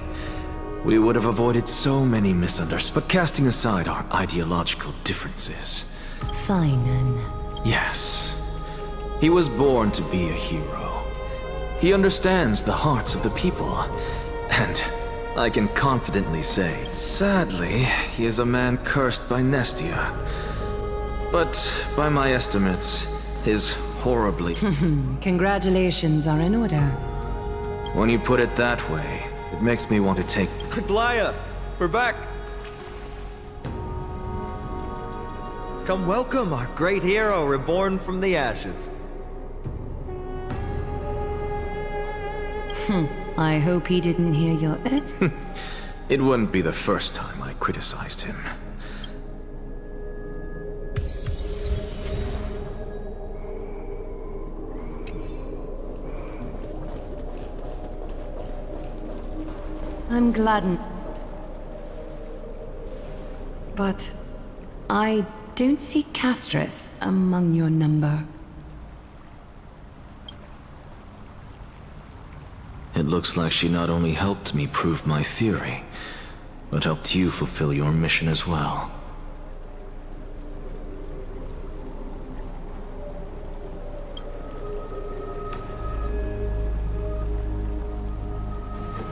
Speaker 17: We would have avoided so many misunderstandings, but casting aside our ideological differences...
Speaker 4: Thainan.
Speaker 17: Yes. He was born to be a hero. He understands the hearts of the people, and I can confidently say, sadly, he is a man cursed by Nestia. But by my estimates, his horribly...
Speaker 4: Congratulations are in order.
Speaker 17: When you put it that way, it makes me want to take...
Speaker 19: Glaya, we're back. Come welcome our great hero reborn from the ashes.
Speaker 4: I hope he didn't hear your...
Speaker 17: It wouldn't be the first time I criticized him.
Speaker 8: I'm glad. But I don't see Castris among your number.
Speaker 17: It looks like she not only helped me prove my theory, but helped you fulfill your mission as well.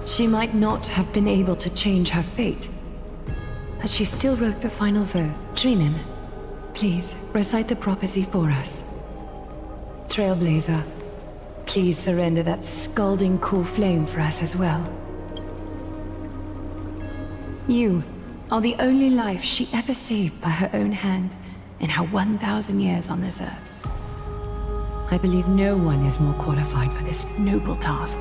Speaker 8: She might not have been able to change her fate, but she still wrote the final verse. Dreamin, please recite the prophecy for us. Trailblazer, please surrender that scalding cool flame for us as well. You are the only life she ever saved by her own hand in her 1,000 years on this earth. I believe no one is more qualified for this noble task.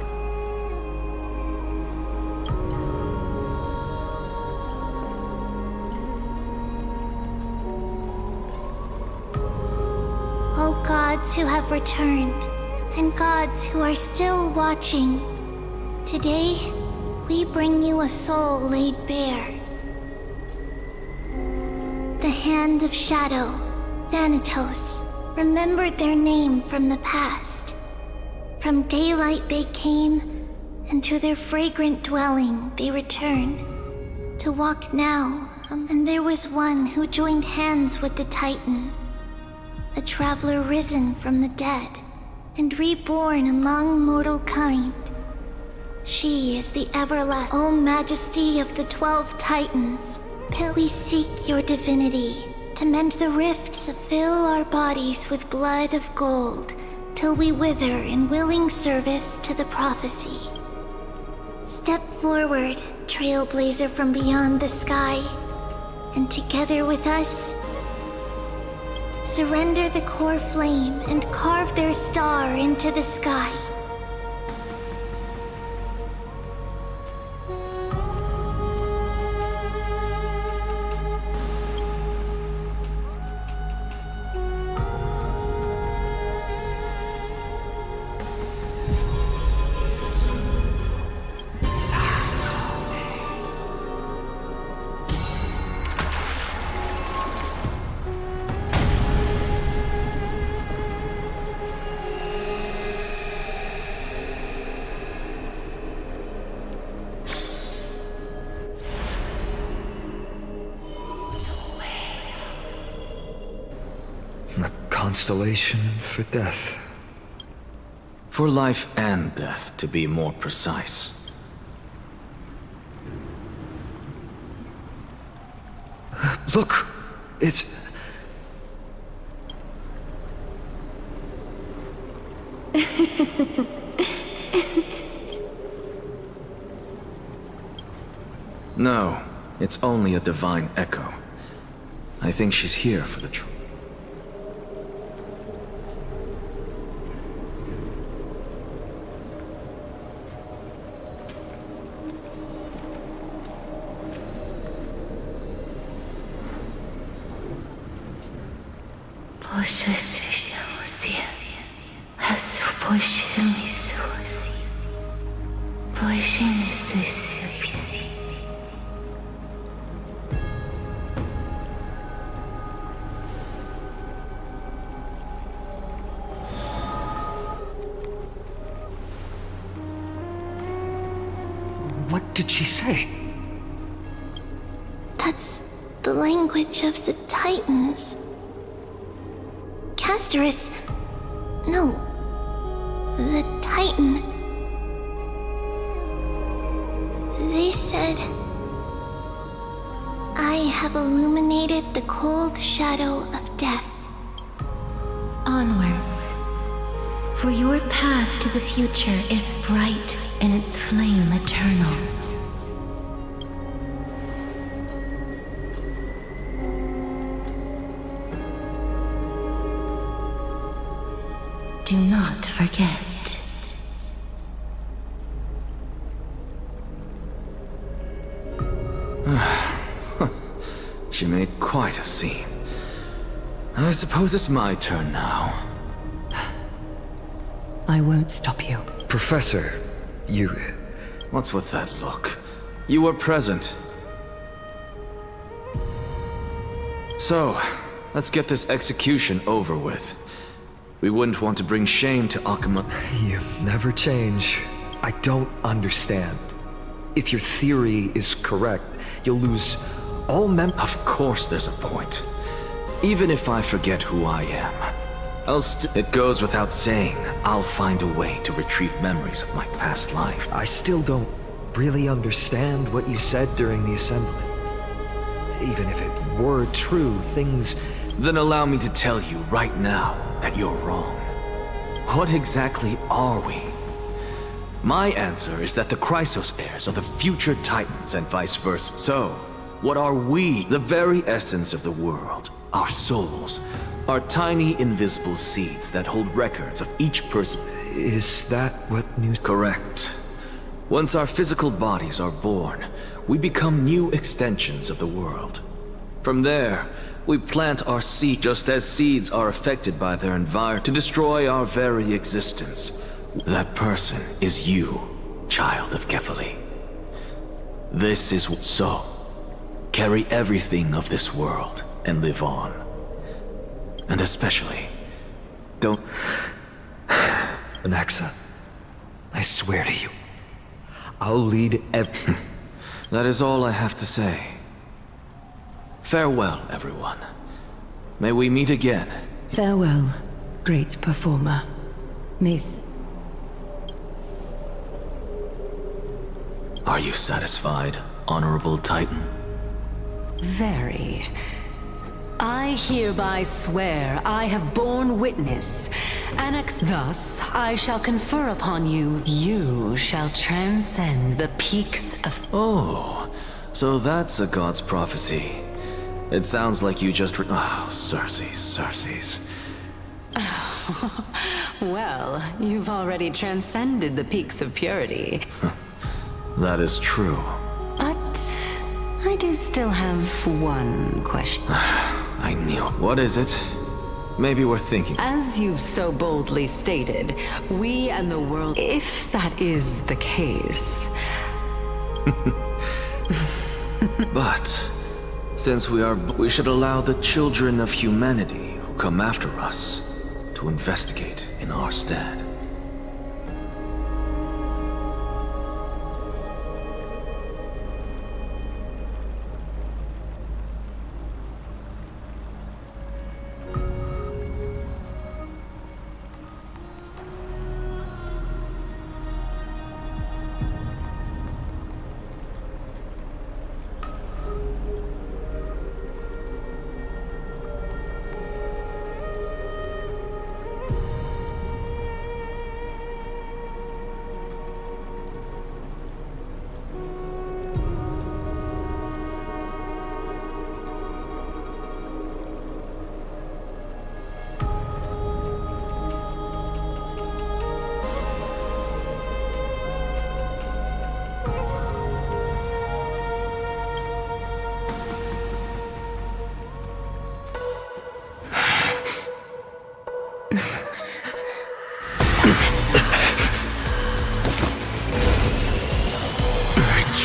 Speaker 3: O gods who have returned, and gods who are still watching, today we bring you a soul laid bare. The Hand of Shadow, Thanatos, remembered their name from the past. From daylight they came, and to their fragrant dwelling they return. To walk now, and there was one who joined hands with the Titan. A traveler risen from the dead, and reborn among mortal kind. She is the everlasting, O Majesty of the 12 Titans. We seek your divinity, to mend the rifts, fill our bodies with blood of gold, till we wither in willing service to the prophecy. Step forward, trailblazer from beyond the sky, and together with us, surrender the core flame and carve their star into the sky.
Speaker 21: A constellation for death.
Speaker 17: For life and death, to be more precise.
Speaker 21: Look! It's...
Speaker 17: No, it's only a divine echo. I think she's here for the truth.
Speaker 21: What did she say?
Speaker 3: That's the language of the Titans. Casterus... No. The Titan. They said... I have illuminated the cold shadow of death.
Speaker 2: Onwards. For your path to the future is bright and its flame eternal. Do not forget.
Speaker 17: She made quite a scene. I suppose it's my turn now.
Speaker 8: I won't stop you.
Speaker 21: Professor, you...
Speaker 17: What's with that look? You were present. So, let's get this execution over with. We wouldn't want to bring shame to Akuma.
Speaker 21: You never change. I don't understand. If your theory is correct, you'll lose all
Speaker 17: Of course there's a point. Even if I forget who I am, it goes without saying, I'll find a way to retrieve memories of my past life.
Speaker 21: I still don't really understand what you said during the assembly. Even if it were true, things...
Speaker 17: Then allow me to tell you right now that you're wrong. What exactly are we? My answer is that the Chrysos heirs are the future Titans and vice versa. So, what are we? The very essence of the world. Our souls. Are tiny invisible seeds that hold records of each person.
Speaker 21: Is that what news...
Speaker 17: Correct. Once our physical bodies are born, we become new extensions of the world. From there, we plant our seed just as seeds are affected by their environment to destroy our very existence. That person is you, child of Kefali. This is so. Carry everything of this world and live on. And especially, don't...
Speaker 21: Anaxa, I swear to you, I'll lead
Speaker 17: That is all I have to say. Farewell, everyone. May we meet again.
Speaker 8: Farewell, great performer. Mace.
Speaker 17: Are you satisfied, Honorable Titan?
Speaker 16: Very. I hereby swear I have borne witness. Thus, I shall confer upon you. You shall transcend the peaks of...
Speaker 17: Oh, so that's a god's prophecy. It sounds like you just Circes.
Speaker 16: Well, you've already transcended the peaks of purity.
Speaker 17: That is true.
Speaker 16: But I do still have one question.
Speaker 17: I knew. What is it? Maybe we're thinking.
Speaker 16: As you've so boldly stated, we and the world... If that is the case...
Speaker 17: But, since we should allow the children of humanity who come after us to investigate in our stead.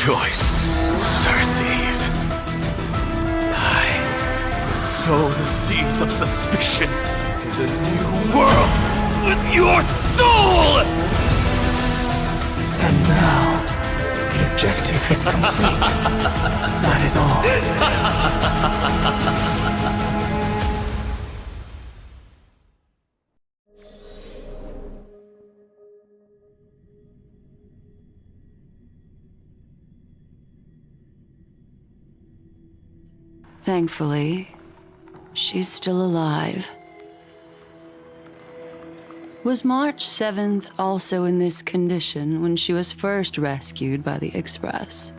Speaker 12: Rejoice, Circes. I sow the seeds of suspicion in the new world with your soul!
Speaker 6: And now, the objective is complete. That is all.
Speaker 5: Thankfully, she's still alive. Was March 7th also in this condition when she was first rescued by the Express?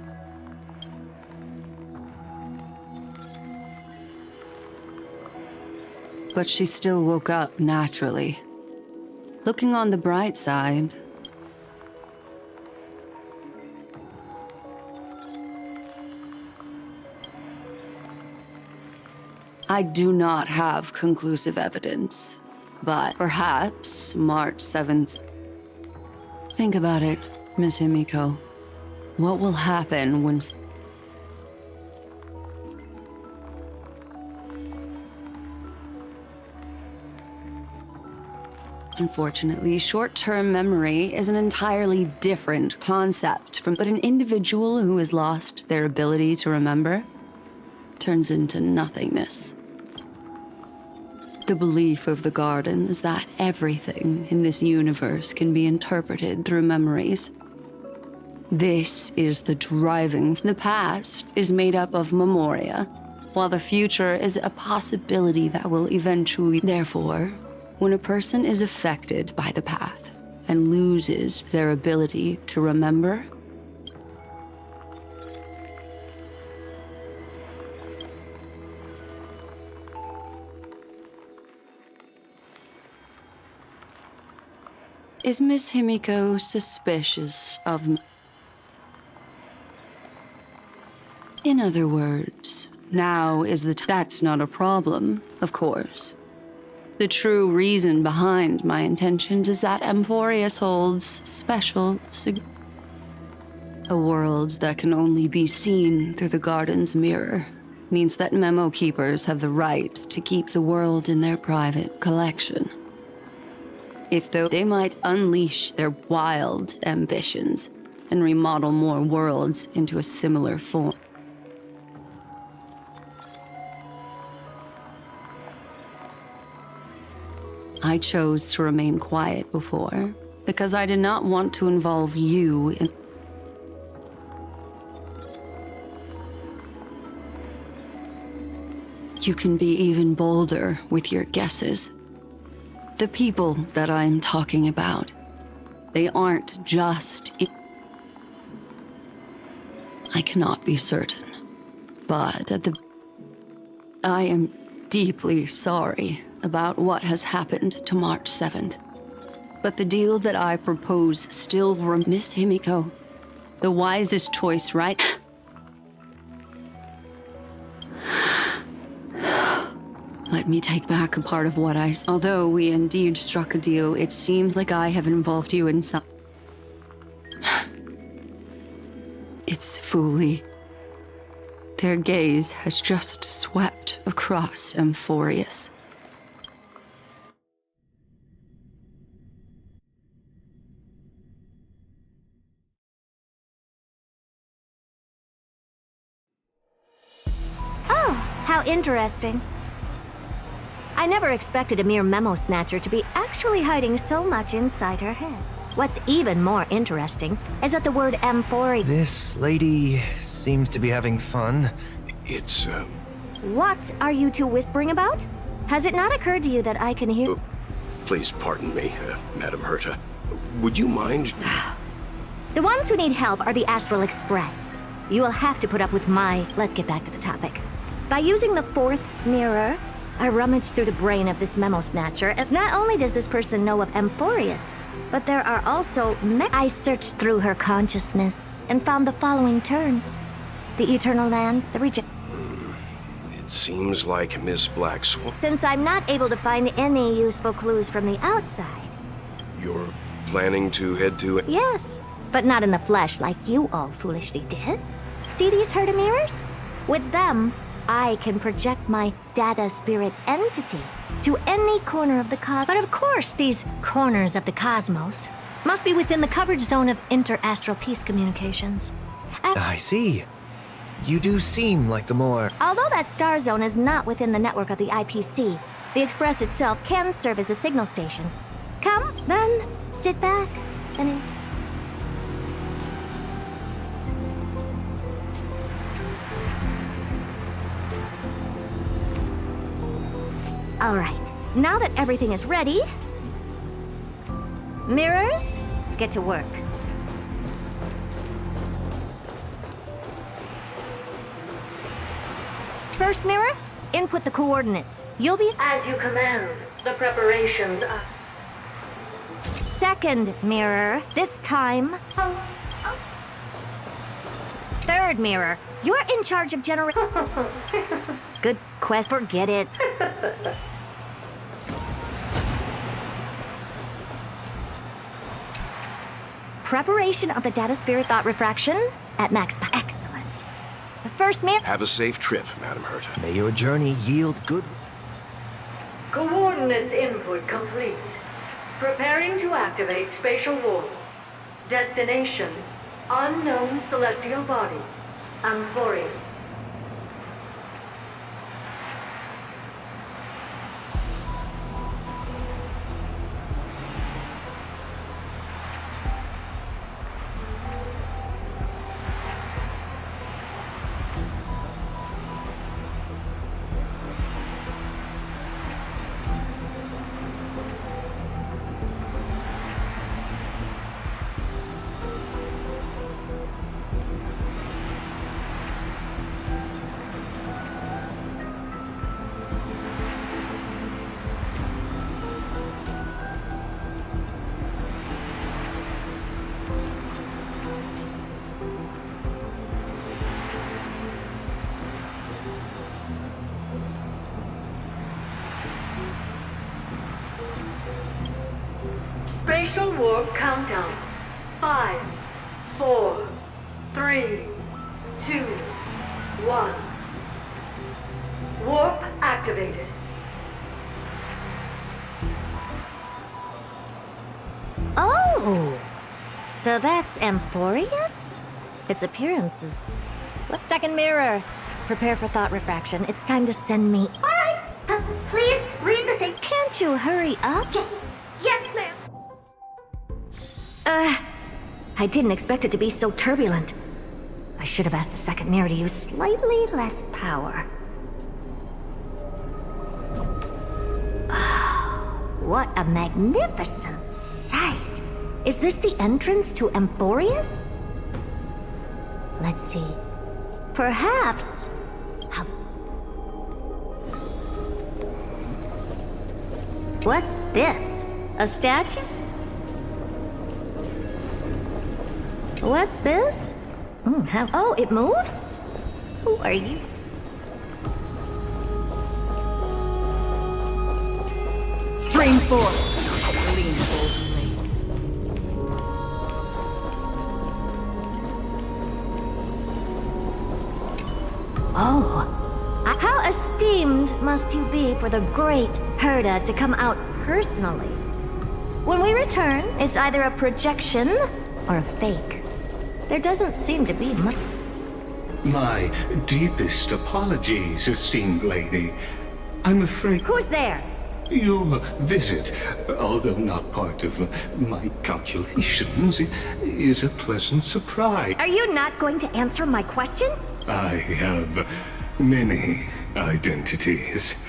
Speaker 5: But she still woke up naturally. Looking on the bright side, I do not have conclusive evidence, but perhaps March 7th. Think about it, Miss Himiko. What will happen when... Unfortunately, short-term memory is an entirely different concept from... But an individual who has lost their ability to remember turns into nothingness. The belief of the Garden is that everything in this universe can be interpreted through memories. This is the driving. The past is made up of memoria, while the future is a possibility that will eventually... Therefore, when a person is affected by the path and loses their ability to remember, is Miss Himiko suspicious of me? In other words, now is the That's not a problem, of course. The true reason behind my intentions is that Amphorius holds special a world that can only be seen through the Garden's mirror means that memo keepers have the right to keep the world in their private collection. If though they might unleash their wild ambitions and remodel more worlds into a similar form. I chose to remain quiet before, because I did not want to involve you in... You can be even bolder with your guesses. The people that I'm talking about, they aren't just... I cannot be certain, but at the... I am deeply sorry about what has happened to March 7th. But the deal that I propose still Miss Himiko, the wisest choice, right? Let me take back a part of what I... Although we indeed struck a deal, it seems like I have involved you in some... It's fully... Their gaze has just swept across Amphorius.
Speaker 7: Oh, how interesting. I never expected a mere memo snatcher to be actually hiding so much inside her head. What's even more interesting is that the word Amphorius...
Speaker 14: This lady seems to be having fun.
Speaker 20: It's,
Speaker 7: What are you two whispering about? Has it not occurred to you that I can hear...
Speaker 20: Please pardon me, Madam Herta. Would you mind...
Speaker 7: The ones who need help are the Astral Express. You will have to put up with my... Let's get back to the topic. By using the fourth mirror, I rummaged through the brain of this memo snatcher, and not only does this person know of Amphorius, but there are also... I searched through her consciousness and found the following terms. The Eternal Land, the Reject...
Speaker 20: It seems like Miss Black Swan...
Speaker 7: Since I'm not able to find any useful clues from the outside...
Speaker 20: You're planning to head to...
Speaker 7: Yes, but not in the flesh like you all foolishly did. See these Herta mirrors? With them, I can project my data spirit entity to any corner of the cosmos. But of course, these corners of the cosmos must be within the coverage zone of inter-astral peace communications.
Speaker 14: I see. You do seem like the more...
Speaker 7: Although that star zone is not within the network of the IPC, the Express itself can serve as a signal station. Come, then, sit back, and... All right, now that everything is ready, mirrors, get to work. First mirror, input the coordinates. You'll be... As you command, the preparations are... Second mirror, this time... Third mirror, you're in charge of Good quest, forget it. Preparation of the data spirit thought refraction. at max power. Excellent. The first mirror.
Speaker 1: Have a safe trip, Madam Herta.
Speaker 14: May your journey yield good.
Speaker 16: Coordinates input complete. Preparing to activate spatial warp. Destination, unknown celestial body. Amphorius. Spatial warp countdown. 5, 4, 3, 2, 1. Warp activated.
Speaker 7: Oh! So that's Amphorius? Its appearances. What second mirror? Prepare for thought refraction. It's time to send me.
Speaker 3: Alright, please read the same.
Speaker 7: Can't you hurry up?
Speaker 3: Yes, ma'am.
Speaker 7: I didn't expect it to be so turbulent. I should have asked the second mirror to use slightly less power. What a magnificent sight! Is this the entrance to Amphorius? Let's see. Perhaps... What's this? A statue? What's this? Oh, it moves? Who are you?
Speaker 6: Stream forth. Lean golden blades.
Speaker 7: Oh, how esteemed must you be for the great Herta to come out personally? When we return, it's either a projection or a fake. There doesn't seem to be much.
Speaker 20: My deepest apologies, esteemed lady. I'm afraid...
Speaker 7: Who's there?
Speaker 20: Your visit, although not part of my calculations, is a pleasant surprise.
Speaker 7: Are you not going to answer my question?
Speaker 20: I have many identities,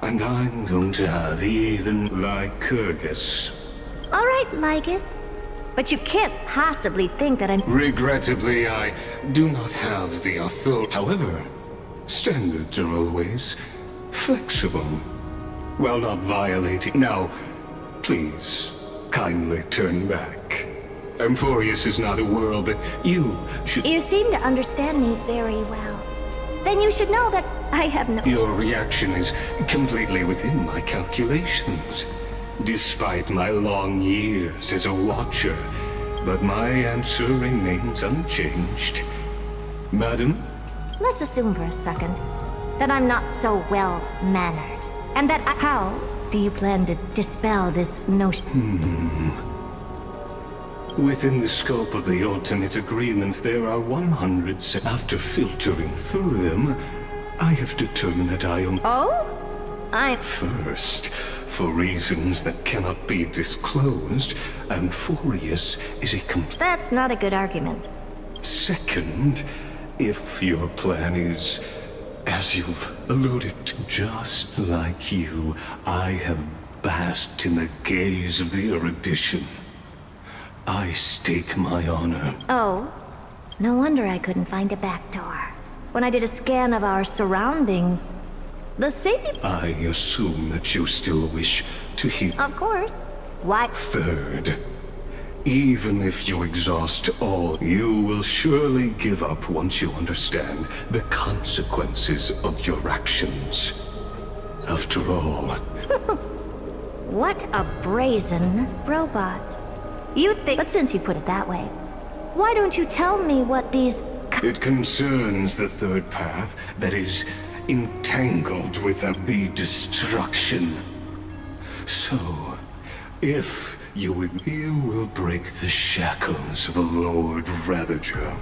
Speaker 20: and I'm going to have even Lycurgus.
Speaker 7: All right, Lycus. But you can't possibly think that I'm...
Speaker 20: Regrettably, I do not have the authority. However, standards are always flexible, while not violating. Now, please, kindly turn back. Amphorius is not a world that you should...
Speaker 7: You seem to understand me very well. Then you should know that I have no...
Speaker 20: Your reaction is completely within my calculations. Despite my long years as a watcher, but my answer remains unchanged. Madam?
Speaker 7: Let's assume for a second that I'm not so well-mannered, and that how do you plan to dispel this notion?
Speaker 20: Within the scope of the ultimate agreement, there are 100 After filtering through them, I have determined that I am...
Speaker 7: Oh?
Speaker 20: First, for reasons that cannot be disclosed, Amphorius is a
Speaker 7: That's not a good argument.
Speaker 20: Second, if your plan is, as you've alluded to, just like you, I have basked in the gaze of the erudition. I stake my honor.
Speaker 7: Oh, no wonder I couldn't find a back door. When I did a scan of our surroundings, the safety...
Speaker 20: I assume that you still wish to hear...
Speaker 7: Of course. Why?
Speaker 20: Third, even if you exhaust all, you will surely give up once you understand the consequences of your actions. After all...
Speaker 7: What a brazen robot. You think... But since you put it that way, Why don't you tell me what these...
Speaker 20: It concerns the third path that is entangled with the destruction. So, if you will break the shackles of a Lord Ravager.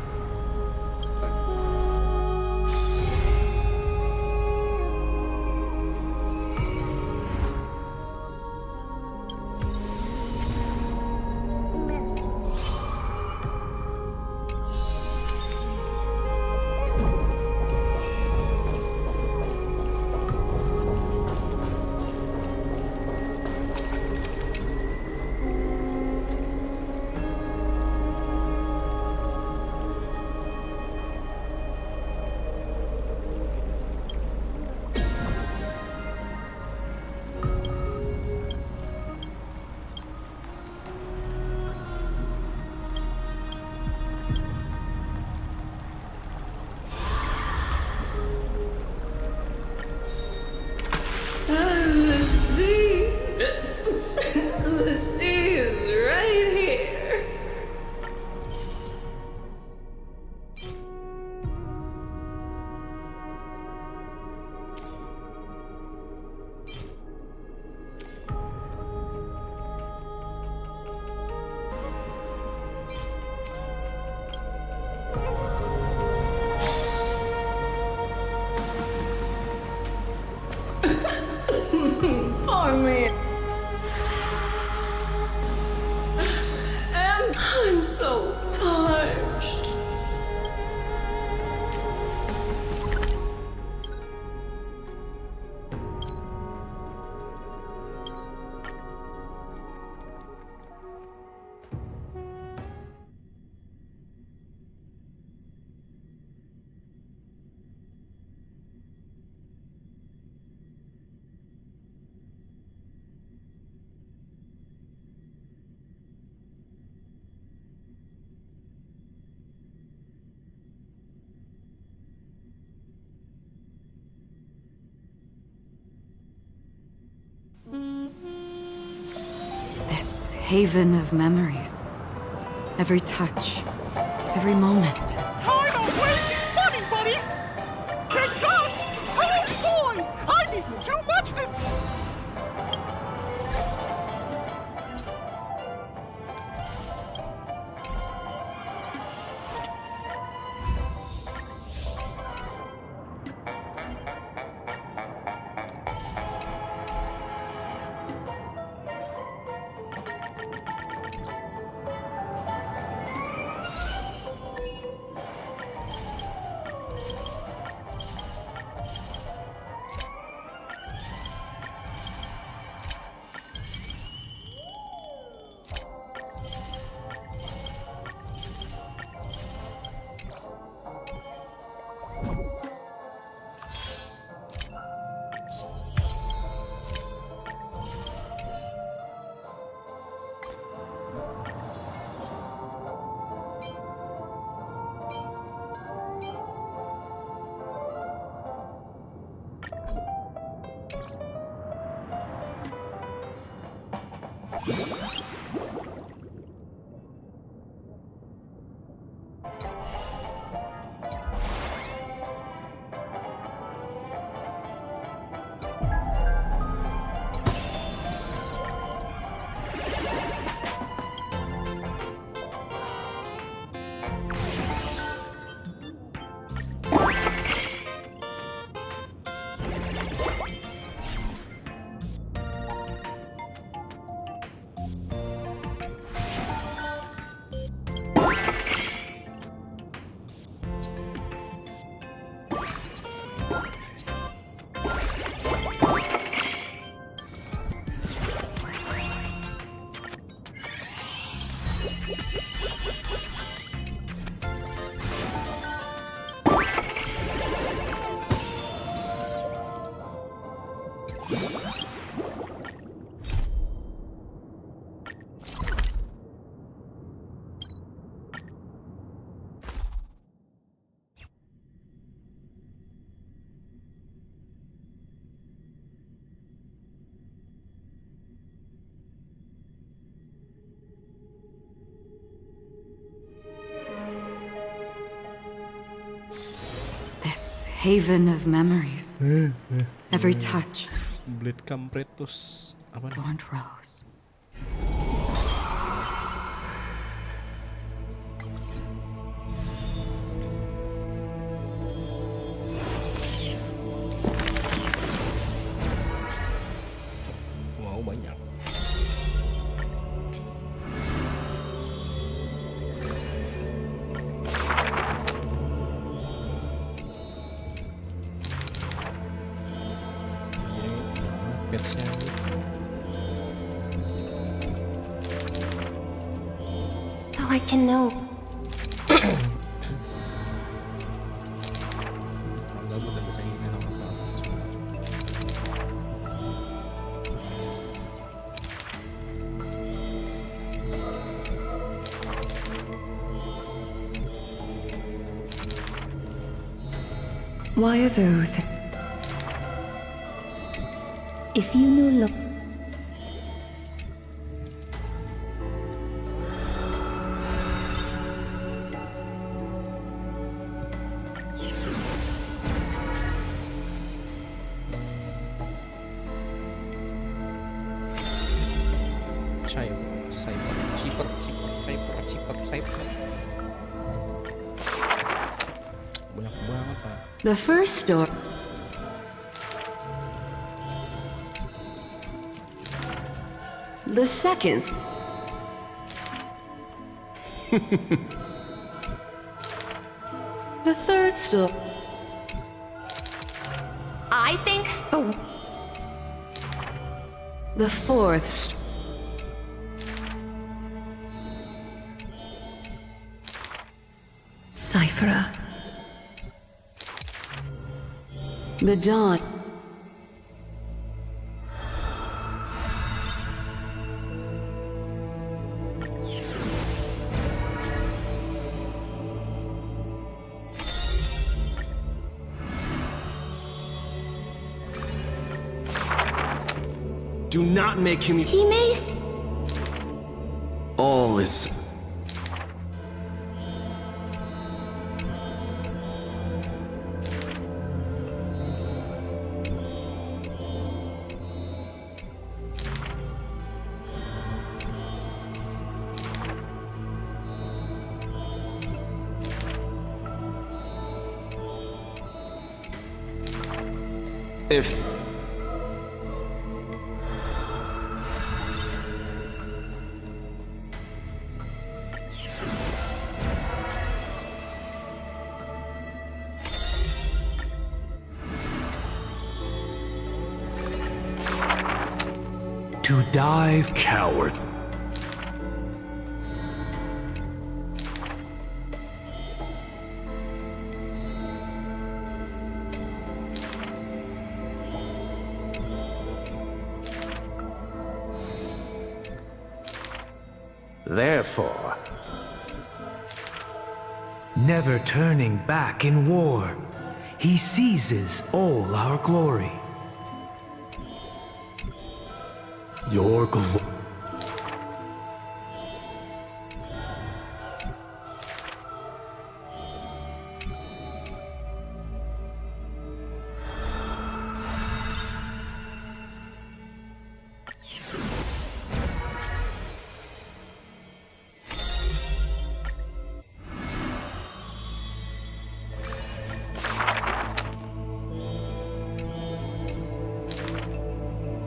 Speaker 1: Poor me. And I'm so parched.
Speaker 6: This haven of memories. Every touch, every moment.
Speaker 15: It's time of wasting money, buddy! Take charge! Oh boy! I'm eating too much this...
Speaker 6: Haven of memories. Every touch.
Speaker 10: Blade kampret terus apa?
Speaker 6: Burnt rose.
Speaker 10: Wow, banyak. Patch-nya.
Speaker 3: Though I can know.
Speaker 10: Gabut dan baca email apa-apa.
Speaker 8: Why are those?
Speaker 7: If you knew look.
Speaker 10: Banyak banget, Pak.
Speaker 6: The first door. The second. The third store.
Speaker 3: I think
Speaker 6: The fourth.
Speaker 8: Cyphera.
Speaker 6: The dawn.
Speaker 13: Do not make him.
Speaker 3: he may.
Speaker 13: All is. If. To dive, coward.
Speaker 14: Therefore, never turning back in war, he seizes all our glory. Your glory.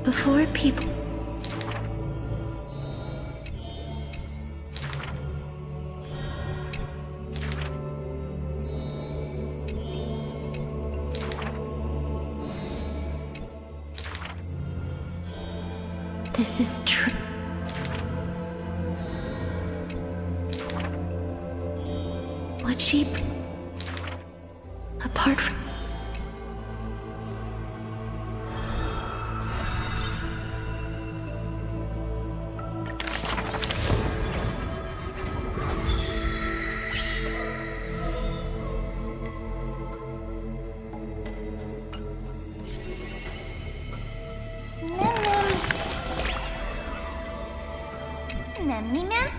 Speaker 2: Before people... This is true. Would she... apart from...
Speaker 3: Naniman?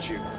Speaker 21: told you.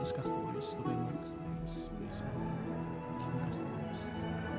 Speaker 10: Please customize. Okay, not customize. Please, give me customize.